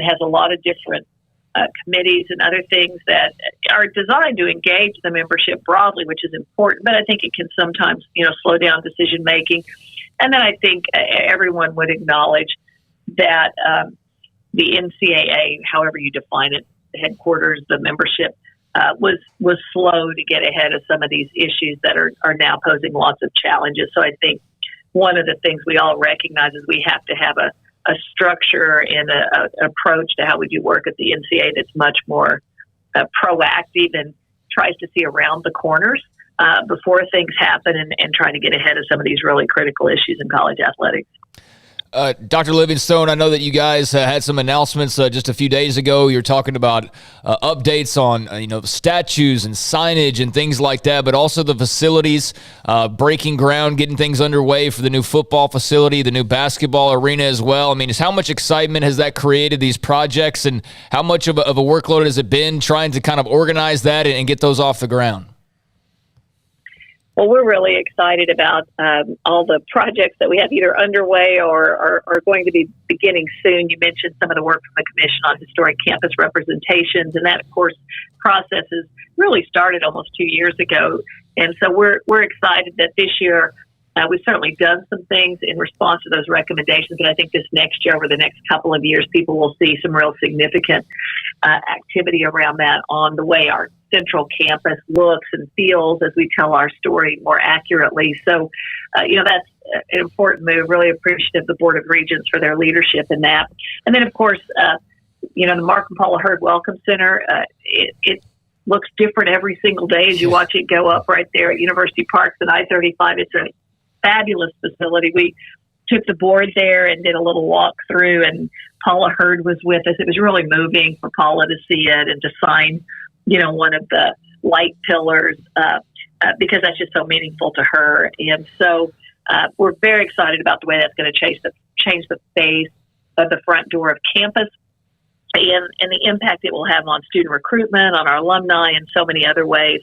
Speaker 19: has a lot of different committees and other things that are designed to engage the membership broadly, which is important, but I think it can sometimes, slow down decision making. And then I think everyone would acknowledge that the NCAA, however you define it, the headquarters, the membership, was slow to get ahead of some of these issues that are now posing lots of challenges. So I think one of the things we all recognize is we have to have a structure and an approach to how we do work at the NCAA that's much more proactive and tries to see around the corners before things happen and trying to get ahead of some of these really critical issues in college athletics.
Speaker 7: Dr. Livingstone, I know that you guys had some announcements just a few days ago. You're talking about updates on statues and signage and things like that, but also the facilities, breaking ground, getting things underway for the new football facility, the new basketball arena as well. I mean, how much excitement has that created, these projects, and how much of a workload has it been trying to kind of organize that and get those off the ground?
Speaker 19: Well, we're really excited about all the projects that we have either underway or are going to be beginning soon. You mentioned some of the work from the Commission on Historic Campus Representations, and that, of course, process has really started almost 2 years ago. And so we're excited that this year we've certainly done some things in response to those recommendations, but I think this next year, over the next couple of years, people will see some real significant activity around that on the way our central campus looks and feels as we tell our story more accurately. So, that's an important move. Really appreciative of the Board of Regents for their leadership in that. And then, of course, the Mark and Paula Hurd Welcome Center, it looks different every single day as you watch it go up right there at University Parks and I-35. It's a fabulous facility. We took the board there and did a little walk through, and Paula Hurd was with us. It was really moving for Paula to see it and to sign one of the light pillars because that's just so meaningful to her. And so we're very excited about the way that's going to change the face of the front door of campus and the impact it will have on student recruitment, on our alumni, and so many other ways.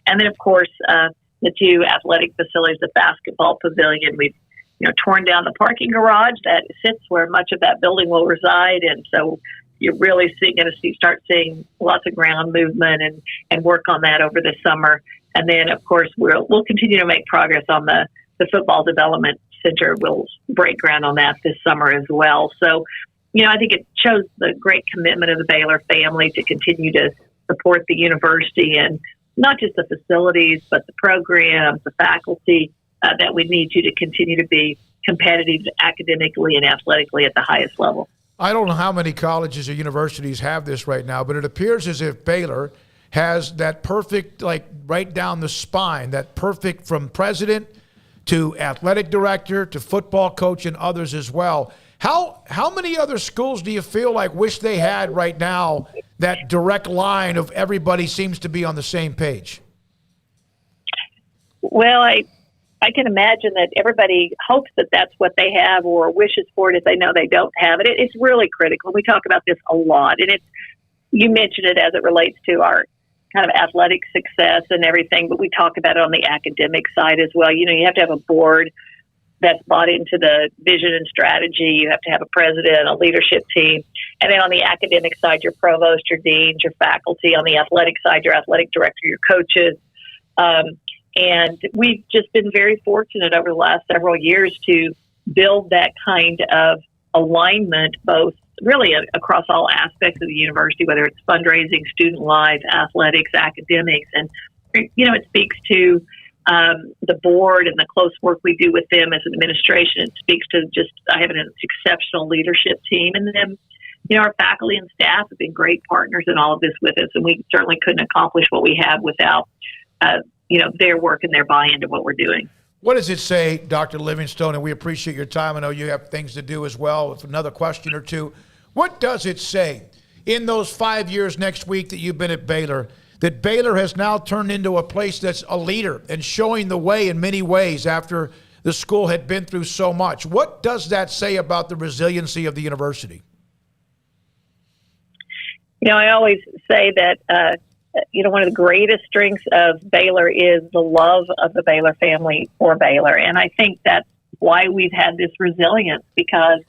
Speaker 19: And then, of course, the two athletic facilities, the basketball pavilion, we've torn down the parking garage that sits where much of that building will reside. And so you're really start seeing lots of ground movement and work on that over the summer. And then, of course, we'll continue to make progress on the football development center. We'll break ground on that this summer as well. So, I think it shows the great commitment of the Baylor family to continue to support the university and not just the facilities, but the programs, the faculty that we need to continue to be competitive academically and athletically at the highest level.
Speaker 5: I don't know how many colleges or universities have this right now, but it appears as if Baylor has that perfect, right down the spine, that perfect from president to athletic director to football coach and others as well. How many other schools do you feel like wish they had right now that direct line of everybody seems to be on the same page?
Speaker 19: Well, I can imagine that everybody hopes that that's what they have or wishes for it if they know they don't have it. It's really critical. We talk about this a lot, and you mentioned it as it relates to our kind of athletic success and everything, but we talk about it on the academic side as well. You have to have a board that's bought into the vision and strategy. You have to have a president, a leadership team. And then on the academic side, your provost, your deans, your faculty. On the athletic side, your athletic director, your coaches. And we've just been very fortunate over the last several years to build that kind of alignment, both really across all aspects of the university, whether it's fundraising, student life, athletics, academics. And, it speaks to the board and the close work we do with them as an administration. It speaks to I have an exceptional leadership team. And then, our faculty and staff have been great partners in all of this with us. And we certainly couldn't accomplish what we have without, their work and their buy-in to what we're doing.
Speaker 5: What does it say, Dr. Livingstone? And we appreciate your time. I know you have things to do as well. With another question or two, what does it say in those 5 years next week that you've been at Baylor, that Baylor has now turned into a place that's a leader and showing the way in many ways after the school had been through so much? What does that say about the resiliency of the university?
Speaker 19: I always say that, one of the greatest strengths of Baylor is the love of the Baylor family for Baylor. And I think that's why we've had this resilience, because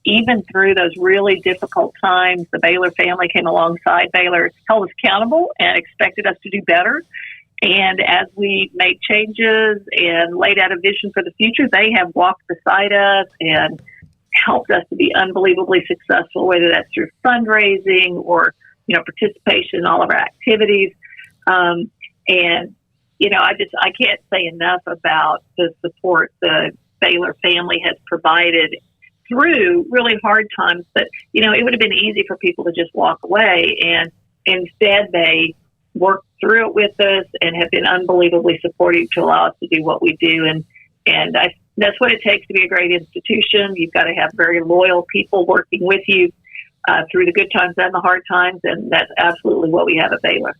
Speaker 19: even through those really difficult times, the Baylor family came alongside Baylor, held us accountable, and expected us to do better. And as we made changes and laid out a vision for the future, they have walked beside us and helped us to be unbelievably successful, whether that's through fundraising or participation in all of our activities. I can't say enough about the support the Baylor family has provided through really hard times. But, it would have been easy for people to just walk away. And instead, they worked through it with us and have been unbelievably supportive to allow us to do what we do. And, That's what it takes to be a great institution. You've got to have very loyal people working with you through the good times and the hard times, and that's absolutely what we have at Baylor.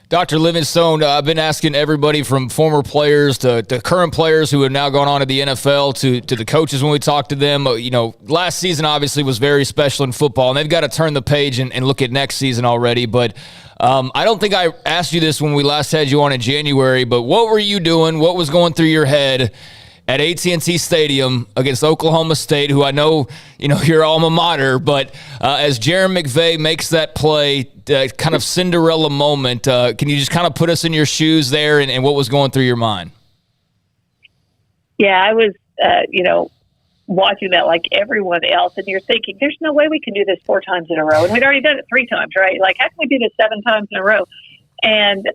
Speaker 7: Dr. Livingstone, I've been asking everybody from former players to current players who have now gone on to the NFL to the coaches when we talk to them. Last season obviously was very special in football, and they've got to turn the page and look at next season already. But I don't think I asked you this when we last had you on in January, but what were you doing? What was going through your head at AT&T Stadium against Oklahoma State, who I know, your alma mater, but as Jaron McVay makes that play, kind of Cinderella moment, can you just kind of put us in your shoes there and what was going through your mind?
Speaker 19: Yeah, I was, watching that like everyone else, and you're thinking, there's no way we can do this 4 times in a row. And we'd already done it 3 times, right? Like, how can we do this 7 times in a row? And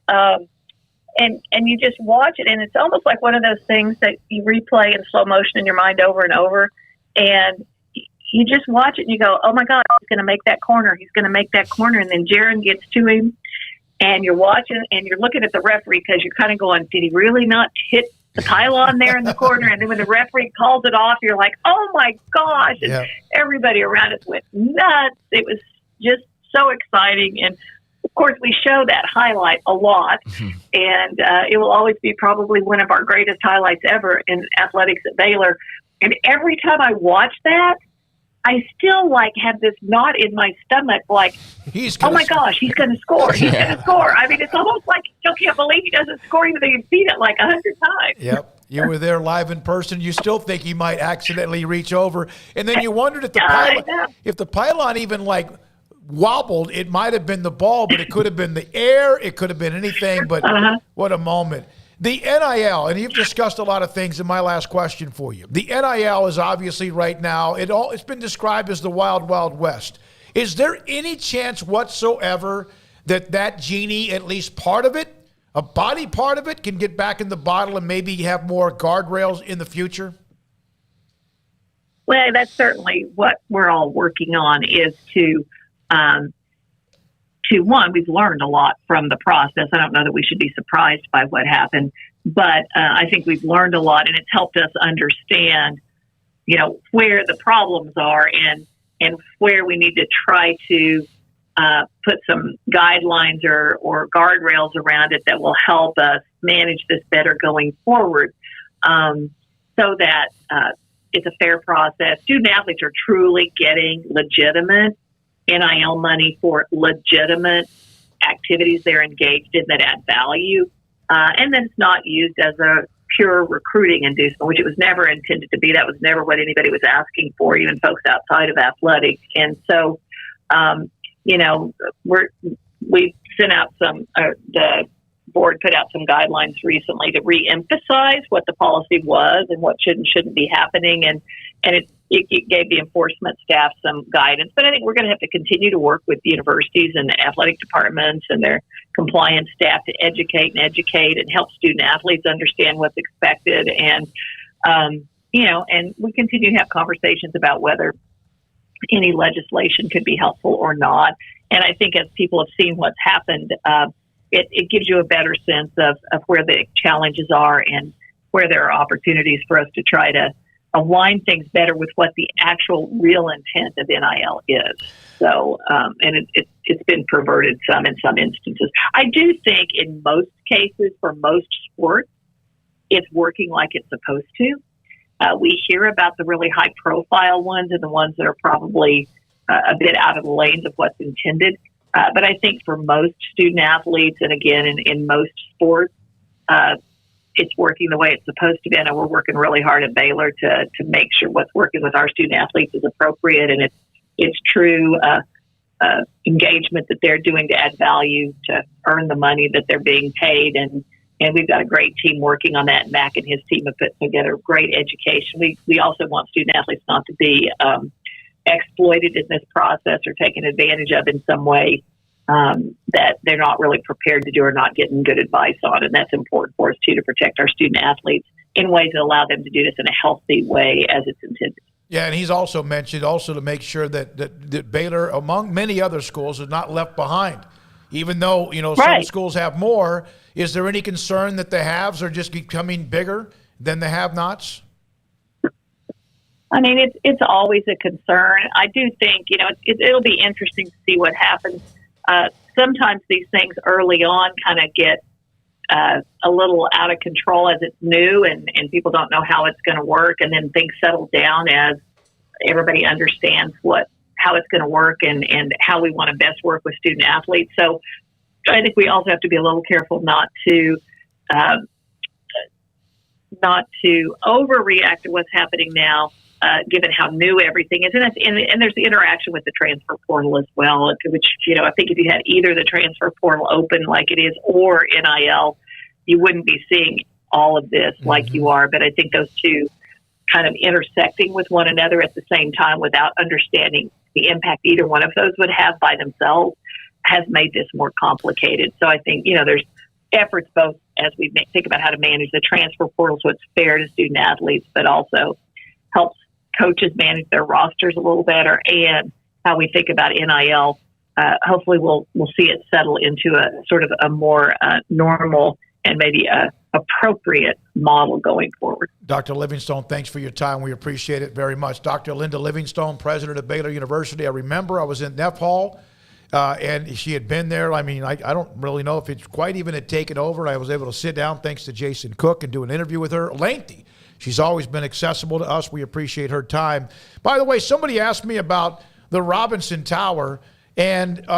Speaker 19: you just watch it, and it's almost like one of those things that you replay in slow motion in your mind over and over. And you just watch it and you go, oh my God, he's going to make that corner. He's going to make that corner. And then Jaron gets to him, and you're watching and you're looking at the referee because you're kind of going, did he really not hit the pylon there in the corner? And then when the referee calls it off, you're like, oh my gosh. And everybody around us went nuts. It was just so exciting. And of course, we show that highlight a lot, and it will always be probably one of our greatest highlights ever in athletics at Baylor. And every time I watch that, I still have this knot in my stomach, like, oh my gosh, he's going to score. He's going to score. I mean, it's almost like you still can't believe he doesn't score even though you've seen it 100 times.
Speaker 5: Yep. You were there live in person. You still think he might accidentally reach over. And then you wondered if the pylon even wobbled, it might have been the ball, but it could have been the air. It could have been anything, but what a moment. The NIL, and you've discussed a lot of things in my last question for you. The NIL is obviously right now, it's been described as the wild, wild west. Is there any chance whatsoever that genie, at least part of it, a body part of it, can get back in the bottle and maybe have more guardrails in the future?
Speaker 19: Well, that's certainly what we're all working on, is to one, we've learned a lot from the process. I don't know that we should be surprised by what happened, but I think we've learned a lot, and it's helped us understand, where the problems are and where we need to try to put some guidelines or guardrails around it that will help us manage this better going forward, so that it's a fair process. Student athletes are truly getting legitimate NIL money for legitimate activities they're engaged in that add value, and then it's not used as a pure recruiting inducement, which it was never intended to be. That was never what anybody was asking for, even folks outside of athletics. And so, we sent out the board put out some guidelines recently to reemphasize what the policy was and what should and shouldn't be happening, and it gave the enforcement staff some guidance. But I think we're going to have to continue to work with universities and athletic departments and their compliance staff to educate and help student athletes understand what's expected. And, and we continue to have conversations about whether any legislation could be helpful or not. And I think as people have seen what's happened, it gives you a better sense of where the challenges are and where there are opportunities for us to try to align things better with what the actual real intent of NIL is. So, and it's been perverted some in some instances. I do think in most cases, for most sports, it's working like it's supposed to. We hear about the really high profile ones and the ones that are probably a bit out of the lanes of what's intended. But I think for most student athletes, and again, in most sports, it's working the way it's supposed to be. And we're working really hard at Baylor to make sure what's working with our student athletes is appropriate, and it's true engagement that they're doing to add value to earn the money that they're being paid. And we've got a great team working on that. Mac and his team have put together great education. We also want student athletes not to be exploited in this process or taken advantage of in some way that they're not really prepared to do or not getting good advice on. And that's important for us, too, to protect our student athletes in ways that allow them to do this in a healthy way as it's intended.
Speaker 5: Yeah, and he's also mentioned to make sure that Baylor, among many other schools, is not left behind. Even though, some schools have more, is there any concern that the haves are just becoming bigger? than the have-nots?
Speaker 19: I mean, it's always a concern. I do think, it'll be interesting to see what happens. Sometimes these things early on kind of get a little out of control as it's new and people don't know how it's going to work. And then things settle down as everybody understands how it's going to work and how we want to best work with student athletes. So I think we also have to be a little careful not to overreact to what's happening now, given how new everything is. And there's the interaction with the transfer portal as well, which, I think if you had either the transfer portal open like it is or NIL, you wouldn't be seeing all of this like you are. But I think those two kind of intersecting with one another at the same time without understanding the impact either one of those would have by themselves has made this more complicated. So I think, there's efforts both as we think about how to manage the transfer portal so it's fair to student athletes, but also helps coaches manage their rosters a little better, and how we think about NIL. Hopefully we'll see it settle into a sort of a more normal and maybe appropriate model going forward.
Speaker 5: Dr. Livingstone, thanks for your time. We appreciate it very much. Dr. Linda Livingstone, president of Baylor University. I remember I was in Neff Hall, and she had been there. I mean, I don't really know if it's quite even had taken over. I was able to sit down, thanks to Jason Cook, and do an interview with her. Lengthy. She's always been accessible to us. We appreciate her time. By the way, somebody asked me about the Robinson Tower, and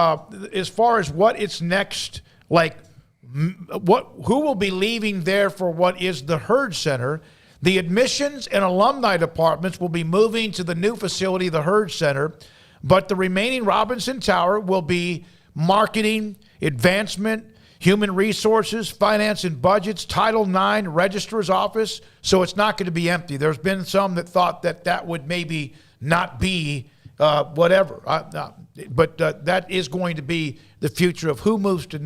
Speaker 5: as far as what it's next, like who will be leaving there for what is the Hurd Center. The admissions and alumni departments will be moving to the new facility, the Hurd Center, but the remaining Robinson Tower will be marketing, advancement, human resources, finance and budgets, Title IX, registrar's office, so it's not going to be empty. There's been some that thought that would maybe not be whatever, but that is going to be the future of who moves to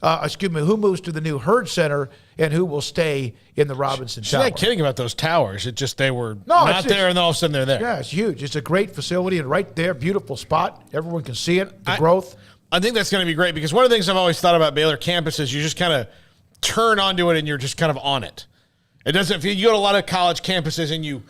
Speaker 5: who moves to the new Hurd Center and who will stay in the Robinson Tower.
Speaker 6: She's not kidding about those towers. It just they were not there, and then all of a sudden they're there.
Speaker 5: Yeah, it's huge. It's a great facility, and right there, beautiful spot. Everyone can see it, the growth.
Speaker 6: I think that's going to be great because one of the things I've always thought about Baylor campus is you just kind of turn onto it and you're just kind of on it. It doesn't feel, you go to a lot of college campuses and you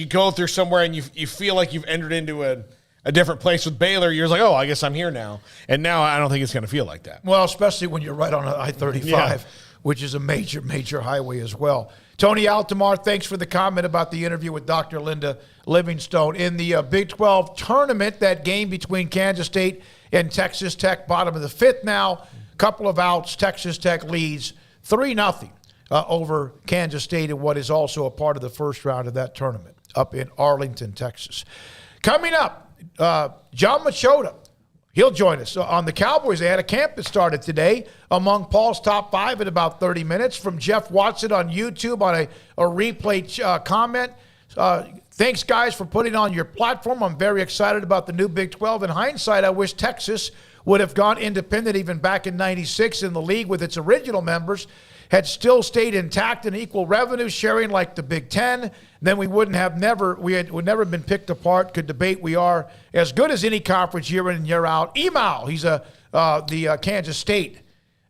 Speaker 6: go through somewhere and you feel like you've entered into a different place. With Baylor, you're like, oh, I guess I'm here now. And now I don't think it's going to feel like that.
Speaker 5: Well, especially when you're right on I-35, which is a major, major highway as well. Tony Altomar, thanks for the comment about the interview with Dr. Linda Livingstone. In the Big 12 tournament, that game between Kansas State and Texas Tech, bottom of the fifth now, couple of outs, Texas Tech leads 3-0 over Kansas State in what is also a part of the first round of that tournament up in Arlington, Texas. Coming up, John Machota, he'll join us on the Cowboys. They had a camp that started today among Paul's top 5 in about 30 minutes. From Jeff Watson on YouTube on a replay comment. Thanks, guys, for putting on your platform. I'm very excited about the new Big 12. In hindsight, I wish Texas would have gone independent even back in '96 in the league with its original members, had still stayed intact and equal revenue sharing like the Big Ten. Then we would never have been picked apart. Could debate we are as good as any conference year in and year out. Emal, he's the Kansas State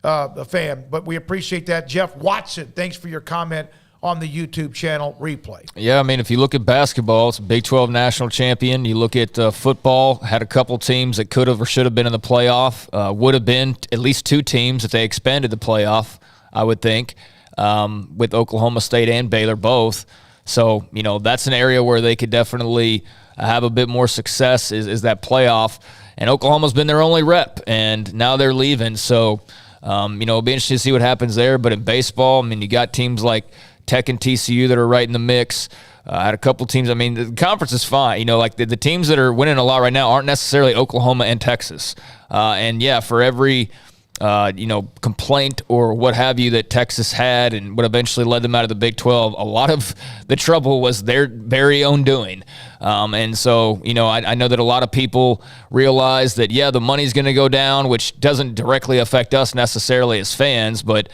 Speaker 5: fan, but we appreciate that. Jeff Watson, thanks for your comment on the YouTube channel replay.
Speaker 7: Yeah, I mean, if you look at basketball, it's a Big 12 national champion. You look at football, had a couple teams that could have or should have been in the playoff. Would have been at least 2 teams if they expanded the playoff, I would think, with Oklahoma State and Baylor both. So, that's an area where they could definitely have a bit more success is that playoff. And Oklahoma's been their only rep, and now they're leaving. So, it'll be interesting to see what happens there. But in baseball, I mean, you got teams like Tech and TCU that are right in the mix. Had a couple teams. I mean, the conference is fine. Like the teams that are winning a lot right now aren't necessarily Oklahoma and Texas. And yeah, for every complaint or what have you that Texas had and what eventually led them out of the Big 12, a lot of the trouble was their very own doing. And so, I know that a lot of people realize that, the money's going to go down, which doesn't directly affect us necessarily as fans, but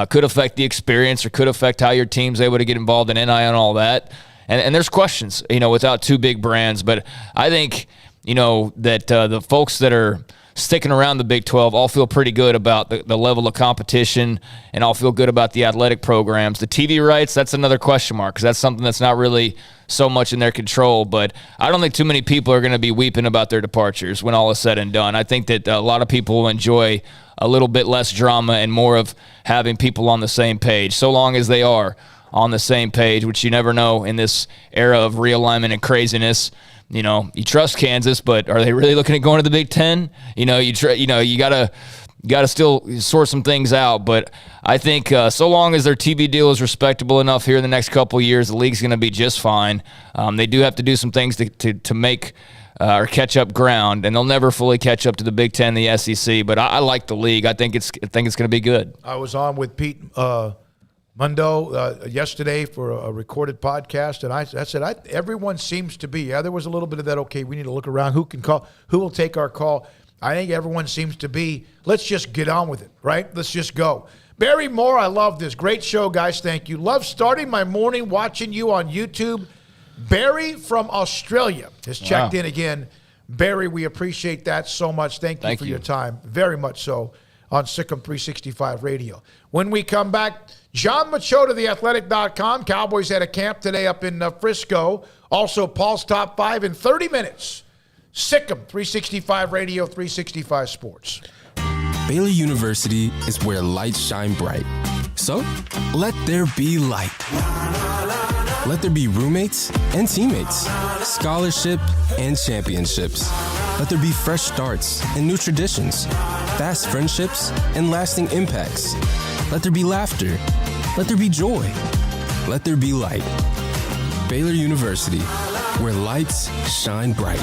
Speaker 7: could affect the experience or could affect how your team's able to get involved in NIL and all that. And there's questions, without 2 big brands. But I think, that the folks that are sticking around the Big 12 all feel pretty good about the level of competition and all feel good about the athletic programs. The TV rights, that's another question mark because that's something that's not really so much in their control. But I don't think too many people are going to be weeping about their departures when all is said and done. I think that a lot of people will enjoy a little bit less drama and more of having people on the same page, so long as they are on the same page, which you never know in this era of realignment and craziness. You know, you trust Kansas, but are they really looking at going to the Big Ten? You know, you gotta still sort some things out. But I think so long as their TV deal is respectable enough here in the next couple of years, the league's going to be just fine. They do have to do some things to make or catch up ground, and they'll never fully catch up to the Big Ten, the SEC. But I like the league. I think it's going to be good.
Speaker 5: I was on with Pete Mundo yesterday for a recorded podcast, and I said everyone seems to be. Yeah, there was a little bit of that. Okay, we need to look around. Who can call? Who will take our call? I think everyone seems to be. Let's just get on with it, right? Let's just go. Barry Moore, I love this. Great show, guys. Thank you. Love starting my morning watching you on YouTube. Barry from Australia has checked in again. Barry, we appreciate that so much. Thank you for your time. Very much so on Sikkim 365 Radio. When we come back, John Machota, theathletic.com. Cowboys had a camp today up in Frisco. Also, Paul's Top 5 in 30 minutes. Sikkim 365 Radio, 365 Sports.
Speaker 1: Baylor University is where lights shine bright. So, let there be light. Let there be roommates and teammates, scholarship and championships. Let there be fresh starts and new traditions, fast friendships and lasting impacts. Let there be laughter. Let there be joy. Let there be light. Baylor University, where lights shine bright.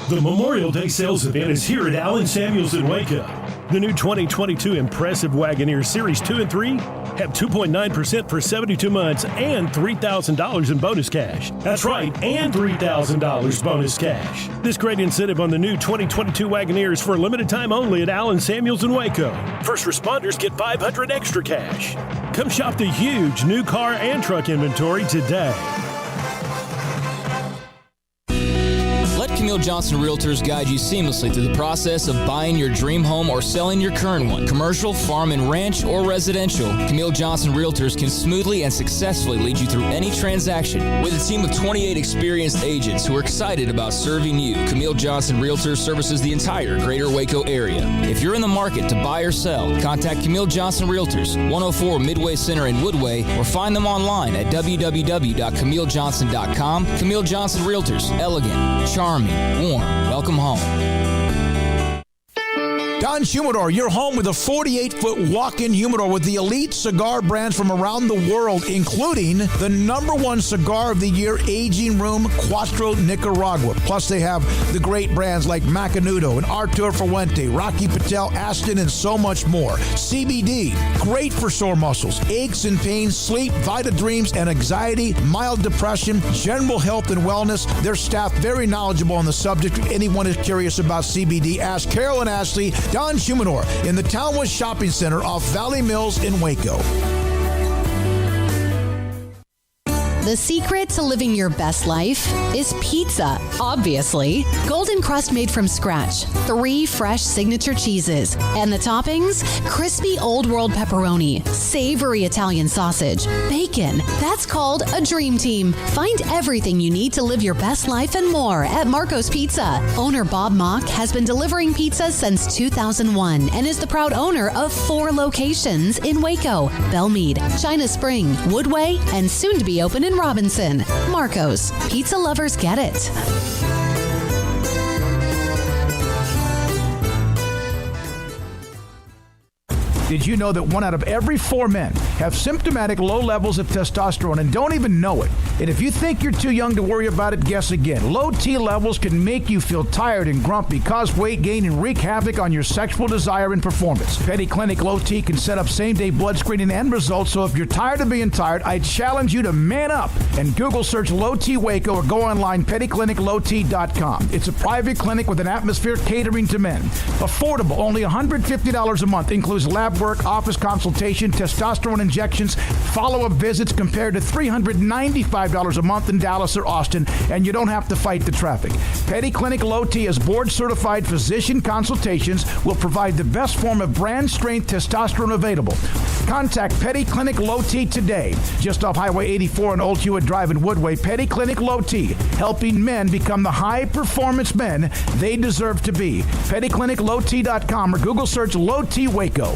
Speaker 21: The Memorial Day sales event is here at Allen Samuels in Waco. The new 2022 Impressive Wagoneer Series 2 and 3 have 2.9% for 72 months and $3,000 in bonus cash. That's right, and $3,000 bonus cash. This great incentive on the new 2022 Wagoneers for a limited time only at Allen Samuels in Waco. First responders get $500 extra cash. Come shop the huge new car and truck inventory today.
Speaker 10: Camille Johnson Realtors guide you seamlessly through the process of buying your dream home or selling your current one. Commercial, farm and ranch, or residential, Camille Johnson Realtors can smoothly and successfully lead you through any transaction. With a team of 28 experienced agents who are excited about serving you, Camille Johnson Realtors services the entire greater Waco area. If you're in the market to buy or sell, contact Camille Johnson Realtors, 104 Midway Center in Woodway, or find them online at www.camillejohnson.com. Camille Johnson Realtors, elegant, charming, warm. Welcome home.
Speaker 24: Don Humidor, your home with a 48-foot walk-in humidor with the elite cigar brands from around the world, including the #1 cigar of the year, Aging Room Cuatro Nicaragua. Plus, they have the great brands like Macanudo and Artur Fuente, Rocky Patel, Aston, and so much more. CBD, great for sore muscles, aches and pains, sleep, Vita Dreams, and anxiety, mild depression, general health and wellness. Their staff very knowledgeable on the subject. If anyone is curious about CBD, ask Carol and Ashley. Don Humidor in the Townwest Shopping Center off Valley Mills in Waco.
Speaker 20: The secret to living your best life is pizza, obviously. Golden crust made from scratch, 3 fresh signature cheeses, and the toppings, crispy Old World pepperoni, savory Italian sausage, bacon. That's called a dream team. Find everything you need to live your best life and more at Marco's Pizza. Owner Bob Mock has been delivering pizza since 2001 and is the proud owner of 4 locations in Waco, Belmead, China Spring, Woodway, and soon to be open in Robinson. Marco's. Pizza lovers get it.
Speaker 24: Did you know that 1 out of every 4 men have symptomatic low levels of testosterone and don't even know it? And if you think you're too young to worry about it, guess again. Low T levels can make you feel tired and grumpy, cause weight gain, and wreak havoc on your sexual desire and performance. Petty Clinic Low T can set up same-day blood screening and results, so if you're tired of being tired, I challenge you to man up and Google search Low T Waco or go online pettycliniclowt.com. It's a private clinic with an atmosphere catering to men. Affordable, only $150 a month, includes lab
Speaker 3: blood work, office consultation, testosterone injections, follow-up visits compared to $395 a month in Dallas or Austin, and you don't have to fight the traffic. Petty Clinic Low T as board-certified physician consultations will provide the best form of brand-strength testosterone available. Contact Petty Clinic Low T today. Just off Highway 84 and Old Hewitt Drive in Woodway, Petty Clinic Low T, helping men become the high-performance men they deserve to be. PettyClinicLowT.com or Google search Low T Waco.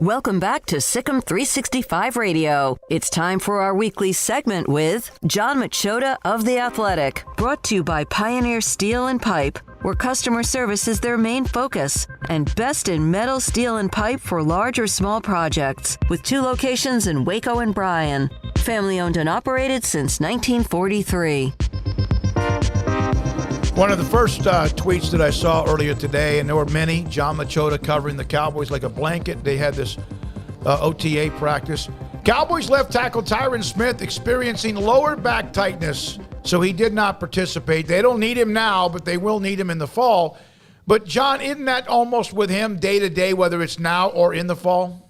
Speaker 2: Welcome back to Sikkim 365 Radio. It's time for our weekly segment with John Machota of The Athletic, brought to you by Pioneer Steel and Pipe, where customer service is their main focus, and best in metal, steel, and pipe for large or small projects, with 2 locations in Waco and Bryan. Family owned and operated since 1943.
Speaker 5: One of the first tweets that I saw earlier today, and there were many, John Machota covering the Cowboys like a blanket. They had this OTA practice. Cowboys left tackle Tyron Smith experiencing lower back tightness, so he did not participate. They don't need him now, but they will need him in the fall. But, John, isn't that almost with him day to day, whether it's now or in the fall?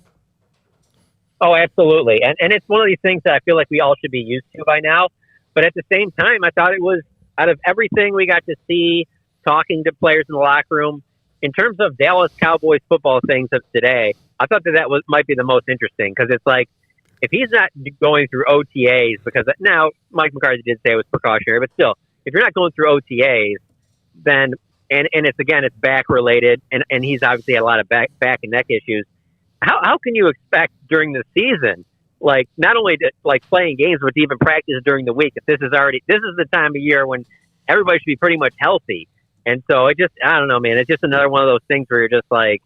Speaker 15: Oh, absolutely. And it's one of these things that I feel like we all should be used to by now. But at the same time, I thought it was, out of everything we got to see, talking to players in the locker room, in terms of Dallas Cowboys football things of today, I thought that might be the most interesting, because it's like, if he's not going through OTAs, because now Mike McCarthy did say it was precautionary, but still, if you're not going through OTAs, then, and it's back related, and he's obviously had a lot of back and neck issues, how can you expect during the season, like, not only to, like, playing games, but to even practice during the week? If this is the time of year when everybody should be pretty much healthy. And so I don't know, man, it's just another one of those things where you're just like,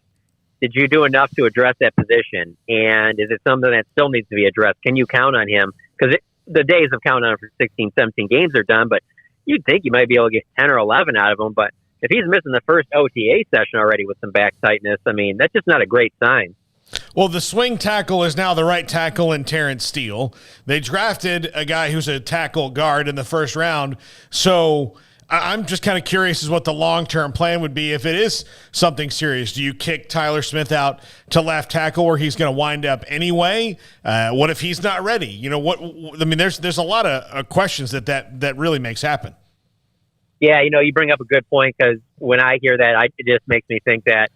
Speaker 15: did you do enough to address that position? And is it something that still needs to be addressed? Can you count on him? Because the days of counting on him for 16, 17 games are done, but you'd think you might be able to get 10 or 11 out of him. But if he's missing the first OTA session already with some back tightness, I mean, that's just not a great sign.
Speaker 6: Well, the swing tackle is now the right tackle in Terrence Steele. They drafted a guy who's a tackle guard in the first round. So I'm just kind of curious as what the long-term plan would be if it is something serious. Do you kick Tyler Smith out to left tackle where he's going to wind up anyway? What if he's not ready? You know, there's a lot of questions that really makes happen.
Speaker 15: Yeah, you bring up a good point, because when I hear that, it just makes me think that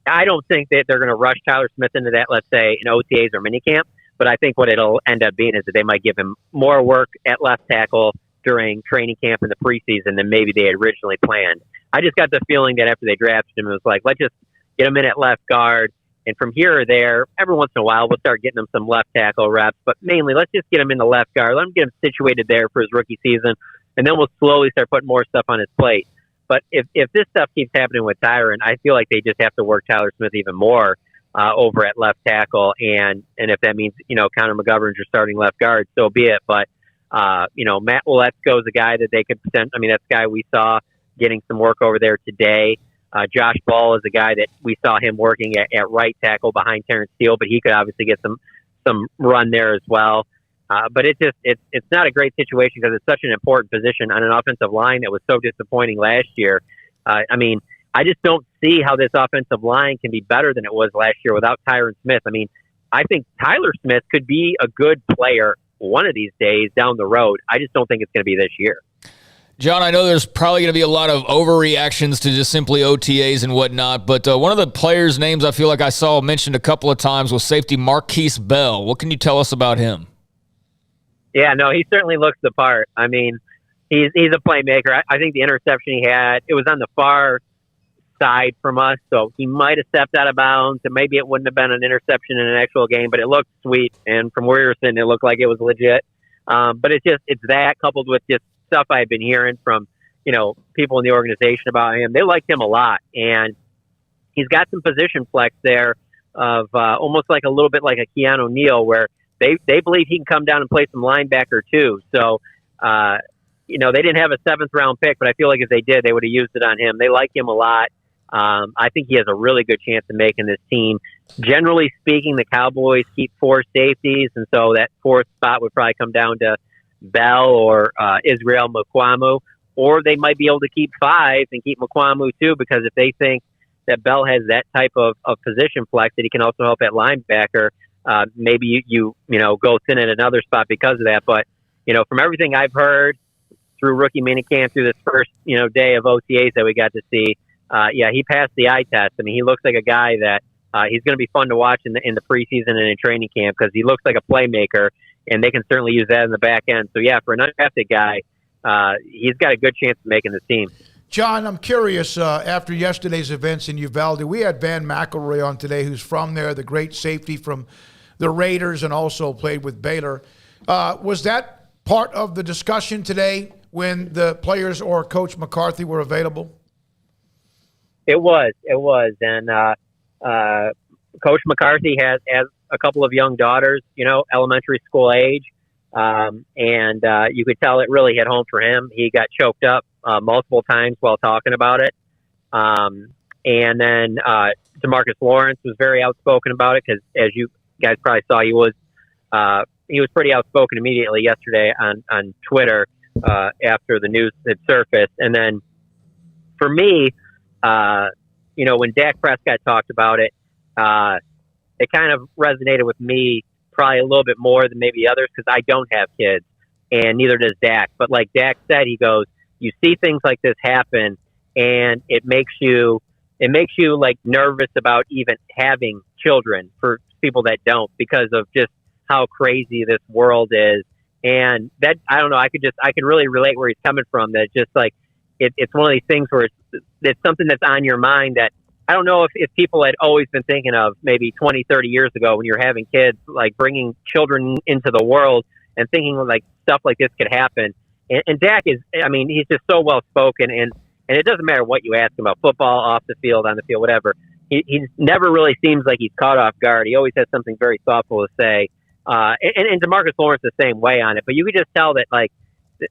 Speaker 15: I don't think that they're going to rush Tyler Smith into that, let's say, in OTAs or minicamp, but I think what it'll end up being is that they might give him more work at left tackle during training camp in the preseason than maybe they had originally planned. I just got the feeling that after they drafted him, it was like, let's just get him in at left guard, and from here or there, every once in a while, we'll start getting him some left tackle reps, but mainly, let's just get him in the left guard, let him get him situated there for his rookie season, and then we'll slowly start putting more stuff on his plate. But if this stuff keeps happening with Tyron, I feel like they just have to work Tyler Smith even more over at left tackle. And if that means, Connor McGovern's your starting left guard, so be it. But, Matt Waletzko is a guy that they could present. I mean, that's a guy we saw getting some work over there today. Josh Ball is a guy that we saw him working at right tackle behind Terrence Steele, but he could obviously get some run there as well. But it's not a great situation because it's such an important position on an offensive line that was so disappointing last year. I just don't see how this offensive line can be better than it was last year without Tyron Smith. I mean, I think Tyler Smith could be a good player one of these days down the road. I just don't think it's going to be this year.
Speaker 7: John, I know there's probably going to be a lot of overreactions to just simply OTAs and whatnot, but one of the players' names I feel like I saw mentioned a couple of times was safety Marquise Bell. What can you tell us about him?
Speaker 15: Yeah, no, he certainly looks the part. I mean, he's a playmaker. I think the interception he had, it was on the far side from us, so he might have stepped out of bounds, and maybe it wouldn't have been an interception in an actual game, but it looked sweet, and from where we were sitting, it looked like it was legit. But it's that coupled with just stuff I've been hearing from, people in the organization about him. They liked him a lot, and he's got some position flex there of almost like a little bit like a Keanu Neal, where they believe he can come down and play some linebacker too. So, they didn't have a 7th round pick, but I feel like if they did, they would have used it on him. They like him a lot. I think he has a really good chance of making this team. Generally speaking, the Cowboys keep 4 safeties, and so that 4th spot would probably come down to Bell or Israel Mukuamu, or they might be able to keep 5 and keep Mukuamu too, because if they think that Bell has that type of position flex, that he can also help at linebacker. Maybe you go thin at another spot because of that. But, from everything I've heard through rookie minicamp, through this first, day of OTAs that we got to see, he passed the eye test. I mean, he looks like a guy that he's going to be fun to watch in the preseason and in training camp, because he looks like a playmaker, and they can certainly use that in the back end. So, for an undrafted guy, he's got a good chance of making the team.
Speaker 5: John, I'm curious, after yesterday's events in Uvalde, we had Van McElroy on today, who's from there, the great safety from the Raiders and also played with Baylor. Was that part of the discussion today when the players or Coach McCarthy were available?
Speaker 15: It was. And Coach McCarthy has a couple of young daughters, elementary school age. And you could tell it really hit home for him. He got choked up multiple times while talking about it. And then DeMarcus Lawrence was very outspoken about it, because as you guys probably saw, he was pretty outspoken immediately yesterday on Twitter after the news had surfaced. And then for me, when Dak Prescott talked about it, it kind of resonated with me probably a little bit more than maybe others, because I don't have kids, and neither does Dak. But like Dak said, he goes, you see things like this happen, and it makes you like nervous about even having children for people that don't, because of just how crazy this world is. And that, I don't know, I can really relate where he's coming from. That just like, it's one of these things where it's something that's on your mind that I don't know if people had always been thinking of maybe 20, 30 years ago when you're having kids, like bringing children into the world and thinking like stuff like this could happen. And Dak is, he's just so well spoken, and it doesn't matter what you ask him about, football, off the field, on the field, whatever. He never really seems like he's caught off guard. He always has something very thoughtful to say. And DeMarcus Lawrence the same way on it. But you could just tell that, like,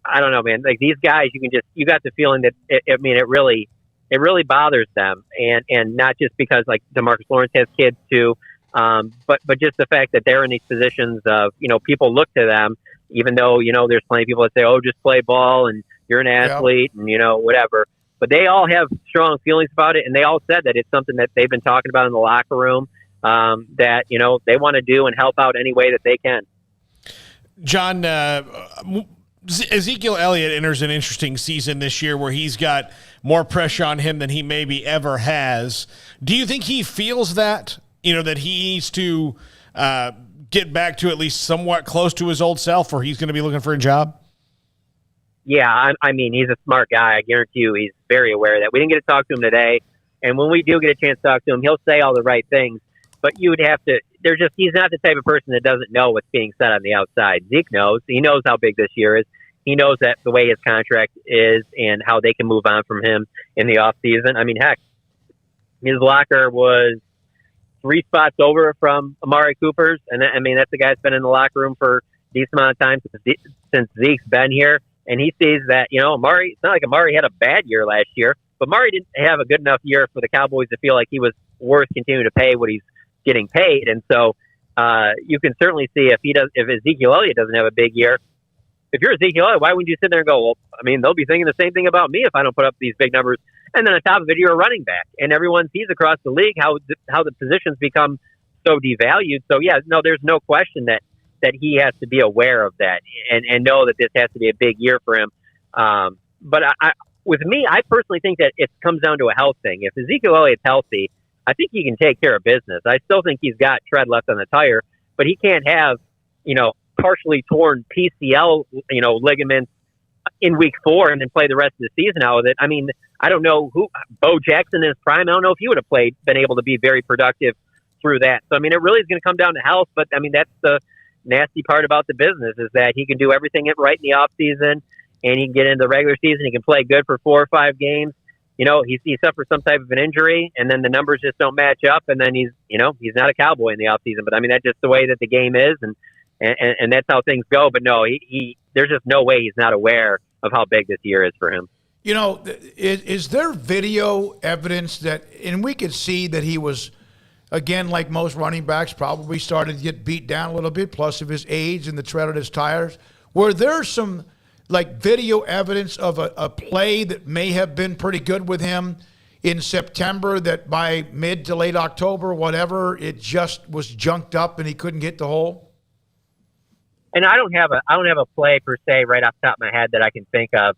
Speaker 15: I don't know, man, like these guys, you got the feeling that, it really bothers them. And not just because like DeMarcus Lawrence has kids too, but just the fact that they're in these positions of, people look to them, even though, there's plenty of people that say, oh, just play ball and you're an athlete and, whatever. But they all have strong feelings about it. And they all said that it's something that they've been talking about in the locker room, that, they want to do and help out any way that they can.
Speaker 6: John, Ezekiel Elliott enters an interesting season this year where he's got more pressure on him than he maybe ever has. Do you think he feels that, that he needs to get back to at least somewhat close to his old self, or he's going to be looking for a job?
Speaker 15: Yeah, he's a smart guy. I guarantee you he's very aware of that. We didn't get to talk to him today, and when we do get a chance to talk to him, he'll say all the right things, but you would have to – he's not the type of person that doesn't know what's being said on the outside. Zeke knows. He knows how big this year is. He knows that the way his contract is and how they can move on from him in the offseason. Heck, his locker was 3 spots over from Amari Cooper's. And that's the guy that's been in the locker room for a decent amount of time since Zeke's been here. And he sees that, Amari, it's not like Amari had a bad year last year, but Amari didn't have a good enough year for the Cowboys to feel like he was worth continuing to pay what he's getting paid. And so you can certainly see if Ezekiel Elliott doesn't have a big year, if you're Ezekiel Elliott, why wouldn't you sit there and go, well, they'll be thinking the same thing about me if I don't put up these big numbers. And then on top of it, you're a running back, and everyone sees across the league how the positions become so devalued. So, there's no question that he has to be aware of that and know that this has to be a big year for him. But with me, I personally think that it comes down to a health thing. If Ezekiel Elliott's healthy, I think he can take care of business. I still think he's got tread left on the tire, but he can't have, partially torn PCL, ligaments in week 4 and then play the rest of the season out with it. I don't know Bo Jackson in his prime. I don't know if he would have been able to be very productive through that. So, it really is going to come down to health, but that's the nasty part about the business, is that he can do everything right in the off season and he can get into the regular season. He can play good for 4 or 5 games. He suffers some type of an injury and then the numbers just don't match up. And then he's not a Cowboy in the off season, but that's just the way that the game is. And that's how things go. But no, there's just no way he's not aware of how big this year is for him.
Speaker 5: Is there video evidence that, and we could see that he was, again, like most running backs, probably started to get beat down a little bit, plus of his age and the tread on his tires. Were there some, video evidence of a play that may have been pretty good with him in September that by mid to late October, whatever, it just was junked up and he couldn't get the hole?
Speaker 15: And I don't have a play per se right off the top of my head that I can think of,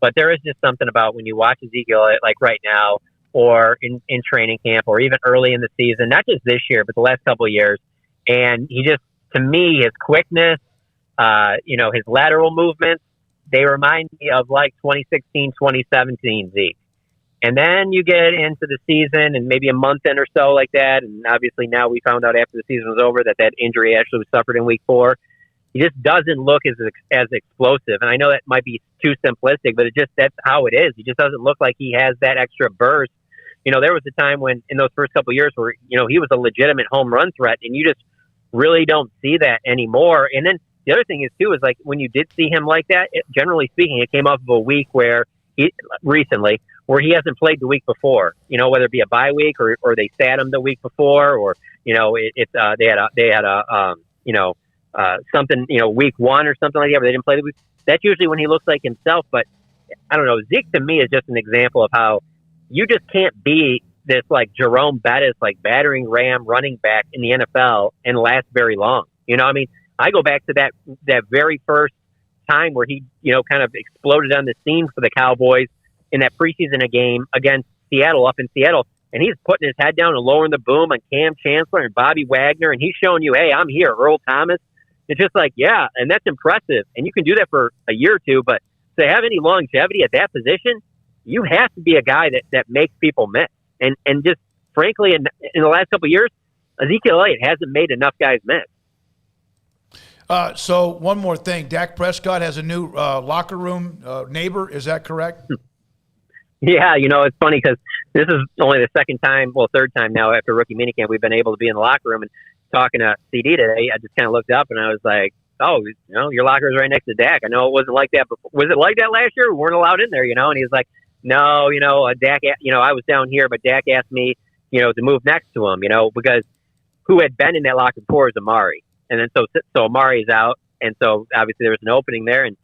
Speaker 15: but there is just something about when you watch Ezekiel, like right now, or in training camp, or even early in the season, not just this year, but the last couple of years. And he just, to me, his quickness, his lateral movements, they remind me of like 2016, 2017 Zeke. And then you get into the season and maybe a month in or so like that. And obviously now we found out after the season was over that injury actually was suffered in week 4. He just doesn't look as explosive. And I know that might be too simplistic, but that's how it is. He just doesn't look like he has that extra burst. There was a time when in those first couple of years where, he was a legitimate home run threat, and you just really don't see that anymore. And then the other thing is too, is like when you did see him like that, generally speaking, it came off of a week where he hasn't played the week before, whether it be a bye week or they sat him the week before, or, they had something, week 1 or something like that, where they didn't play the week. That's usually when he looks like himself. But I don't know. Zeke to me is just an example of how you just can't be this like Jerome Bettis, like battering ram running back in the NFL and last very long. I go back to that very first time where he, kind of exploded on the scene for the Cowboys in that preseason game against Seattle, up in Seattle. And he's putting his head down and lowering the boom on Cam Chancellor and Bobby Wagner. And he's showing you, hey, I'm here, Earl Thomas. It's just like, yeah, and that's impressive. And you can do that for a year or two, but to have any longevity at that position, you have to be a guy that makes people miss. And just frankly, in the last couple of years, Ezekiel Elliott hasn't made enough guys miss.
Speaker 5: So one more thing, Dak Prescott has a new locker room neighbor. Is that correct?
Speaker 15: Yeah, it's funny because this is only the third time now after rookie minicamp we've been able to be in the locker room. And talking to CD today, I just kind of looked up and I was like, oh, your locker is right next to Dak. I know it wasn't like that, but was it like that last year? We weren't allowed in there, And he was like, no, Dak, I was down here, but Dak asked me, to move next to him, because who had been in that locker before is Amari. And then so Amari is out. And so obviously there was an opening there, and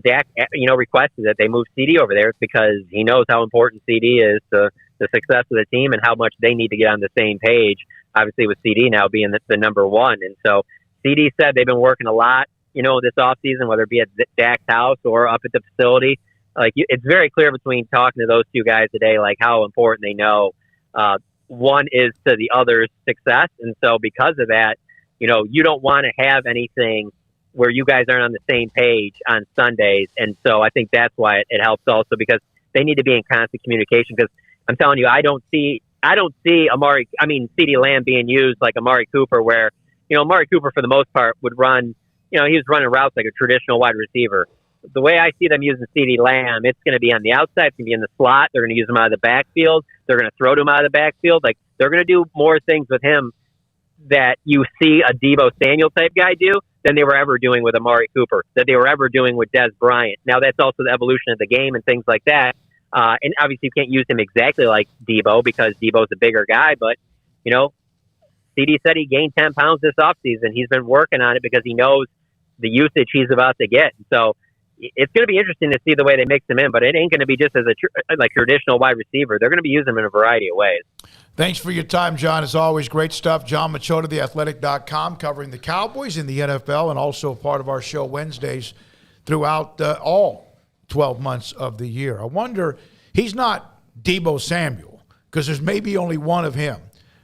Speaker 15: Dak, requested that they move CD over there because he knows how important CD is to the success of the team and how much they need to get on the same page. Obviously with CD now being the number one. And so CD said they've been working a lot, this offseason, whether it be at Dak's house or up at the facility. Like, it's very clear between talking to those two guys today, like how important they know one is to the other's success. And so because of that, you don't want to have anything where you guys aren't on the same page on Sundays. And so I think that's why it helps also, because they need to be in constant communication. Because I'm telling you, I don't see CeeDee Lamb being used like Amari Cooper, where, Amari Cooper for the most part would run, he was running routes like a traditional wide receiver. The way I see them using CeeDee Lamb, it's going to be on the outside, it's going to be in the slot. They're going to use him out of the backfield. They're going to throw to him out of the backfield. Like, they're going to do more things with him that you see a Deebo Samuel type guy do than they were ever doing with Amari Cooper, that they were ever doing with Dez Bryant. Now, that's also the evolution of the game and things like that. And obviously you can't use him exactly like Deebo because Deebo's a bigger guy, but, CD said he gained 10 pounds this offseason. He's been working on it because he knows the usage he's about to get. So it's going to be interesting to see the way they mix him in, but it ain't going to be just as a traditional wide receiver. They're going to be using him in a variety of ways.
Speaker 5: Thanks for your time, John. As always, great stuff. John Machota, theathletic.com, covering the Cowboys in the NFL and also part of our show Wednesdays throughout all 12 months of the year. I wonder, he's not Deebo Samuel because there's maybe only one of him,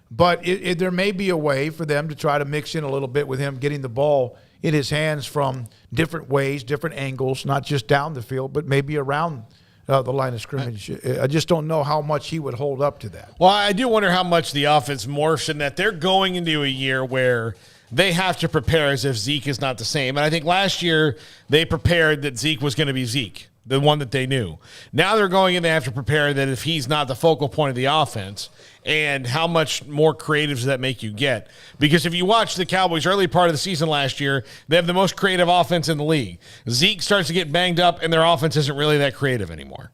Speaker 5: but there may be a way for them to try to mix in a little bit with him getting the ball in his hands from different ways, different angles, not just down the field, but maybe around the line of scrimmage. I just don't know how much he would hold up to that.
Speaker 6: Well, I do wonder how much the offense morphs in that they're going into a year where they have to prepare as if Zeke is not the same. And I think last year they prepared that Zeke was going to be Zeke, the one that they knew. Now they're going in, they have to prepare that if he's not the focal point of the offense, and how much more creative does that make you get? Because if you watch the Cowboys early part of the season last year, they have the most creative offense in the league. Zeke starts to get banged up, and their offense isn't really that creative anymore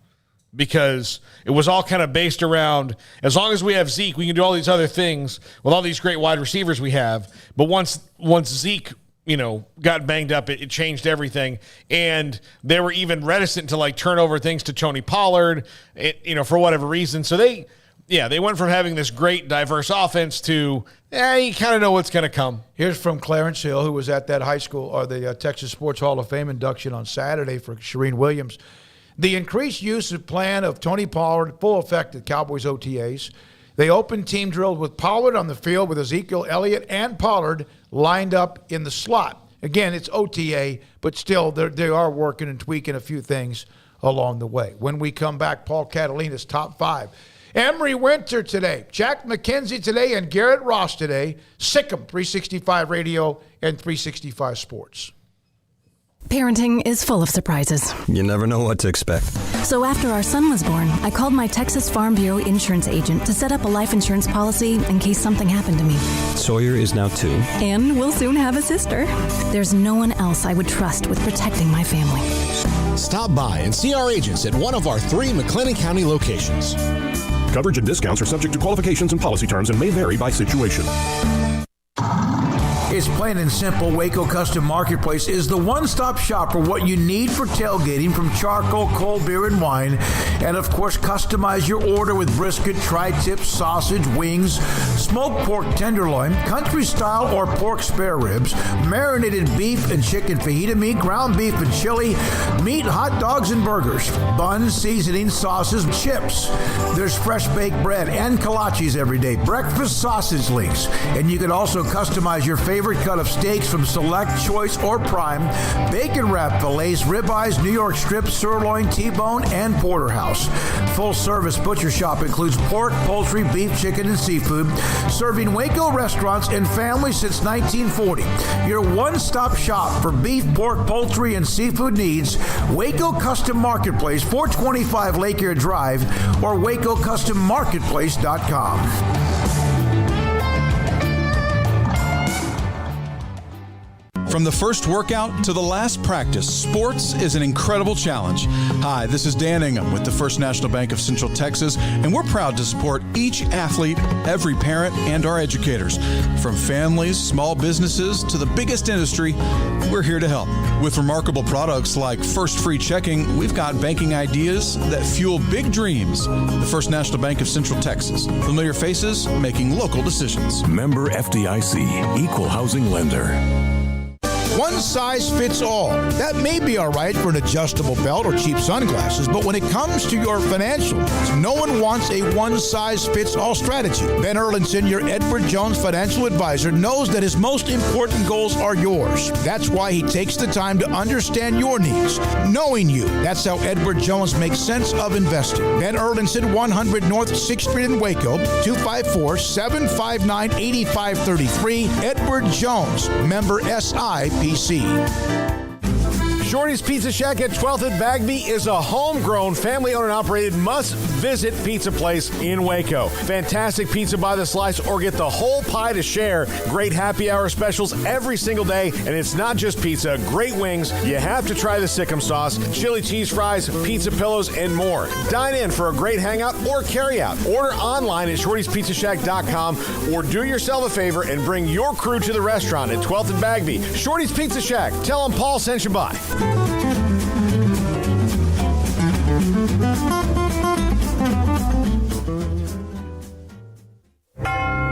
Speaker 6: because it was all kind of based around, as long as we have Zeke, we can do all these other things with all these great wide receivers we have. But once Zeke got banged up, it changed everything. And they were even reticent to turn over things to Tony Pollard, for whatever reason. So they they went from having this great, diverse offense to, you kind of know what's going to come.
Speaker 5: Here's from Clarence Hill, who was at that high school, or the Texas Sports Hall of Fame induction on Saturday for Shireen Williams. The increased use of plan of Tony Pollard, full effect at Cowboys OTAs. They opened team drills with Pollard on the field with Ezekiel Elliott and Pollard lined up in the slot. Again, it's OTA, but still they are working and tweaking a few things along the way. When we come back, Paul Catalina's top 5. Emery Winter today, Jack McKenzie today, and Garrett Ross today. Sikkim 365 Radio and 365 Sports.
Speaker 8: Parenting is full of surprises.
Speaker 17: You never know what to expect.
Speaker 8: So after our son was born, I called my Texas Farm Bureau insurance agent to set up a life insurance policy in case something happened to me.
Speaker 17: Sawyer is now 2.
Speaker 8: And we'll soon have a sister. There's no one else I would trust with protecting my family.
Speaker 16: Stop by and see our agents at one of our 3 McLennan County locations.
Speaker 13: Coverage and discounts are subject to qualifications and policy terms and may vary by situation.
Speaker 24: It's plain and simple. Waco Custom Marketplace is the one-stop shop for what you need for tailgating, from charcoal, cold beer, and wine. And, of course, customize your order with brisket, tri-tip, sausage, wings, smoked pork tenderloin, country-style or pork spare ribs, marinated beef and chicken fajita meat, ground beef and chili, meat, hot dogs, and burgers, buns, seasoning, sauces, chips. There's fresh baked bread and kolaches every day, breakfast sausage links. And you can also customize your favorite cut of steaks from Select, Choice, or Prime, bacon wrap fillets, ribeyes, New York strips, sirloin, T-bone, and porterhouse. Full-service butcher shop includes pork, poultry, beef, chicken, and seafood, serving Waco restaurants and families since 1940. Your one-stop shop for beef, pork, poultry, and seafood needs. Waco Custom Marketplace, 425 Lake Air Drive, or WacoCustomMarketplace.com.
Speaker 22: From the first workout to the last practice, sports is an incredible challenge. Hi, this is Dan Ingham with the First National Bank of Central Texas, and we're proud to support each athlete, every parent, and our educators. From families, small businesses, to the biggest industry, we're here to help. With remarkable products like First Free Checking, we've got banking ideas that fuel big dreams. The First National Bank of Central Texas. Familiar faces making local decisions.
Speaker 13: Member FDIC, Equal Housing Lender.
Speaker 3: One size fits all. That may be all right for an adjustable belt or cheap sunglasses, but when it comes to your financial needs, no one wants a one-size-fits-all strategy. Ben Erlinson, your Edward Jones financial advisor, knows that his most important goals are yours. That's why he takes the time to understand your needs, knowing you. That's how Edward Jones makes sense of investing. Ben Erlinson, 100 North 6th Street in Waco, 254-759-8533. Edward Jones, member SIPC.
Speaker 9: Shorty's Pizza Shack at 12th and Bagby is a homegrown, family-owned and operated must-visit pizza place in Waco. Fantastic pizza by the slice or get the whole pie to share. Great happy hour specials every single day, and it's not just pizza. Great wings. You have to try the Sikkim sauce, chili cheese fries, pizza pillows, and more. Dine in for a great hangout or carry-out. Order online at shortyspizzashack.com or do yourself a favor and bring your crew to the restaurant at 12th and Bagby. Shorty's Pizza Shack. Tell them Paul sent you by.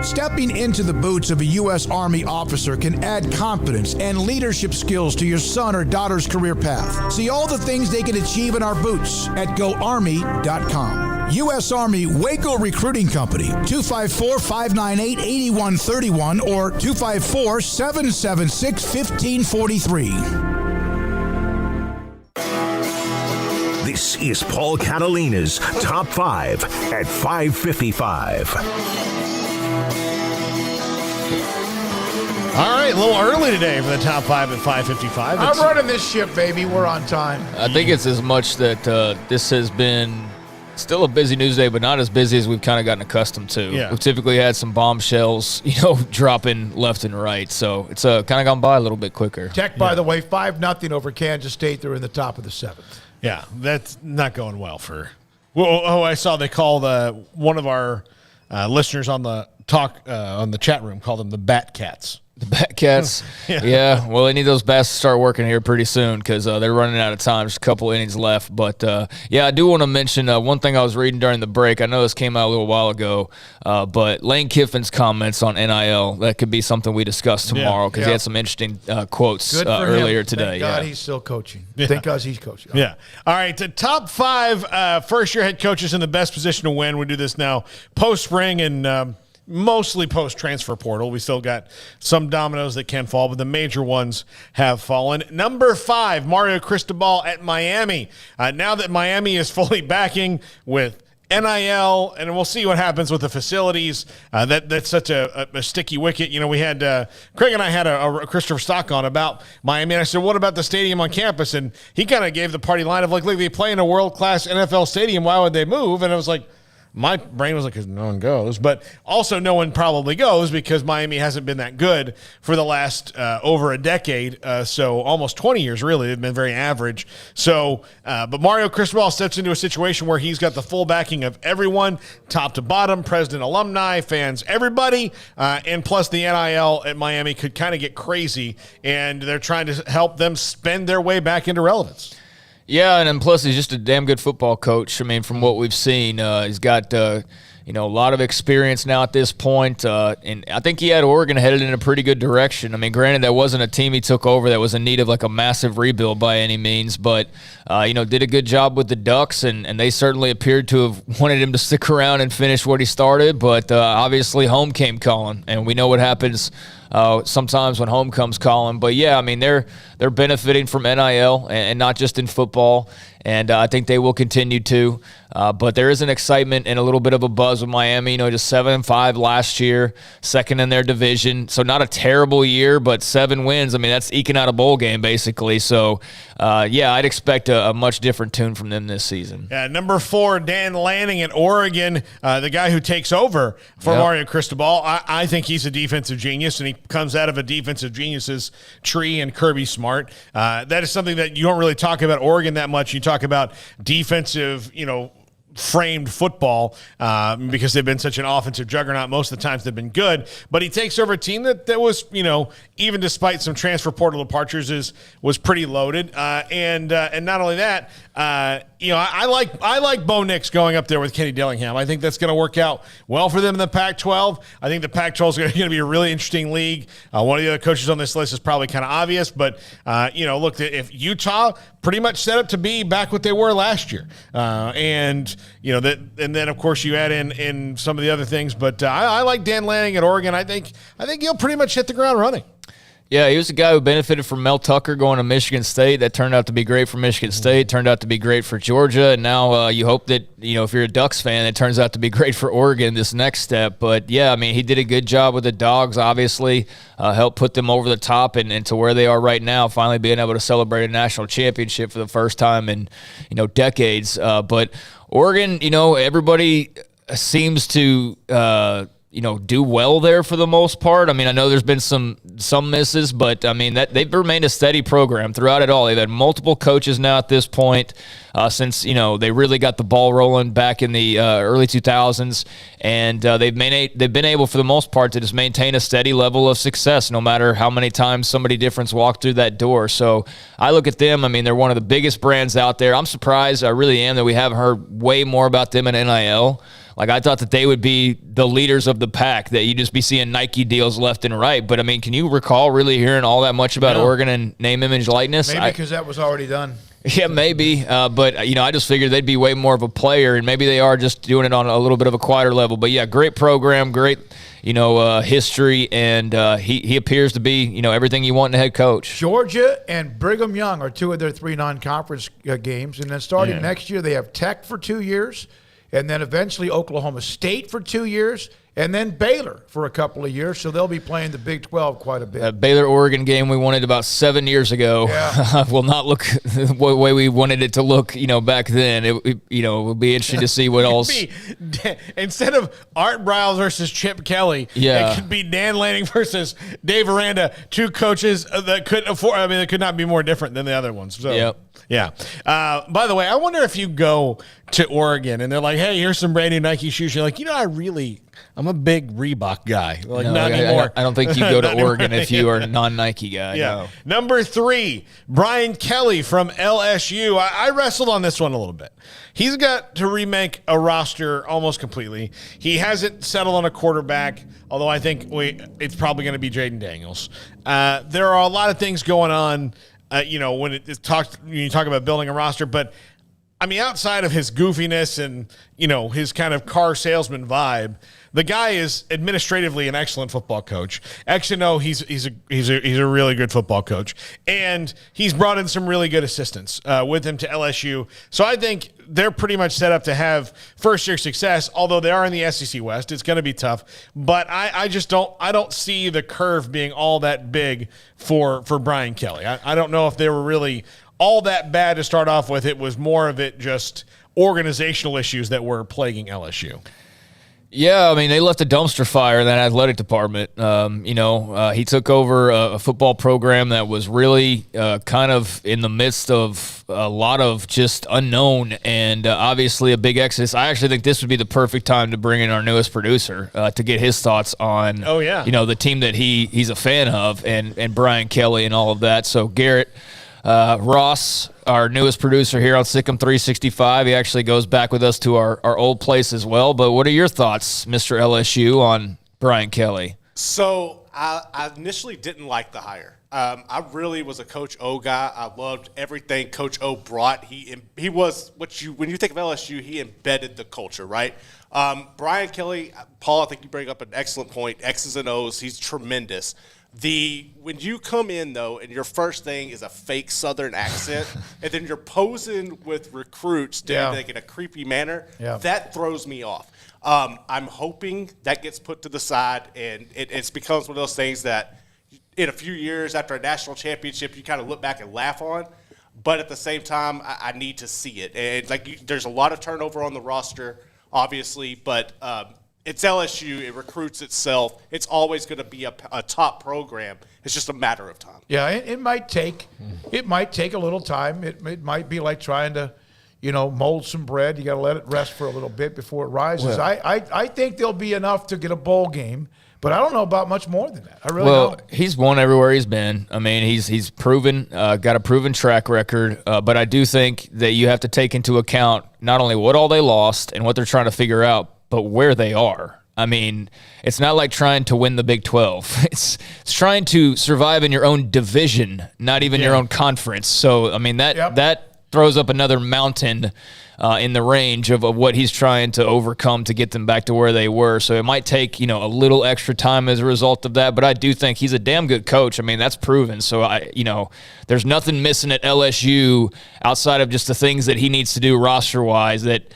Speaker 3: Stepping into the boots of a U.S. Army officer can add confidence and leadership skills to your son or daughter's career path. See all the things they can achieve in our boots at GoArmy.com. U.S. Army Waco Recruiting Company, 254-598-8131 or 254-776-1543.
Speaker 4: This is Paul Catalina's Top 5 at 5:55.
Speaker 6: All right, a little early today for the Top 5 at 5:55.
Speaker 5: I'm running this ship, baby. We're on time.
Speaker 7: I think it's as much that this has been still a busy news day, but not as busy as we've kind of gotten accustomed to.
Speaker 6: Yeah.
Speaker 7: We've typically had some bombshells, dropping left and right. So it's kind of gone by a little bit quicker.
Speaker 5: Tech, by the way, 5-0 over Kansas State. They're in the top of the 7th.
Speaker 6: Yeah, that's not going well for. Well, I saw they call one of our listeners on the talk on the chat room called them the Bat Cats.
Speaker 7: The Batcats, yeah. Well, they need those bats to start working here pretty soon because they're running out of time. Just a couple innings left. But, I do want to mention one thing I was reading during the break. I know this came out a little while ago, but Lane Kiffin's comments on NIL, that could be something we discuss tomorrow because he had some interesting quotes earlier today.
Speaker 5: Thank God he's still coaching.
Speaker 6: Yeah.
Speaker 5: Thank God he's coaching.
Speaker 6: Yeah. All right, the top 5 first-year head coaches in the best position to win. We do this now post-spring and mostly post-transfer portal. We still got some dominoes that can fall, but the major ones have fallen. Number 5, Mario Cristobal at Miami. Now that Miami is fully backing with NIL, and we'll see what happens with the facilities. That's such a sticky wicket. We had Craig and I had a Christopher Stock on about Miami, and I said, what about the stadium on campus? And he kind of gave the party line of like, look, they play in a world-class NFL stadium. Why would they move? And I was like, my brain was like, because no one goes. But also no one probably goes because Miami hasn't been that good for the last over a decade. So almost 20 years, really. They've been very average. So, but Mario Cristobal steps into a situation where he's got the full backing of everyone, top to bottom, president, alumni, fans, everybody. And plus the NIL at Miami could kind of get crazy. And they're trying to help them spend their way back into relevance.
Speaker 7: Yeah, and then plus he's just a damn good football coach. I mean, from what we've seen, he's got a lot of experience now at this point, and I think he had Oregon headed in a pretty good direction. I mean, granted, that wasn't a team he took over that was in need of like a massive rebuild by any means, but did a good job with the Ducks, and they certainly appeared to have wanted him to stick around and finish what he started. But obviously, home came calling, and we know what happens sometimes when home comes calling. But yeah, I mean, they're benefiting from NIL and not just in football, and I think they will continue to. But there is an excitement and a little bit of a buzz with Miami. Just 7-5 last year, second in their division. So not a terrible year, but 7 wins. I mean, that's eking out a bowl game basically. So I'd expect a much different tune from them this season.
Speaker 6: Yeah, number 4, Dan Lanning at Oregon, the guy who takes over for Mario Cristobal. I think he's a defensive genius, and he comes out of a defensive geniuses tree and Kirby Smart. That is something that you don't really talk about Oregon that much. You talk about defensive, framed football because they've been such an offensive juggernaut. Most of the times they've been good, but he takes over a team that was, even despite some transfer portal departures, was pretty loaded. And not only that, I like Bo Nix going up there with Kenny Dillingham. I think that's going to work out well for them in the Pac-12. I think the Pac-12 is going to be a really interesting league. One of the other coaches on this list is probably kind of obvious, but look, if Utah pretty much set up to be back what they were last year, and then of course you add in some of the other things. But I like Dan Lanning at Oregon. I think he'll pretty much hit the ground running.
Speaker 7: Yeah, he was a guy who benefited from Mel Tucker going to Michigan State. That turned out to be great for Michigan State, turned out to be great for Georgia, and now you hope that, if you're a Ducks fan, it turns out to be great for Oregon this next step. But, yeah, I mean, he did a good job with the Dogs, obviously, helped put them over the top and to where they are right now, finally being able to celebrate a national championship for the first time in, decades. But Oregon, everybody seems to do well there for the most part. I mean, I know there's been some misses, but I mean that they've remained a steady program throughout it all. They've had multiple coaches now at this point since they really got the ball rolling back in the early 2000s, and they've been able for the most part to just maintain a steady level of success no matter how many times somebody different walked through that door. So I look at them. I mean, they're one of the biggest brands out there. I'm surprised, I really am, that we haven't heard way more about them in NIL. Like, I thought that they would be the leaders of the pack, that you'd just be seeing Nike deals left and right. But, I mean, can you recall really hearing all that much about Oregon and name, image, likeness?
Speaker 5: Maybe because that was already done.
Speaker 7: Yeah, maybe. But, I just figured they'd be way more of a player, and maybe they are just doing it on a little bit of a quieter level. But, yeah, great program, great, history, and he appears to be, everything you want in a head coach.
Speaker 5: Georgia and Brigham Young are 2 of their 3 non-conference games. And then starting next year, they have Tech for 2 years. And then eventually Oklahoma State for 2 years, and then Baylor for a couple of years. So they'll be playing the Big 12 quite a bit.
Speaker 7: That Baylor-Oregon game we wanted about 7 years ago will not look the way we wanted it to look, back then. It will be interesting to see what else.
Speaker 6: Instead of Art Briles versus Chip Kelly, it could be Dan Lanning versus Dave Aranda, 2 coaches that could afford. I mean, it could not be more different than the other ones. So, yeah. By the way, I wonder if you go to Oregon and they're like, hey, here's some brand new Nike shoes. You're like, I really I'm a big Reebok guy. Like,
Speaker 7: No,
Speaker 6: not anymore.
Speaker 7: I don't think you go to Oregon if you are a non-Nike guy.
Speaker 6: Yeah.
Speaker 7: No.
Speaker 6: Number 3, Brian Kelly from LSU. I wrestled on this one a little bit. He's got to remake a roster almost completely. He hasn't settled on a quarterback, although I think it's probably going to be Jaden Daniels. There are a lot of things going on, when you talk about building a roster, but I mean, outside of his goofiness and, his kind of car salesman vibe, the guy is administratively an excellent football coach. He's a really good football coach. And he's brought in some really good assistants with him to LSU. So I think they're pretty much set up to have first-year success, although they are in the SEC West. It's going to be tough. But I don't see the curve being all that big for Brian Kelly. I don't know if they were really all that bad to start off with. It was more of it just organizational issues that were plaguing LSU.
Speaker 7: Yeah, I mean, they left a dumpster fire in that athletic department. He took over a football program that was really kind of in the midst of a lot of just unknown and obviously a big exodus. I actually think this would be the perfect time to bring in our newest producer to get his thoughts on, the team that he's a fan of and Brian Kelly and all of that. So, Garrett, Ross, our newest producer here on Sikkim 365, he actually goes back with us to our old place as well. But what are your thoughts, Mr. LSU, on Brian Kelly?
Speaker 11: So I initially didn't like the hire. I really was a Coach O guy. I loved everything Coach O brought. He was when you think of LSU, he embedded the culture, right? Brian Kelly, Paul, I think you bring up an excellent point. X's and O's, he's tremendous. When you come in, though, and your first thing is a fake Southern accent, and then you're posing with recruits doing in a creepy manner, that throws me off. I'm hoping that gets put to the side, and it becomes one of those things that in a few years after a national championship, you kind of look back and laugh on. But at the same time, I need to see it. And there's a lot of turnover on the roster, obviously, but it's LSU. It recruits itself. It's always going to be a top program. It's just a matter of time.
Speaker 5: Yeah, it might take a little time. It might be like trying to, mold some bread. You got to let it rest for a little bit before it rises.
Speaker 7: Well,
Speaker 5: I think there'll be enough to get a bowl game, but I don't know about much more than that. I really don't.
Speaker 7: He's won everywhere he's been. I mean, he's proven, got a proven track record. But I do think that you have to take into account not only what all they lost and what they're trying to figure out, but where they are. I mean, it's not like trying to win the Big 12. It's trying to survive in your own division, not even your own conference. So, I mean, that throws up another mountain in the range of what he's trying to overcome to get them back to where they were. So it might take, a little extra time as a result of that. But I do think he's a damn good coach. I mean, that's proven. So, there's nothing missing at LSU outside of just the things that he needs to do roster-wise that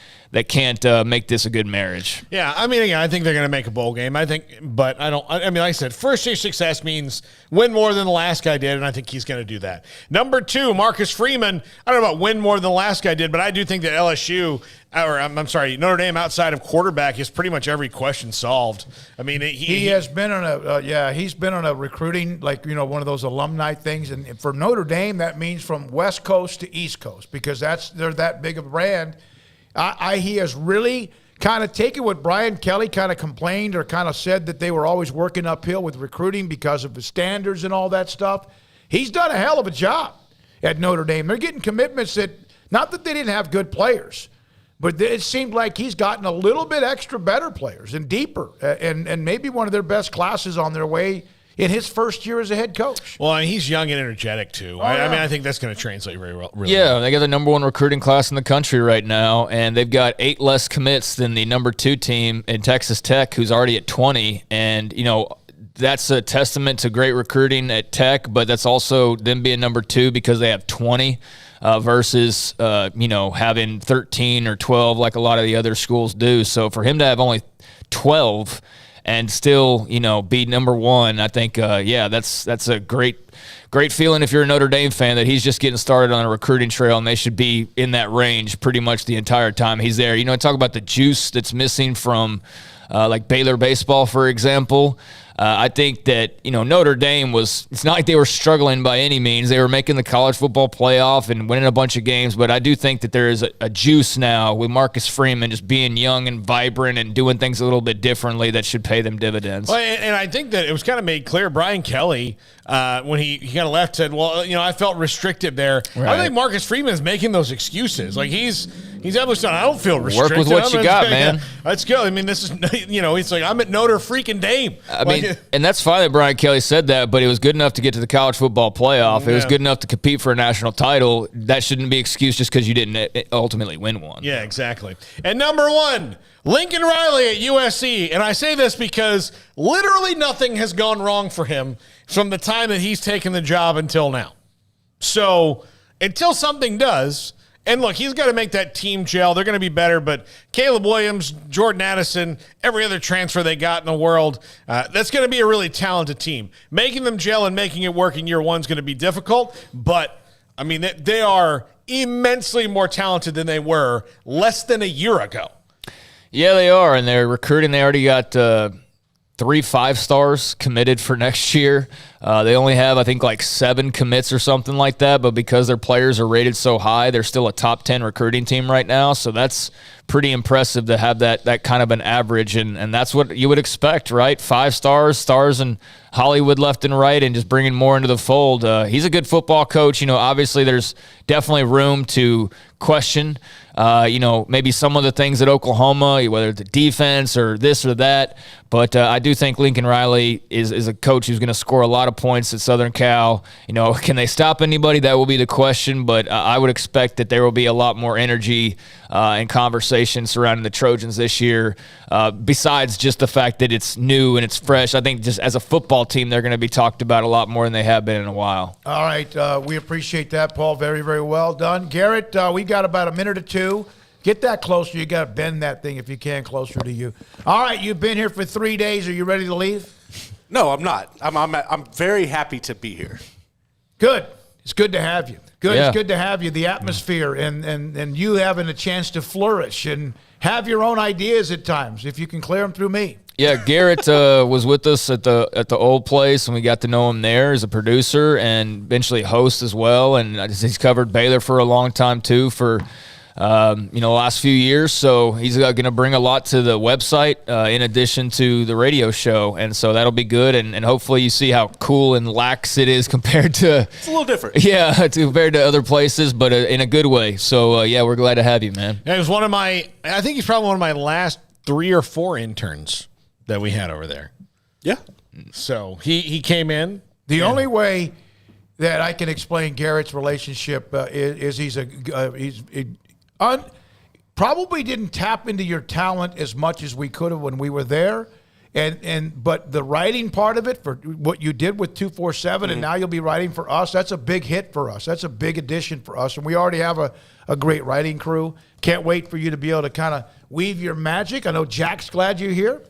Speaker 7: can't make this a good marriage.
Speaker 6: Yeah, I mean, again, I think they're going to make a bowl game. But I mean, like I said, first-year success means win more than the last guy did, and I think he's going to do that. Number 2, Marcus Freeman. I don't know about win more than the last guy did, but I do think that Notre Dame outside of quarterback is pretty much every question solved. I mean, he
Speaker 5: has been on he's been on a recruiting, one of those alumni things, and for Notre Dame, that means from West Coast to East Coast because they're that big of a brand. He has really kind of taken what Brian Kelly kind of complained or kind of said that they were always working uphill with recruiting because of the standards and all that stuff. He's done a hell of a job at Notre Dame. They're getting commitments that, not that they didn't have good players, but it seemed like he's gotten a little bit extra better players and deeper and maybe one of their best classes on their way in his first year as a head coach.
Speaker 6: Well, he's young and energetic, too. I mean, I think that's going to translate very well. Really
Speaker 7: well.
Speaker 6: They
Speaker 7: got the number 1 recruiting class in the country right now, and they've got 8 less commits than the number 2 team in Texas Tech, who's already at 20. And, that's a testament to great recruiting at Tech, but that's also them being number 2 because they have 20 versus, having 13 or 12 like a lot of the other schools do. So for him to have only 12 and still, be number 1, I think, that's a great feeling if you're a Notre Dame fan that he's just getting started on a recruiting trail and they should be in that range pretty much the entire time he's there. Talk about the juice that's missing from like Baylor baseball, for example. I think that, Notre Dame it's not like they were struggling by any means. They were making the college football playoff and winning a bunch of games, but I do think that there is a juice now with Marcus Freeman just being young and vibrant and doing things a little bit differently that should pay them dividends.
Speaker 6: Well, and I think that it was kind of made clear, Brian Kelly, when he kind of left, said, well, I felt restricted there. Right. I think Marcus Freeman is making those excuses. Like he's able to say, I don't feel restricted.
Speaker 7: Work with what you got, man.
Speaker 6: Let's go. I mean, this is, it's like, I'm at Notre freaking Dame.
Speaker 7: I mean, and that's fine that Brian Kelly said that, but it was good enough to get to the college football playoff. It was good enough to compete for a national title. That shouldn't be excused just because you didn't ultimately win one.
Speaker 6: Yeah, exactly. And number 1, Lincoln Riley at USC. And I say this because literally nothing has gone wrong for him from the time that he's taken the job until now. So until something does, and look, he's got to make that team gel. They're going to be better, but Caleb Williams, Jordan Addison, every other transfer they got in the world, that's going to be a really talented team. Making them gel and making it work in year 1 is going to be difficult, but, I mean, they are immensely more talented than they were less than a year ago.
Speaker 7: Yeah, they are, and they're recruiting. They already got 3 5-stars committed for next year. They only have, I think, like 7 commits or something like that, but because their players are rated so high, they're still a top 10 recruiting team right now, so that's pretty impressive to have that kind of an average, and that's what you would expect, right? 5 stars in Hollywood left and right, and just bringing more into the fold. He's a good football coach. Obviously there's definitely room to question, maybe some of the things at Oklahoma, whether it's the defense or this or that, but I do think Lincoln Riley is a coach who's going to score a lot of points at Southern Cal. Can they stop anybody? That will be the question, but I would expect that there will be a lot more energy and conversation surrounding the Trojans this year, besides just the fact that it's new and it's fresh. I think just as a football team, they're going to be talked about a lot more than they have been in a while.
Speaker 5: All right. We appreciate that, Paul. Very, very well done. Garrett, we got about a minute or two. Get that closer. You got to bend that thing if you can closer to you. All right. You've been here for 3 days. Are you ready to leave?
Speaker 11: No, I'm not. I'm very happy to be here.
Speaker 5: Good. It's good to have you. Good.
Speaker 7: Yeah.
Speaker 5: It's good to have you. The atmosphere and you having a chance to flourish and have your own ideas at times if you can clear them through me.
Speaker 7: Yeah, Garrett was with us at the old place, and we got to know him there as a producer and eventually host as well. And he's covered Baylor for a long time too, for the last few years. So he's going to bring a lot to the website in addition to the radio show, and so that'll be good. And hopefully you see how cool and lax it is compared to.
Speaker 11: It's a little different.
Speaker 7: Yeah, compared to other places, but in a good way. So we're glad to have you, man.
Speaker 6: Yeah, it was I think he's probably one of my last 3 or 4 interns that we had over there.
Speaker 11: Yeah.
Speaker 6: So he came in.
Speaker 5: The only way that I can explain Garrett's relationship is probably didn't tap into your talent as much as we could have when we were there. But the writing part of it, for what you did with 247, and now you'll be writing for us, that's a big hit for us. That's a big addition for us. And we already have a great writing crew. Can't wait for you to be able to kind of weave your magic. I know Jack's glad you're here.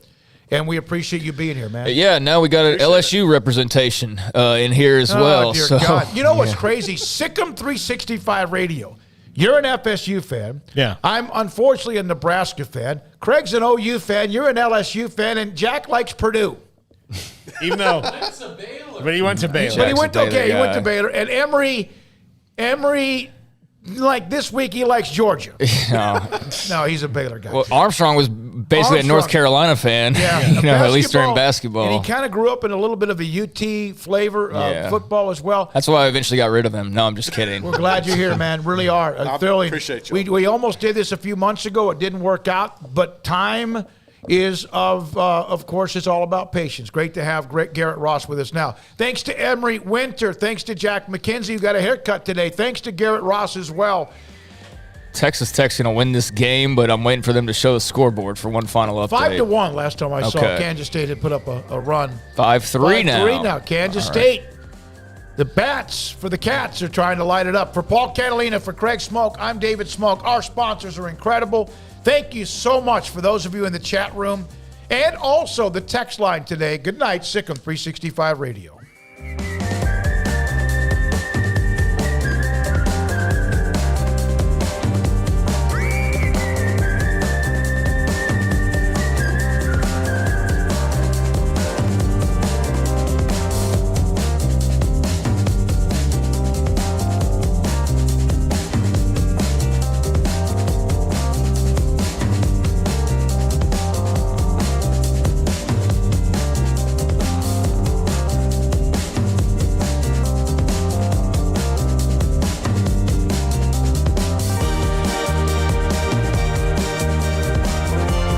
Speaker 5: And we appreciate you being here, man.
Speaker 7: Yeah, now we got an LSU representation in here as well.
Speaker 5: Dear God. You know what's crazy? Sikkim 365 Radio. You're an FSU fan.
Speaker 6: Yeah.
Speaker 5: I'm unfortunately a Nebraska fan. Craig's an OU fan. You're an LSU fan. And Jack likes Purdue.
Speaker 6: Even though. But he went to Baylor.
Speaker 5: But he went to Baylor. And Emory, like this week, he likes Georgia. No, he's a Baylor guy.
Speaker 7: Well, Armstrong was basically a North Carolina fan, at least during basketball.
Speaker 5: And he kind of grew up in a little bit of a UT flavor of football as well.
Speaker 7: That's why I eventually got rid of him. No, I'm just kidding.
Speaker 5: We're glad you're here, man. Really are.
Speaker 11: I appreciate you.
Speaker 5: We almost did this a few months ago. It didn't work out, but time is of course, it's all about patience. Great to have Garrett Ross with us now. Thanks to Emery Winter. Thanks to Jack McKenzie, who got a haircut today. Thanks to Garrett Ross as well.
Speaker 7: Texas Tech's going to win this game, but I'm waiting for them to show the scoreboard for one final update.
Speaker 5: 5-1 last time I saw. Kansas State had put up a run.
Speaker 7: 5-3 now.
Speaker 5: 5-3 now. Kansas State. The Bats for the Cats are trying to light it up. For Paul Catalina, for Craig Smoak, I'm David Smoak. Our sponsors are incredible. Thank you so much for those of you in the chat room and also the text line today. Good night, Sikkim 365 Radio.